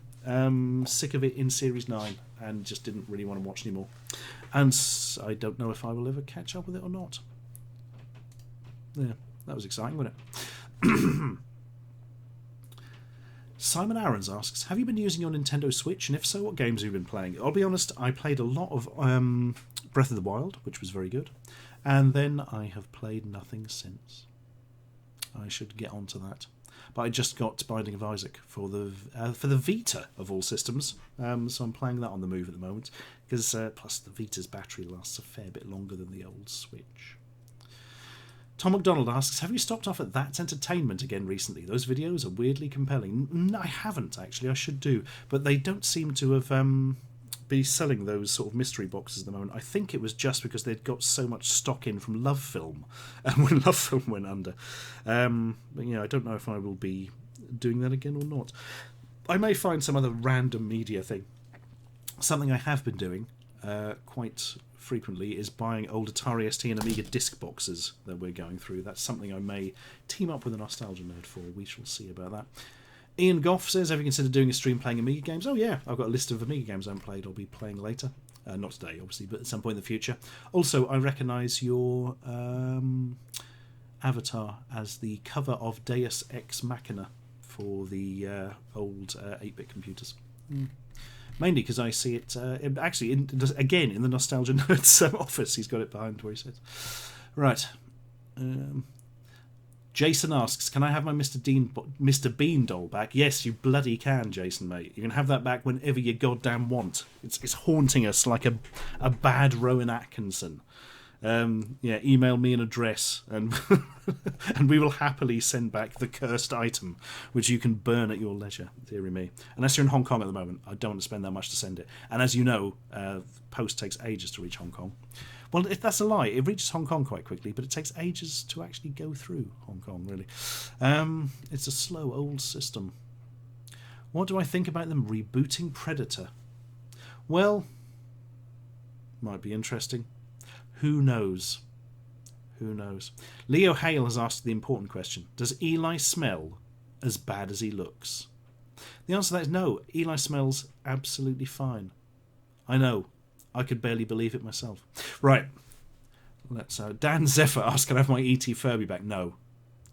Sick of it in Series 9 and just didn't really want to watch anymore. And I don't know if I will ever catch up with it or not. Yeah, that was exciting, wasn't it? Simon Aarons asks, have you been using your Nintendo Switch, and if so, what games have you been playing? I'll be honest, I played a lot of Breath of the Wild, which was very good, and then I have played nothing since. I should get onto that. But I just got Binding of Isaac for the Vita of all systems, so I'm playing that on the move at the moment, because plus the Vita's battery lasts a fair bit longer than the old Switch. Tom McDonald asks, have you stopped off at That's Entertainment again recently? Those videos are weirdly compelling. No, I haven't, actually. I should do. But they don't seem to have be selling those sort of mystery boxes at the moment. I think it was just because they'd got so much stock in from Love Film when Love Film went under. But, I don't know if I will be doing that again or not. I may find some other random media thing. Something I have been doing quite frequently is buying old Atari ST and Amiga disc boxes that we're going through. That's something I may team up with a Nostalgia Nerd for. We shall see about that. Ian Goff says, have you considered doing a stream playing Amiga games? Oh yeah, I've got a list of Amiga games I haven't played. I'll be playing later. Not today, obviously, but at some point in the future. Also, I recognise your avatar as the cover of Deus Ex Machina for the old 8-bit computers. Mainly because I see it, actually, again, in the Nostalgia Nerd's office. He's got it behind where he sits. Right. Jason asks, can I have my Mr. Bean doll back? Yes, you bloody can, Jason, mate. You can have that back whenever you goddamn want. It's haunting us like a bad Rowan Atkinson. Email me an address and and we will happily send back the cursed item, which you can burn at your leisure, dearie me. Unless you're in Hong Kong at the moment, I don't want to spend that much to send it. And as you know, post takes ages to reach Hong Kong. Well, if that's a lie, it reaches Hong Kong quite quickly, but it takes ages to actually go through Hong Kong, really. It's a slow old system. What do I think about them rebooting Predator? Well, might be interesting. Who knows? Who knows? Leo Hale has asked the important question. Does Eli smell as bad as he looks? The answer to that is no. Eli smells absolutely fine. I know. I could barely believe it myself. Right. Let's. Dan Zephyr asks, can I have my E.T. Furby back? No.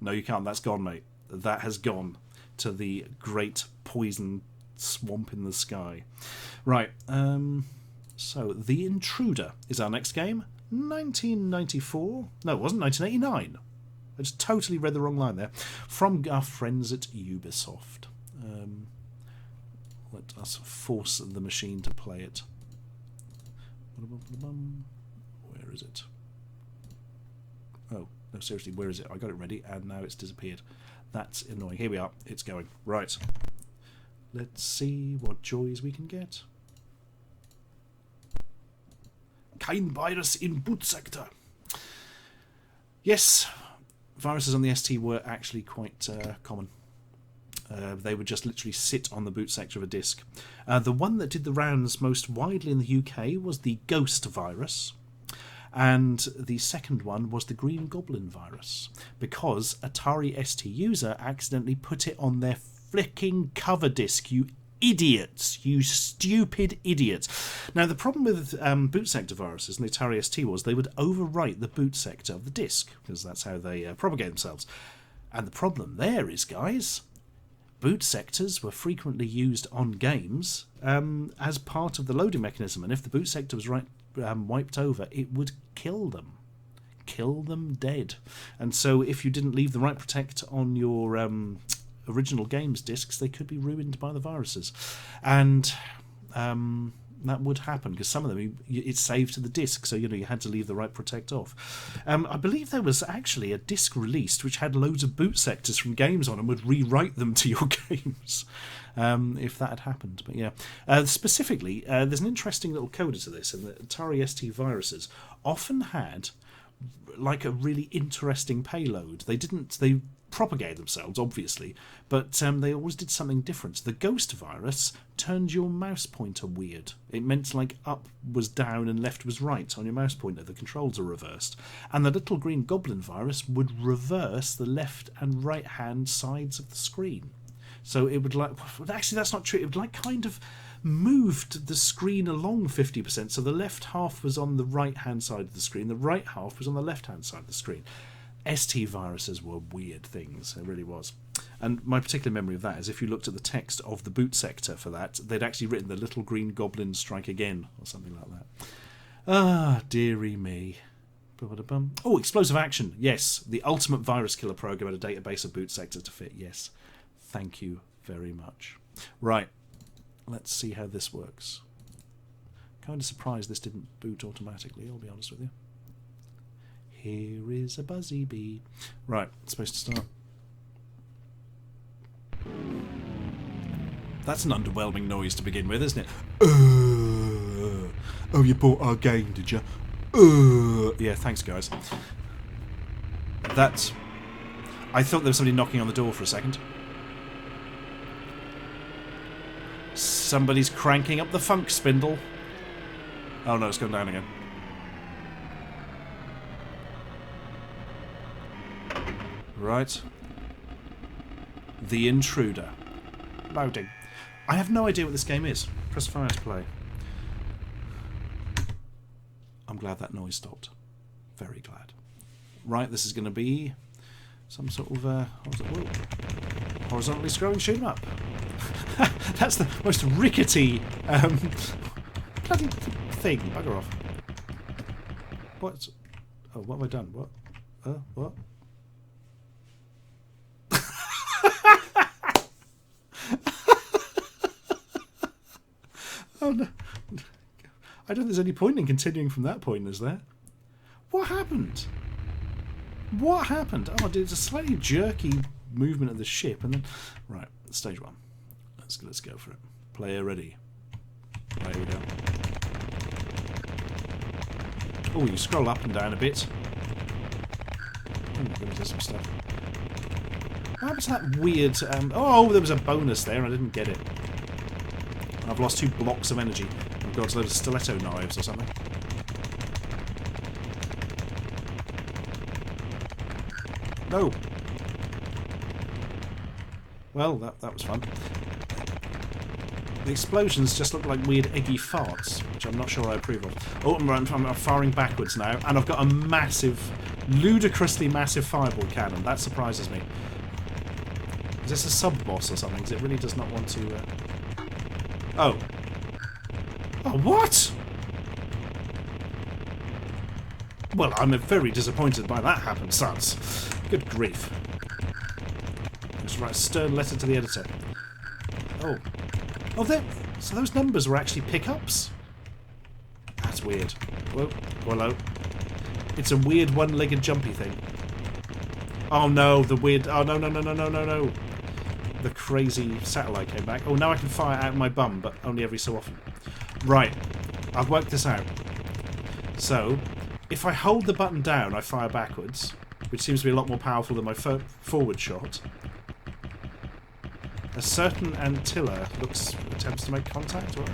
No, you can't. That's gone, mate. That has gone to the great poison swamp in the sky. Right. So, The Intruder is our next game. 1994. No, it wasn't 1989. I just totally read the wrong line there. From our friends at Ubisoft. Let us force the machine to play it. Where is it? Oh, no, seriously, where is it? I got it ready and now it's disappeared. That's annoying. Here we are. It's going. Right. Let's see what joys we can get. Kein virus in boot sector. Yes, viruses on the ST were actually quite common. They would just literally sit on the boot sector of a disk. The one that did the rounds most widely in the UK was the Ghost virus, and the second one was the Green Goblin virus, because Atari ST user accidentally put it on their flicking cover disk, you idiots, you stupid idiots. Now, the problem with boot sector viruses in the Atari ST was they would overwrite the boot sector of the disk, because that's how they propagate themselves. And the problem there is, guys, boot sectors were frequently used on games as part of the loading mechanism, and if the boot sector was wiped over, it would kill them. Kill them dead. And so if you didn't leave the right protect on your original games discs, they could be ruined by the viruses. And that would happen, because some of them it's saved to the disk, so you had to leave the write protect off. I believe there was actually a disk released which had loads of boot sectors from games on and would rewrite them to your games if that had happened. But yeah, specifically, there's an interesting little coda to this, and the Atari ST viruses often had like a really interesting payload. They propagate themselves, obviously, but they always did something different. The Ghost virus turned your mouse pointer weird. It meant like up was down and left was right on your mouse pointer. The controls are reversed. And the Little Green Goblin virus would reverse the left and right hand sides of the screen. So it would actually that's not true. It would kind of moved the screen along 50%, so the left half was on the right hand side of the screen, the right half was on the left hand side of the screen. ST viruses were weird things, it really was. And my particular memory of that is if you looked at the text of the boot sector for that, they'd actually written the Little Green Goblin Strike Again, or something like that. Ah, dearie me. Oh, Explosive Action, yes. The ultimate virus killer program had a database of boot sectors to fit, yes. Thank you very much. Right, let's see how this works. Kind of surprised this didn't boot automatically, I'll be honest with you. Here is a buzzy bee. Right, it's supposed to start. That's an underwhelming noise to begin with, isn't it? Oh, you bought our game, did you? Yeah, thanks, guys. I thought there was somebody knocking on the door for a second. Somebody's cranking up the funk spindle. Oh no, it's gone down again. Right. The Intruder. Loading. I have no idea what this game is. Press fire to play. I'm glad that noise stopped. Very glad. Right, this is going to be some sort of horizontally scrolling shoot 'em up. That's the most rickety bloody thing. Bugger off. What? Oh, what have I done? What? What? Oh no. I don't think there's any point in continuing from that point, is there? What happened? What happened? Oh, it's a slightly jerky movement of the ship, and then... Right, stage one. Let's go for it. Player ready. Right, here we go. Oh, you scroll up and down a bit. Oh my goodness, there's some stuff. What happened to that weird... oh, there was a bonus there and I didn't get it. I've lost 2 blocks of energy. I've got a load of stiletto knives or something. No! Well, that was fun. The explosions just look like weird eggy farts, which I'm not sure I approve of. Oh, I'm firing backwards now, and I've got a massive, ludicrously massive fireball cannon. That surprises me. Is this a sub-boss or something? Because it really does not want to... Oh. Oh, what? Well, I'm very disappointed by that happenstance. Good grief. Let's write a stern letter to the editor. Oh. Oh, so those numbers were actually pickups? That's weird. Whoa. Hello. It's a weird one-legged jumpy thing. Oh no, the weird... Oh, no. The crazy satellite came back. Oh, now I can fire out my bum, but only every so often. Right. I've worked this out. So, if I hold the button down, I fire backwards, which seems to be a lot more powerful than my forward shot. A certain Antilla attempts to make contact. Or...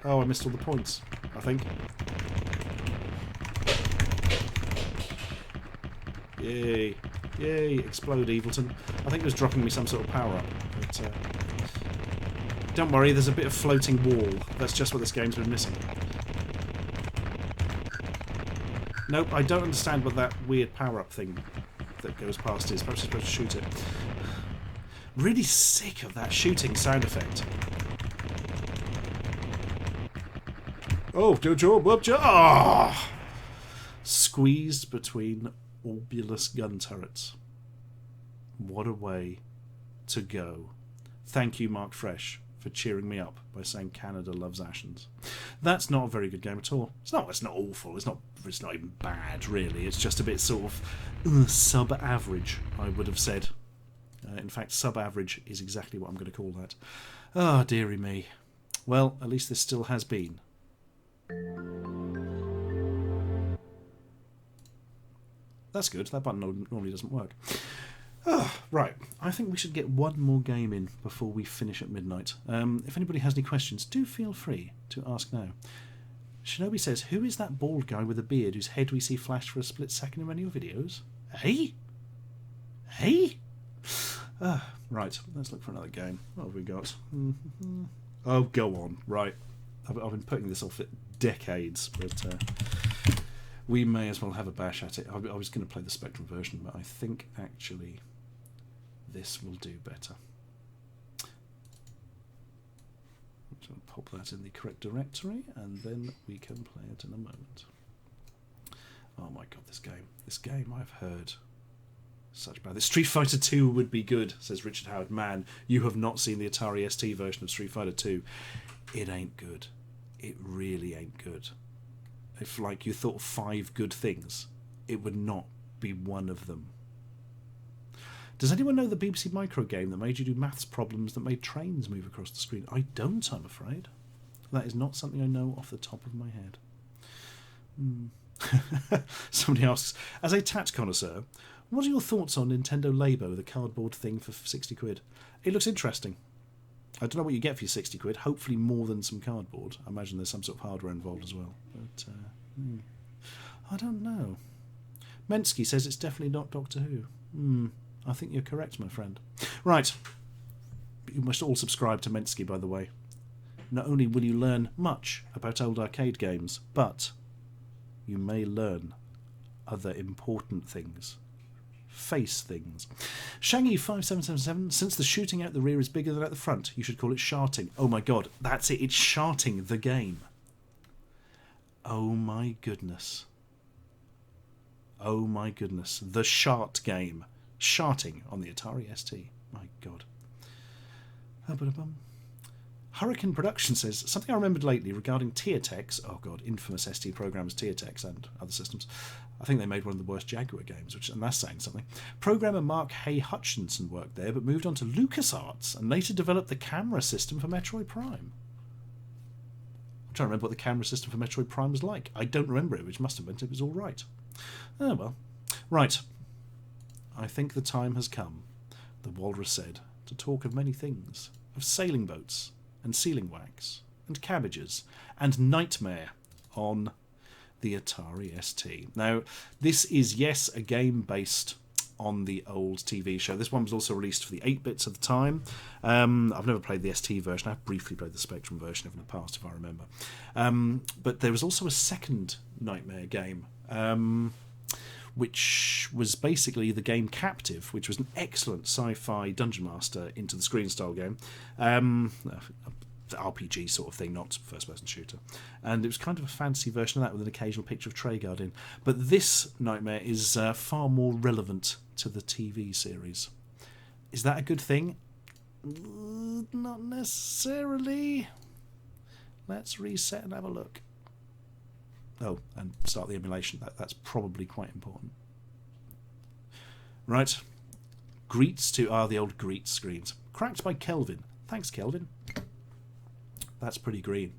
Oh, I missed all the points, I think. Yay. Yay, explode, Evilton. I think it was dropping me some sort of power-up. But, don't worry, there's a bit of floating wall. That's just what this game's been missing. Nope, I don't understand what that weird power-up thing that goes past is. Perhaps you're supposed to shoot it. Really sick of that shooting sound effect. Oh, oh! Squeezed between orbulous gun turrets. What a way to go. Thank you, Mark Fresh, for cheering me up by saying Canada loves Ashens. That's not a very good game at all. It's not awful. It's not even bad, really. It's just a bit sort of sub-average, I would have said. In fact, sub-average is exactly what I'm going to call that. Ah, dearie me. Well, at least this still has been. That's good. That button normally doesn't work. Oh, right. I think we should get one more game in before we finish at midnight. If anybody has any questions, do feel free to ask now. Shinobi says, who is that bald guy with a beard whose head we see flashed for a split second in one of your videos? Hey? Hey? Right, let's look for another game. What have we got? Oh, go on. Right. I've been putting this off for decades, but we may as well have a bash at it. I was going to play the Spectrum version, but I think actually this will do better. So I'll pop that in the correct directory, and then we can play it in a moment. Oh my god, this game I've heard such bad. Street Fighter 2 would be good, says Richard Howard. Man, you have not seen the Atari ST version of Street Fighter 2. It ain't good. It really ain't good. If like you thought of 5 good things, it would not be one of them. Does anyone know the BBC Micro game that made you do maths problems that made trains move across the screen? I don't, I'm afraid. That is not something I know off the top of my head. Somebody asks, as a tat connoisseur, what are your thoughts on Nintendo Labo, the cardboard thing for 60 quid? It looks interesting. I don't know what you get for your 60 quid. Hopefully more than some cardboard. I imagine there's some sort of hardware involved as well. But I don't know. Mensky says it's definitely not Doctor Who. I think you're correct, my friend. Right. You must all subscribe to Mensky, by the way. Not only will you learn much about old arcade games, but you may learn other important things. Face things. Shangy5777, since the shooting out the rear is bigger than at the front, you should call it sharting. Oh my god, that's it, it's sharting the game. Oh my goodness. Oh my goodness. The Shart game. Sharting on the Atari ST. My god. Hurricane Production says, something I remembered lately regarding Tiertex, oh god, infamous ST programmers Tiertex and other systems. I think they made one of the worst Jaguar games, and that's saying something. Programmer Mark Hay Hutchinson worked there, but moved on to LucasArts and later developed the camera system for Metroid Prime. I'm trying to remember what the camera system for Metroid Prime was like. I don't remember it, which must have meant it was all right. Oh well. Right. I think the time has come, the walrus said, to talk of many things. Of sailing boats, and sealing wax, and cabbages, and Nightmare on the Atari ST. Now, this is, yes, a game based on the old TV show. This one was also released for the 8-bits at the time. I've never played the ST version. I've briefly played the Spectrum version in the past, if I remember. But there was also a second Nightmare game, which was basically the game Captive, which was an excellent sci-fi Dungeon Master into the screen style game. RPG sort of thing, not first-person shooter. And it was kind of a fancy version of that with an occasional picture of Treguard in. But this Nightmare is far more relevant to the TV series. Is that a good thing? Not necessarily. Let's reset and have a look. Oh, and start the emulation. That's probably quite important. Right. Greets to... the old greet screens. Cracked by Kelvin. Thanks, Kelvin. That's pretty green.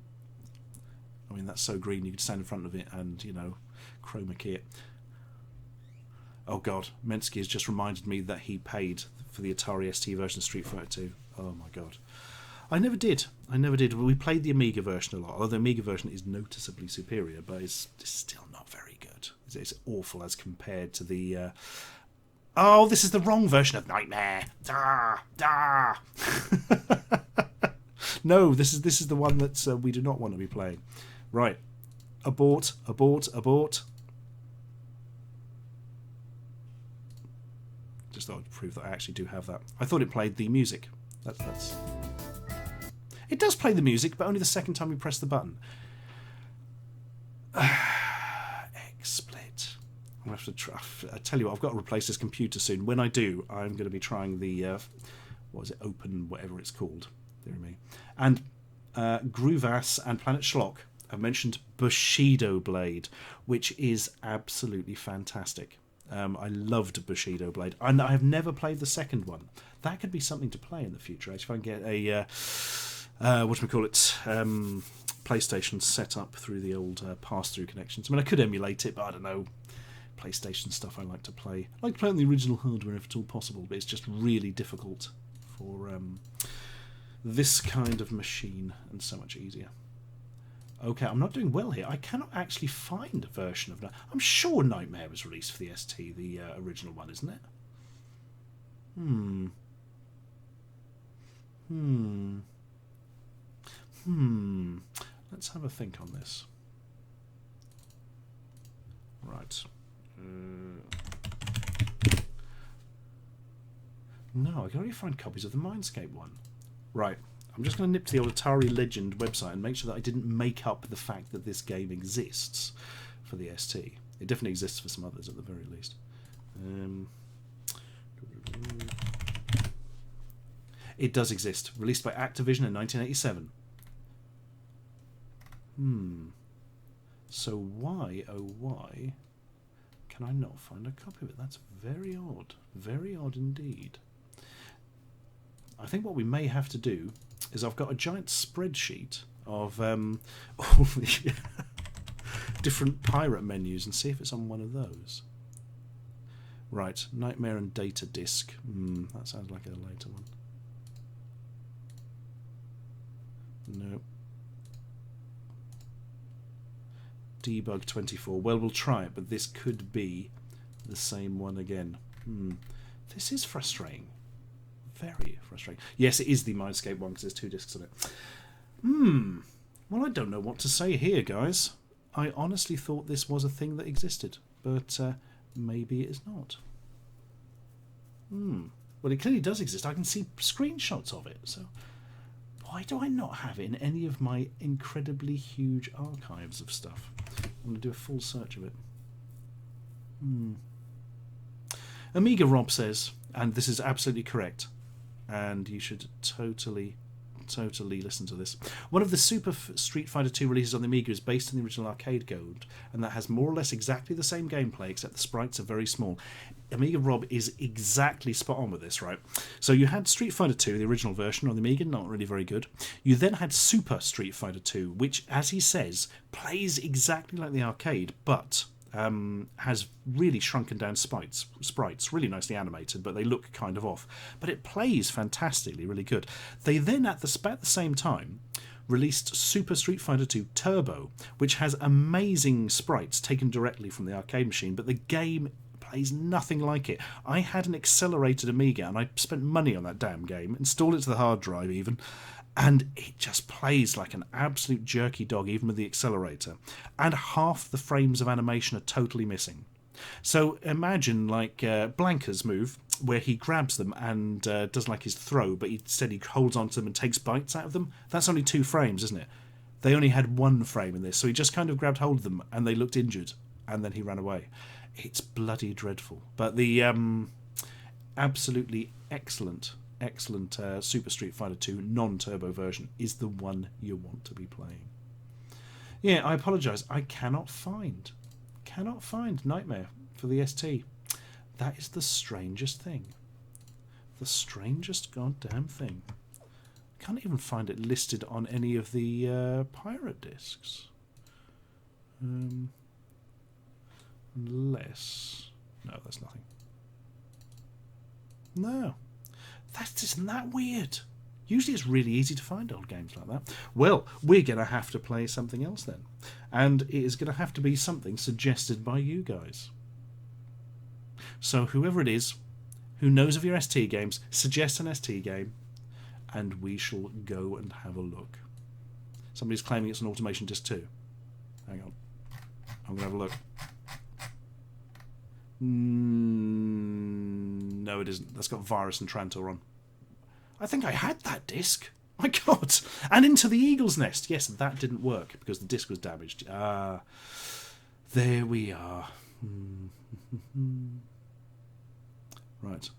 I mean, that's so green you could stand in front of it and, you know, chroma key it. Oh god, Mensky has just reminded me that he paid for the Atari ST version of Street Fighter 2. Oh my god. I never did. We played the Amiga version a lot, although the Amiga version is noticeably superior, but it's still not very good. It's awful as compared to the... Oh, this is the wrong version of Nightmare! No, this is the one that we do not want to be playing. Right. Abort. Just thought I'd prove that I actually do have that. I thought it played the music. That's... It does play the music, but only the second time we press the button. XSplit. I'm going to have to try... I tell you what, I've got to replace this computer soon. When I do, I'm going to be trying the... what is it? Open, whatever it's called. dear me. And Groovass and Planet Schlock have mentioned Bushido Blade, which is absolutely fantastic. I loved Bushido Blade, and I have never played the second one. That could be something to play in the future. If I can get a PlayStation set up through the old pass-through connections. I mean, I could emulate it, but I don't know. PlayStation stuff I like to play. I like to play on the original hardware if at all possible, but it's just really difficult for this kind of machine, and so much easier. Okay, I'm not doing well here. I cannot actually find a version of... I'm sure Nightmare was released for the ST, the original one, isn't it? Let's have a think on this. Right. No, I can only find copies of the Mindscape one. Right. I'm just going to nip to the old Atari Legend website and make sure that I didn't make up the fact that this game exists for the ST. It definitely exists for some others at the very least. It does exist. Released by Activision in 1987. So why, oh why, can I not find a copy of it? That's very odd. Very odd indeed. I think what we may have to do is I've got a giant spreadsheet of all the different pirate menus and see if it's on one of those. Right, Nightmare and Data Disk. That sounds like a later one. No. Debug 24. Well, we'll try it, but this could be the same one again. This is frustrating. Very frustrating. Yes, it is the Mindscape one because there's 2 discs on it. Well, I don't know what to say here, guys. I honestly thought this was a thing that existed, but maybe it is not. Well, it clearly does exist. I can see screenshots of it, so why do I not have it in any of my incredibly huge archives of stuff? I'm going to do a full search of it. Amiga Rob says, and this is absolutely correct, and you should totally listen to this. One of the Super Street Fighter 2 releases on the Amiga is based on the original arcade code, and that has more or less exactly the same gameplay, except the sprites are very small. Amiga Rob is exactly spot on with this, right? So you had Street Fighter 2, the original version on the Amiga, not really very good. You then had Super Street Fighter 2, which, as he says, plays exactly like the arcade, but has really shrunken down sprites, really nicely animated, but they look kind of off. But it plays fantastically, really good. They then, at the same time, released Super Street Fighter 2 Turbo, which has amazing sprites taken directly from the arcade machine, but the game plays nothing like it. I had an accelerated Amiga, and I spent money on that damn game, installed it to the hard drive even, and it just plays like an absolute jerky dog, even with the accelerator. And half the frames of animation are totally missing. So imagine like Blanca's move, where he grabs them and does like his throw, but instead he holds onto them and takes bites out of them. That's only 2 frames, isn't it? They only had 1 frame in this, so he just kind of grabbed hold of them, and they looked injured, and then he ran away. It's bloody dreadful. But the absolutely excellent Super Street Fighter 2 non-turbo version is the one you want to be playing. Yeah, I apologise. I cannot find Nightmare for the ST. That is the strangest thing. The strangest goddamn thing. I can't even find it listed on any of the pirate discs. Unless... No, that's nothing. No. Isn't that weird? Usually it's really easy to find old games like that. Well, we're going to have to play something else then. And it is going to have to be something suggested by you guys. So whoever it is who knows of your ST games, suggest an ST game, and we shall go and have a look. Somebody's claiming it's an Automation Disc 2. Hang on. I'm going to have a look. No, it isn't. That's got Virus and Trantor on. I think I had that disc. My God. And Into the Eagle's Nest. Yes, that didn't work because the disc was damaged. There we are. Right.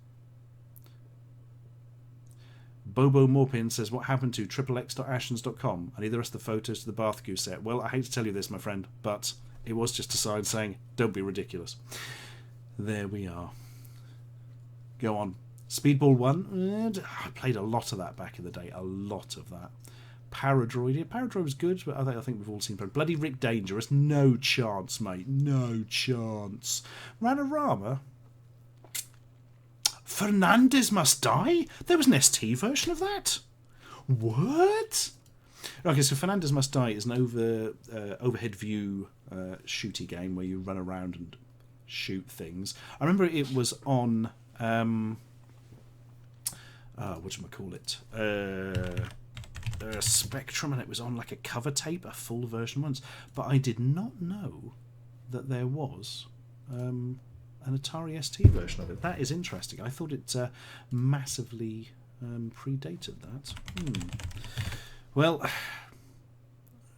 Bobo Morpin says, what happened to xxx.ashens.com? I need the rest of the photos to the Bath Goose set. Well, I hate to tell you this, my friend, but it was just a sign saying, don't be ridiculous. There we are. Go on. Speedball 1. I played a lot of that back in the day. A lot of that. Paradroid. Yeah, Paradroid was good, but I think we've all seen Bloody Rick Dangerous. No chance, mate. No chance. Ranorama. Fernandez Must Die? There was an ST version of that? What? Okay, so Fernandez Must Die is an overhead view shooty game where you run around and shoot things. I remember it was on whatchamacallit? Spectrum, and it was on like a cover tape, a full version once. But I did not know that there was an Atari ST version of it. That is interesting. I thought it massively predated that. Well,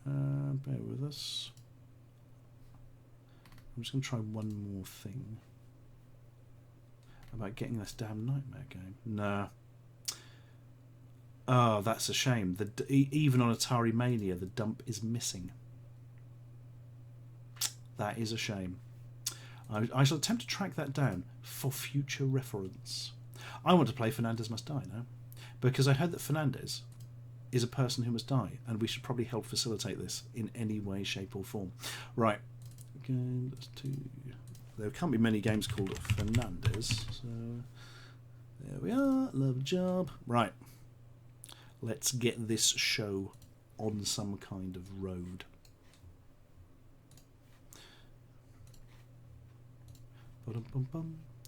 bear with us. I'm just going to try one more thing about getting this damn Nightmare game. No. Oh, that's a shame. Even on Atari Mania, the dump is missing. That is a shame. I shall attempt to track that down for future reference. I want to play Fernandez Must Die now, because I heard that Fernandez is a person who must die, and we should probably help facilitate this in any way, shape or form. Right. There can't be many games called Fernandez, so there we are. Love a job. Right. Let's get this show on some kind of road.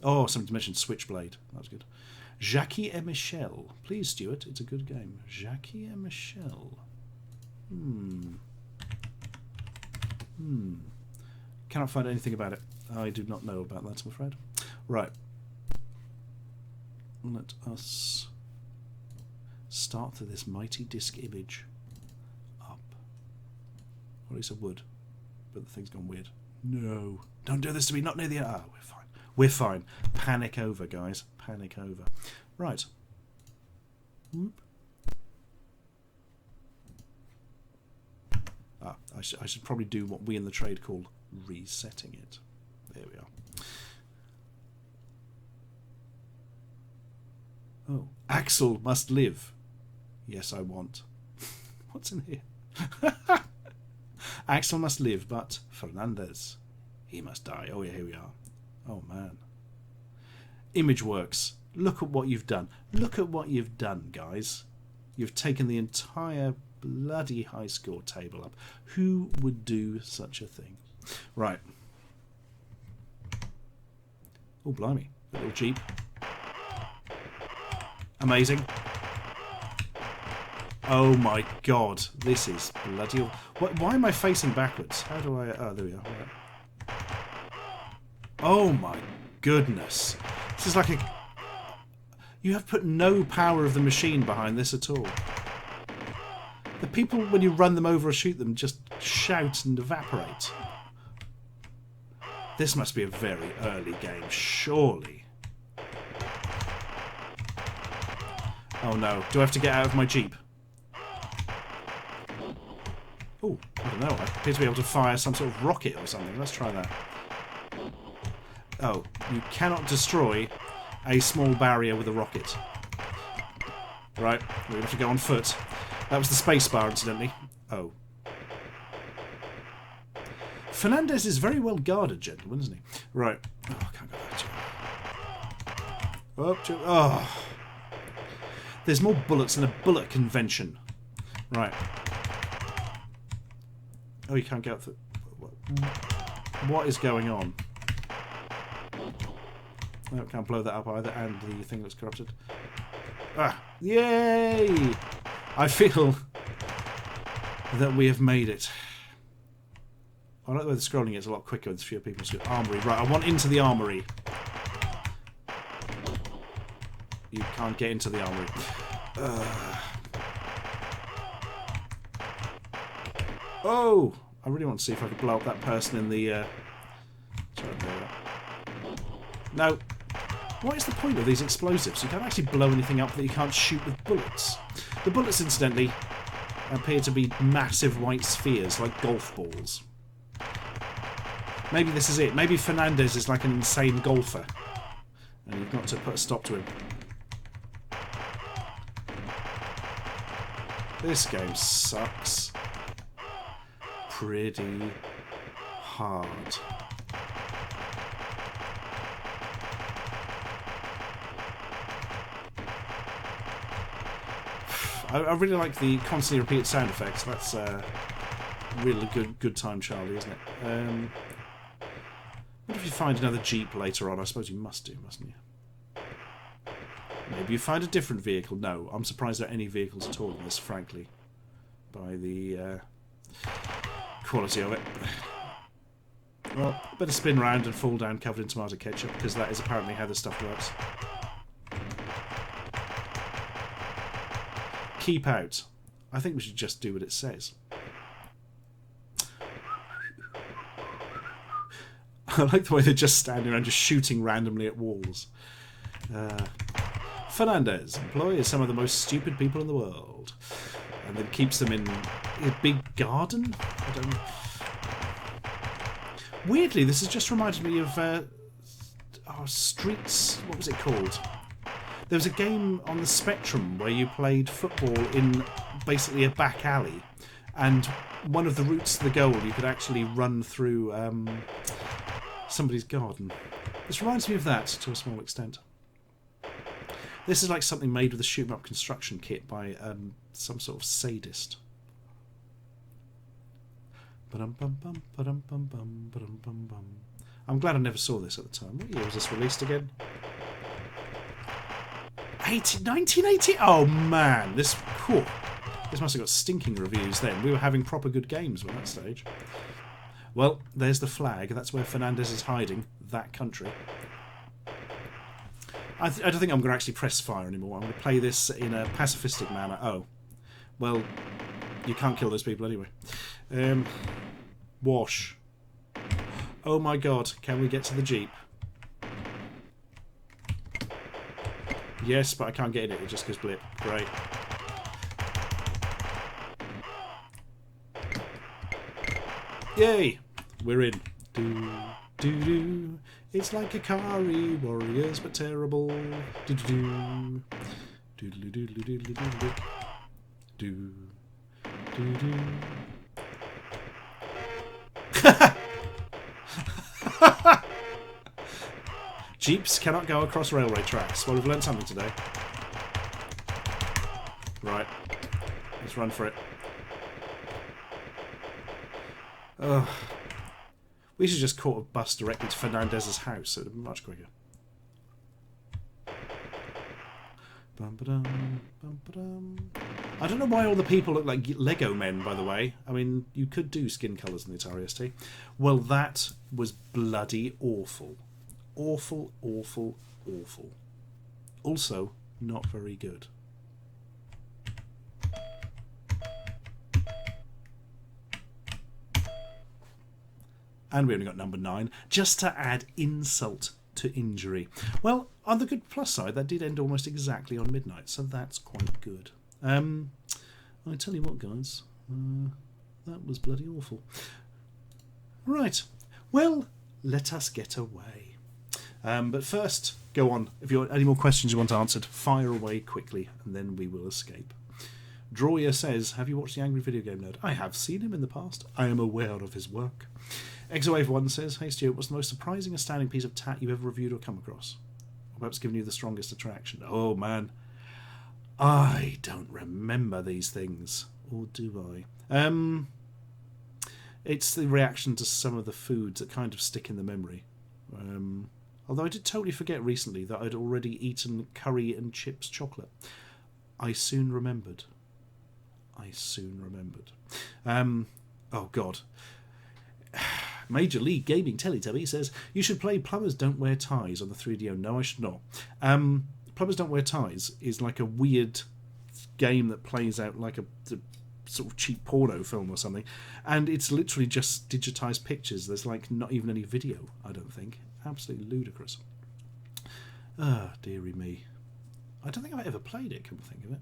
Oh, somebody mentioned Switchblade. That was good. Jackie et Michel. Please, Stuart, it's a good game. Jackie et Michel. Cannot find anything about it. I do not know about that, I'm afraid. Right. Let us start to this mighty disk image up. Or at least I would. But the thing's gone weird. No. Don't do this to me. Not near the... Ah, we're fine. We're fine. Panic over, guys. Panic over. Right. Whoop. I should probably do what we in the trade call resetting it. There we are. Oh. Axel must live. Yes, I want. What's in here? Axel must live, but Fernandez, he must die. Oh, yeah, here we are. Oh, man. ImageWorks. Look at what you've done. Look at what you've done, guys. You've taken the entire bloody high score table up. Who would do such a thing? Right. Oh, blimey. A little Jeep. Amazing. Oh my god. This is bloody... Why am I facing backwards? How do I... Oh, there we are. Right. Oh my goodness. This is like a... You have put no power of the machine behind this at all. The people, when you run them over or shoot them, just shout and evaporate. This must be a very early game, surely. Oh no. Do I have to get out of my Jeep? Oh, I don't know. I appear to be able to fire some sort of rocket or something. Let's try that. Oh, you cannot destroy a small barrier with a rocket. Right, we're going to have to go on foot. That was the space bar, incidentally. Oh. Fernandez is very well guarded, gentlemen, isn't he? Right. Oh, I can't go back to... Oh. There's more bullets than a bullet convention. Right. Oh, you can't get up the... What is going on? No, can't blow that up either, and the thing that's corrupted. Ah! Yay! I feel that we have made it. I like the way the scrolling is a lot quicker with fewer people. Armory. Right, I want into the armory. You can't get into the armory. Oh! I really want to see if I can blow up that person in the... No. What is the point of these explosives? You can't actually blow anything up that you can't shoot with bullets. The bullets, incidentally, appear to be massive white spheres, like golf balls. Maybe this is it. Maybe Fernandez is like an insane golfer. And you've got to put a stop to him. This game sucks. Pretty hard. I really like the constantly repeated sound effects. That's really good time, Charlie, isn't it? What if you find another Jeep later on? I suppose you must do, mustn't you? Maybe you find a different vehicle. No, I'm surprised there are any vehicles at all in this, frankly, by the quality of it. Well, better spin round and fall down covered in tomato ketchup, because that is apparently how this stuff works. Keep out. I think we should just do what it says. I like the way they're just standing around, just shooting randomly at walls. Fernandez employs some of the most stupid people in the world, and then keeps them in a big garden. I don't know. Weirdly, this has just reminded me of Streets. What was it called? There was a game on the Spectrum where you played football in basically a back alley, and one of the routes to the goal you could actually run through somebody's garden. This reminds me of that to a small extent. This is like something made with a shoot-'em-up construction kit by some sort of sadist. I'm glad I never saw this at the time. What year was this released again? 1980? Oh man, this must have got stinking reviews then. We were having proper good games at that stage. Well, there's the flag. That's where Fernandez is hiding. That country. I don't think I'm going to actually press fire anymore. I'm going to play this in a pacifistic manner. Oh. Well, you can't kill those people anyway. Wash. Oh my god, can we get to the Jeep? Yes, but I can't get in it. It just goes blip. Great. Yay! We're in. Do. It's like Akari Warriors, but terrible. Do. Jeeps cannot go across railway tracks. Well, we've learned something today. Right. Let's run for it. Ugh. We should just caught a bus directly to Fernandez's house, so it would be much quicker. I don't know why all the people look like Lego men, by the way. I mean, you could do skin colours in the Atari ST. Well, that was bloody awful. Awful, awful, awful. Also, not very good. And we only got number 9, just to add insult to injury. Well, on the good plus side, that did end almost exactly on midnight, so that's quite good. I tell you what, guys, that was bloody awful. Right, well, let us get away. But first, go on. If you have any more questions you want answered, fire away quickly, and then we will escape. Drawyer says, have you watched The Angry Video Game Nerd? I have seen him in the past. I am aware of his work. Exowave1 says, hey Stuart, what's the most surprising, astounding piece of tat you've ever reviewed or come across? Or perhaps given you the strongest attraction? Oh man, I don't remember these things. Or do I? It's the reaction to some of the foods that kind of stick in the memory. Although I did totally forget recently that I'd already eaten curry and chips chocolate. I soon remembered. Oh god. Major League Gaming Teletubby says, you should play Plumbers Don't Wear Ties on the 3DO. No, I should not. Plumbers Don't Wear Ties is like a weird game that plays out like a sort of cheap porno film or something, and it's literally just digitized pictures. There's like not even any video, I don't think. Absolutely ludicrous. Ah, dearie me. I don't think I've ever played it, come to think of it.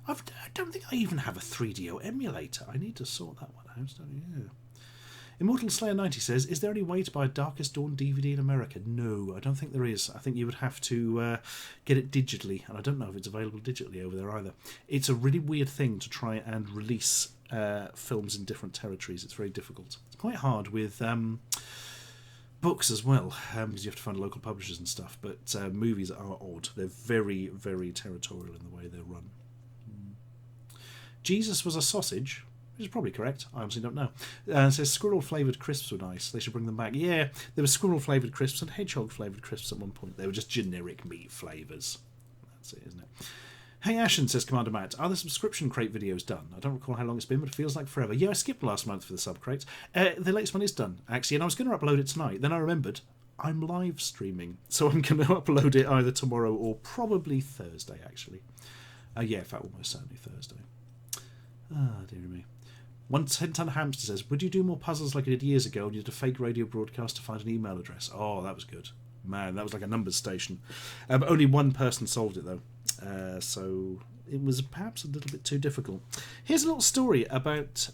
I don't think I even have a 3DO emulator. I need to sort that one out, don't you? Yeah. Immortal Slayer 90 says, is there any way to buy a Darkest Dawn DVD in America? No, I don't think there is. I think you would have to get it digitally, and I don't know if it's available digitally over there either. It's a really weird thing to try and release films in different territories. It's very difficult. It's quite hard with books as well, because you have to find local publishers and stuff, but movies are odd. They're very, very territorial in the way they're run. Jesus was a sausage, which is probably correct. I honestly don't know. It says squirrel flavoured crisps were nice. They should bring them back. Yeah, there were squirrel flavoured crisps and hedgehog flavoured crisps at one point. They were just generic meat flavours. That's it, isn't it? Hey Ashens, says Commander Matt, are the subscription crate videos done? I don't recall how long it's been, but it feels like forever. Yeah, I skipped last month for the sub crates. The latest one is done, actually, and I was going to upload it tonight. Then I remembered I'm live streaming, so I'm going to upload it either tomorrow or probably Thursday, actually. Yeah, in fact, almost certainly Thursday. Ah, dearie me. 110-ton hamster says, would you do more puzzles like you did years ago when you did a fake radio broadcast to find an email address? Oh, that was good. Man, that was like a numbers station. But only one person solved it, though. So it was perhaps a little bit too difficult. Here's a little story about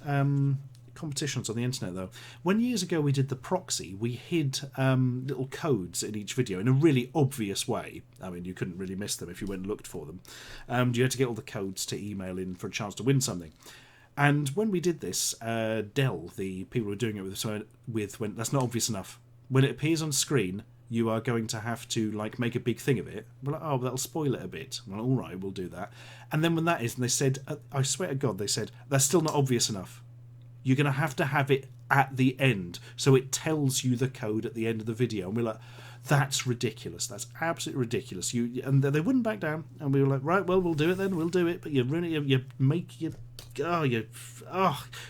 competitions on the internet, though. When years ago we did the proxy, we hid little codes in each video in a really obvious way. I mean, you couldn't really miss them if you went and looked for them. You had to get all the codes to email in for a chance to win something. And when we did this, Dell, the people who were doing it with went, that's not obvious enough. When it appears on screen, you are going to have to like make a big thing of it. We're like, oh, that'll spoil it a bit. Well, all right, we'll do that. And then when that is, and they said, I swear to God, they said, that's still not obvious enough. You're going to have it at the end, so it tells you the code at the end of the video. And we're like, that's ridiculous. That's absolutely ridiculous. And they wouldn't back down. And we were like, right, well, we'll do it then. We'll do it. But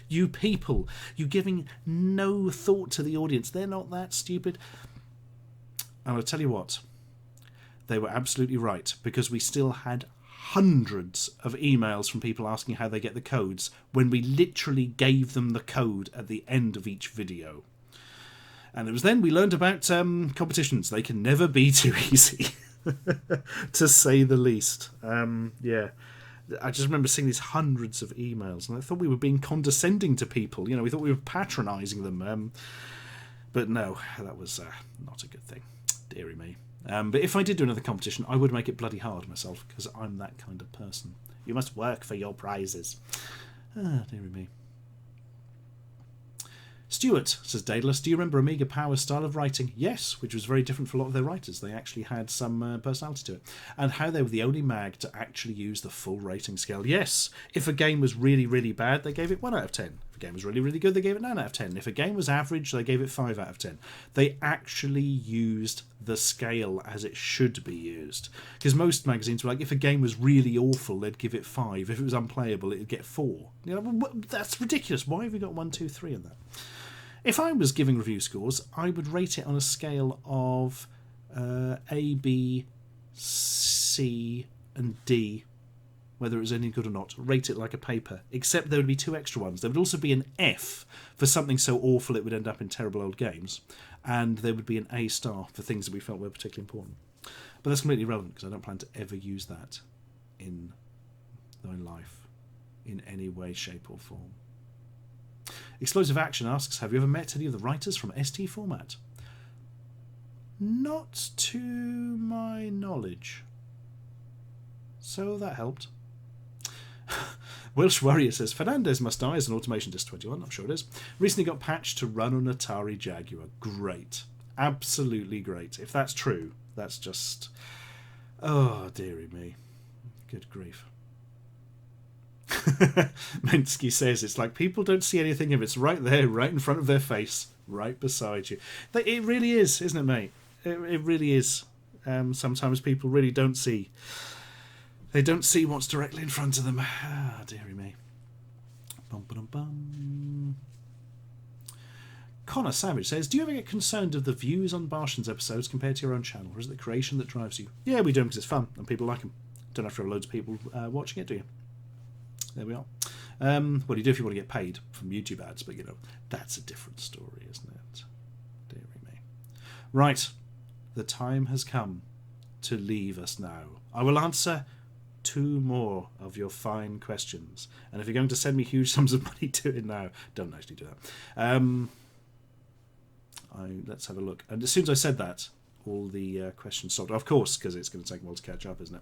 you people, you're giving no thought to the audience. They're not that stupid. And I'll tell you what, they were absolutely right, because we still had hundreds of emails from people asking how they get the codes when we literally gave them the code at the end of each video. And it was then we learned about competitions. They can never be too easy, to say the least. Yeah. I just remember seeing these hundreds of emails, and I thought we were being condescending to people. You know, we thought we were patronising them. But no, that was not a good thing. Dearie me. But if I did do another competition, I would make it bloody hard myself, because I'm that kind of person. You must work for your prizes. Ah, dearie me. Stuart, says Daedalus, do you remember Amiga Power's style of writing? Yes, which was very different for a lot of their writers. They actually had some personality to it. And how they were the only mag to actually use the full rating scale. Yes, if a game was really, really bad, they gave it 1 out of 10. If a game was really, really good, they gave it 9 out of 10. If a game was average, they gave it 5 out of 10. They actually used the scale as it should be used. Because most magazines were like, if a game was really awful, they'd give it 5. If it was unplayable, it'd get 4. You know, that's ridiculous. Why have we got 1, 2, 3 in that? If I was giving review scores, I would rate it on a scale of A, B, C, and D, whether it was any good or not. Rate it like a paper, except there would be 2 extra ones. There would also be an F for something so awful it would end up in terrible old games, and there would be an A star for things that we felt were particularly important. But that's completely irrelevant, because I don't plan to ever use that in my life in any way, shape, or form. Explosive Action asks, have you ever met any of the writers from ST Format? Not to my knowledge. So that helped. Welsh Warrior says, Fernandez Must Die is an Automation Disc 21, I'm sure it is. Recently got patched to run on Atari Jaguar. Great. Absolutely great. If that's true, that's just... Oh, dearie me. Good grief. Mensky says it's like people don't see anything if it's right there, right in front of their face, right beside you. It really is, isn't it, mate? It really is. Sometimes people really don't see. They don't see what's directly in front of them. Ah, dearie me. Bum, ba-dum, bum. Connor Savage says, do you ever get concerned of the views on Barshan's episodes compared to your own channel, or is it the creation that drives you? Yeah, we do them because it's fun and people like them. Don't have to have loads of people watching it, do you? There we are. Well, you do if you want to get paid from YouTube ads, but, you know, that's a different story, isn't it? Dearie me. Right. The time has come to leave us now. I will answer 2 more of your fine questions. And if you're going to send me huge sums of money, do it now. Don't actually do that. Let's have a look. And as soon as I said that, all the questions stopped. Of course, because it's going to take a while to catch up, isn't it?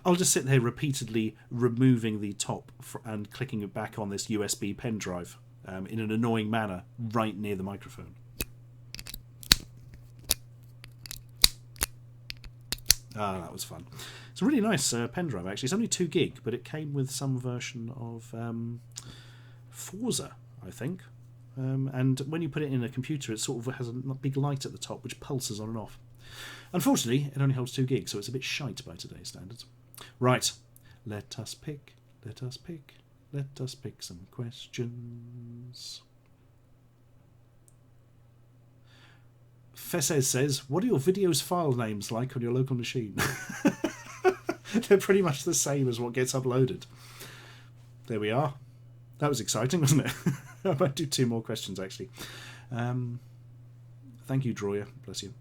I'll just sit there repeatedly removing the top and clicking it back on this USB pen drive in an annoying manner right near the microphone. Ah, that was fun. It's a really nice pen drive, actually. It's only 2 gig, but it came with some version of Forza, I think. And when you put it in a computer, it sort of has a big light at the top which pulses on and off. Unfortunately, it only holds 2 gigs, so it's a bit shite by today's standards. Right, let us pick some questions. Fesses says, what are your videos file names like on your local machine? They're pretty much the same as what gets uploaded. There we are. That was exciting, wasn't it? I might do 2 more questions, actually. Thank you, Droya. Bless you.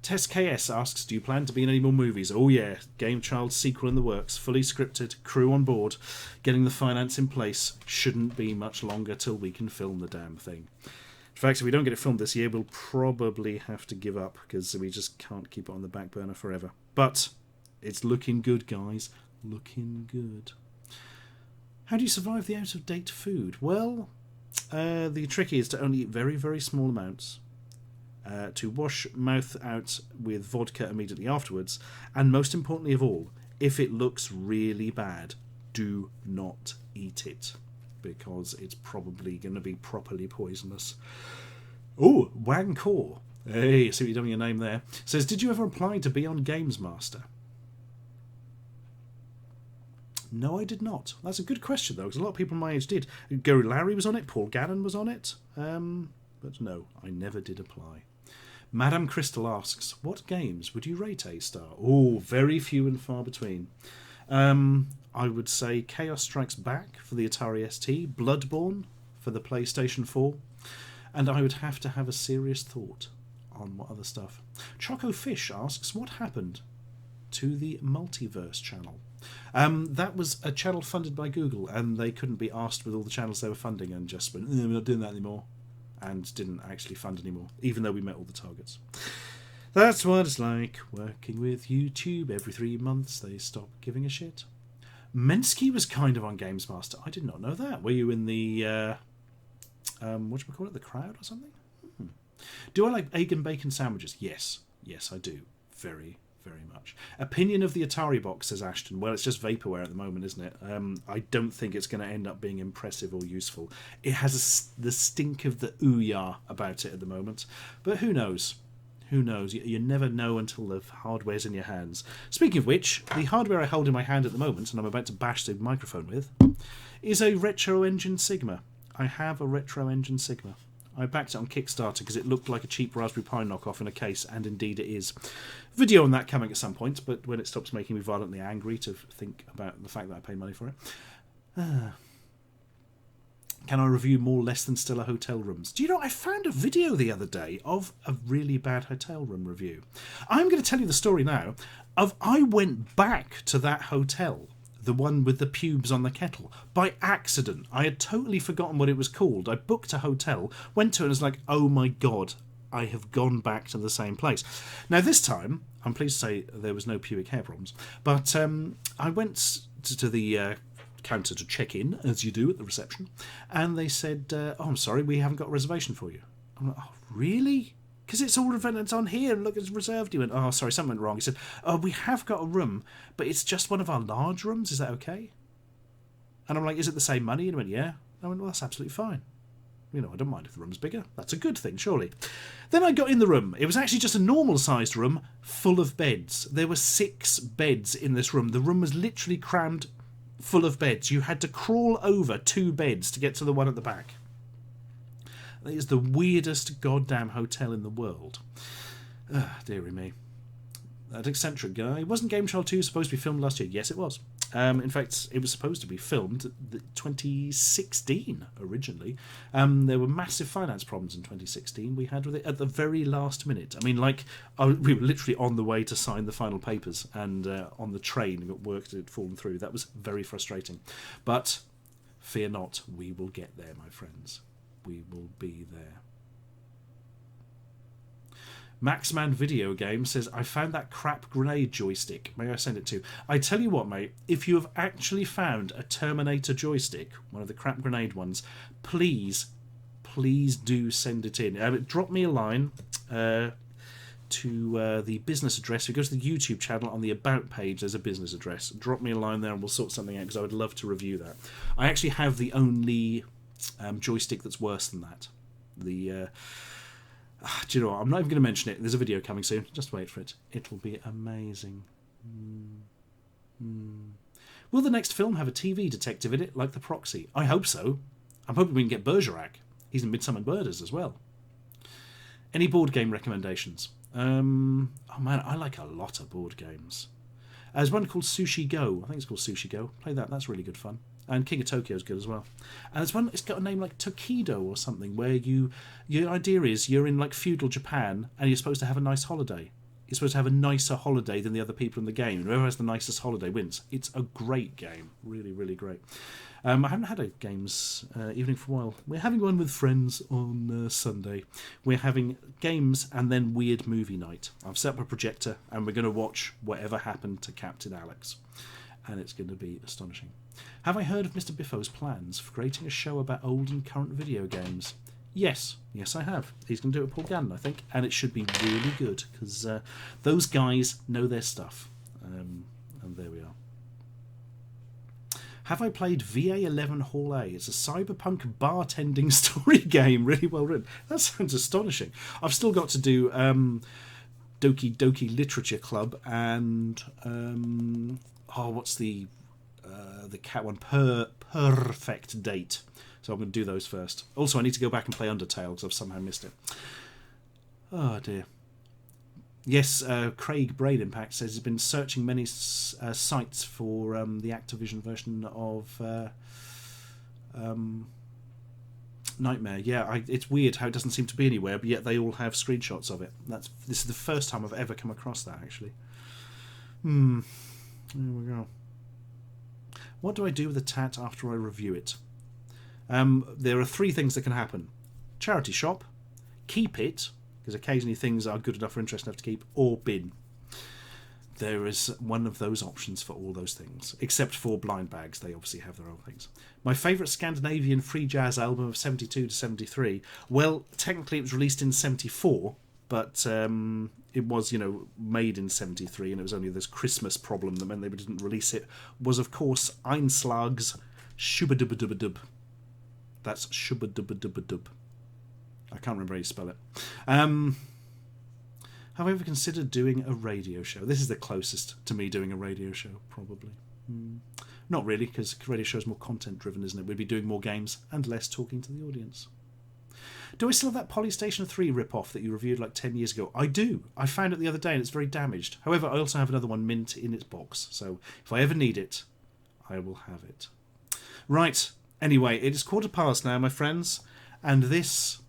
Tess KS asks, do you plan to be in any more movies? Oh yeah, Game Child sequel in the works, fully scripted, crew on board, getting the finance in place. Shouldn't be much longer till we can film the damn thing. In fact, if we don't get it filmed this year, we'll probably have to give up because we just can't keep it on the back burner forever. But it's looking good, guys. Looking good. How do you survive the out-of-date food? Well, the trick is to only eat very, very small amounts, to wash mouth out with vodka immediately afterwards, and most importantly of all, if it looks really bad, do not eat it, because it's probably going to be properly poisonous. Oh, Wang Kor. Hey, see what you're doing your name there. Says, did you ever apply to be on Games Master? No, I did not. That's a good question, though, because a lot of people my age did. Gary Larry was on it, Paul Gannon was on it, but no, I never did apply. Madame Crystal asks, what games would you rate A-star? Oh, very few and far between. I would say Chaos Strikes Back for the Atari ST, Bloodborne for the PlayStation 4, and I would have to have a serious thought on what other stuff. Choco Fish asks, what happened to the Multiverse channel? That was a channel funded by Google, and they couldn't be asked with all the channels they were funding and just went, we're not doing that anymore, and didn't actually fund anymore, even though we met all the targets. That's what it's like working with YouTube. Every 3 months they stop giving a shit. Mensky was kind of on Games Master. I did not know that. Were you in the whatchamacallit, the crowd or something? Do I like egg and bacon sandwiches? Yes, I do. Very, very much. Opinion of the Atari box, says Ashton. Well, it's just vaporware at the moment, isn't it? I don't think it's going to end up being impressive or useful. It has the stink of the ouya about it at the moment. But who knows? Who knows? You never know until the hardware's in your hands. Speaking of which, the hardware I hold in my hand at the moment, and I'm about to bash the microphone with, is a Retro Engine Sigma. I have a Retro Engine Sigma. I backed it on Kickstarter because it looked like a cheap Raspberry Pi knockoff in a case, and indeed it is. Video on that coming at some point, but when it stops making me violently angry to think about the fact that I paid money for it. Can I review more less than stellar hotel rooms? Do you know, I found a video the other day of a really bad hotel room review. I'm going to tell you the story now of I went back to that hotel, the one with the pubes on the kettle, by accident. I had totally forgotten what it was called. I booked a hotel, went to it and was like, oh my god, I have gone back to the same place. Now this time, I'm pleased to say there was no pubic hair problems, but I went to the counter to check in, as you do at the reception, and they said, oh, I'm sorry, we haven't got a reservation for you. I'm like, oh, really? Because it's all it's on here, and look, it's reserved. He went, oh, sorry, something went wrong. He said, oh, we have got a room, but it's just one of our large rooms, is that okay? And I'm like, is it the same money? And he went, yeah. I went, well, that's absolutely fine. You know, I don't mind if the room's bigger. That's a good thing, surely. Then I got in the room. It was actually just a normal-sized room full of beds. There were 6 beds in this room. The room was literally crammed full of beds. You had to crawl over 2 beds to get to the one at the back. It is the weirdest goddamn hotel in the world. Dearie me. That eccentric guy. Wasn't Game Child 2 supposed to be filmed last year? Yes, it was. In fact, it was supposed to be filmed 2016 originally. There were massive finance problems in 2016 we had with it at the very last minute. I mean, we were literally on the way to sign the final papers, and on the train at work had fallen through. That was very frustrating. But fear not, we will get there, my friends. We will be there. Maxman Video Game says, I found that crap grenade joystick. May I send it to you? I tell you what, mate, if you have actually found a Terminator joystick, one of the crap grenade ones, please do send it in. Drop me a line to the business address. If you go to the YouTube channel, on the About page, there's a business address. Drop me a line there and we'll sort something out, because I would love to review that. I actually have the only joystick that's worse than that. Do you know what? I'm not even going to mention it. There's a video coming soon. Just wait for it. It'll be amazing. Will the next film have a TV detective in it, like The Proxy? I hope so. I'm hoping we can get Bergerac. He's in Midsummer Murders as well. Any board game recommendations? Oh man, I like a lot of board games. There's one called Sushi Go. I think it's called Sushi Go. Play that. That's really good fun. And King of Tokyo is good as well. And there's one, it's got a name like Tokido or something, where your idea is you're in like feudal Japan and you're supposed to have a nice holiday. You're supposed to have a nicer holiday than the other people in the game. And whoever has the nicest holiday wins. It's a great game. Really, really great. I haven't had a games evening for a while. We're having one with friends on Sunday. We're having games and then weird movie night. I've set up a projector and we're going to watch Whatever Happened to Captain Alex. And it's going to be astonishing. Have I heard of Mr. Biffo's plans for creating a show about old and current video games? Yes, I have. He's going to do it with Paul Gannon, I think, and it should be really good, because those guys know their stuff. And there we are. Have I played VA11 Hall A? It's a cyberpunk bartending story game, really well written. That sounds astonishing. I've still got to do Doki Doki Literature Club and what's the cat one? Perfect Date. So I'm going to do those first. Also, I need to go back and play Undertale because I've somehow missed it. Oh dear. Yes, Craig Brain Impact says he's been searching many sites for the Activision version of Nightmare. Yeah, it's weird how it doesn't seem to be anywhere, but yet they all have screenshots of it. This is the first time I've ever come across that, actually. There we go. What do I do with the tat after I review it? There are three things that can happen. Charity shop, keep it, because occasionally things are good enough or interesting enough to keep, or bin. There is one of those options for all those things, except for blind bags. They obviously have their own things. My favourite Scandinavian free jazz album of 72 to 73. Well, technically it was released in 74, but it was, made in 73, and it was only this Christmas problem that meant they didn't release it, was, of course, Einslag's Shubadubadubadub. That's Shubadubadubadub. I can't remember how you spell it. Have I ever considered doing a radio show? This is the closest to me doing a radio show, probably. Not really, because radio show is more content-driven, isn't it? We'd be doing more games and less talking to the audience. Do I still have that Polystation 3 rip-off that you reviewed like 10 years ago? I do. I found it the other day and it's very damaged. However, I also have another one mint in its box, so if I ever need it, I will have it. Right. Anyway, it is 1:15 now, my friends, and this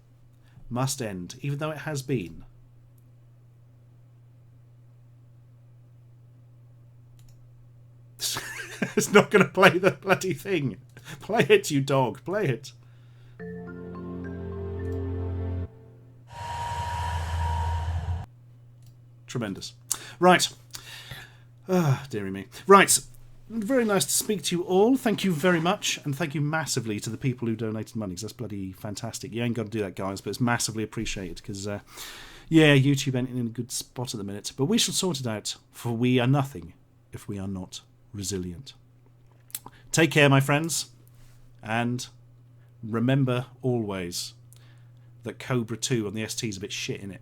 must end, even though it has been. It's not going to play the bloody thing. Play it, you dog. Play it. Tremendous. Right. Dearie me. Right. Very nice to speak to you all. Thank you very much, and thank you massively to the people who donated money, because that's bloody fantastic. You ain't got to do that, guys, but it's massively appreciated, because, YouTube ain't in a good spot at the minute. But we shall sort it out, for we are nothing if we are not resilient. Take care, my friends, and remember always that Cobra 2 on the ST is a bit shit, innit?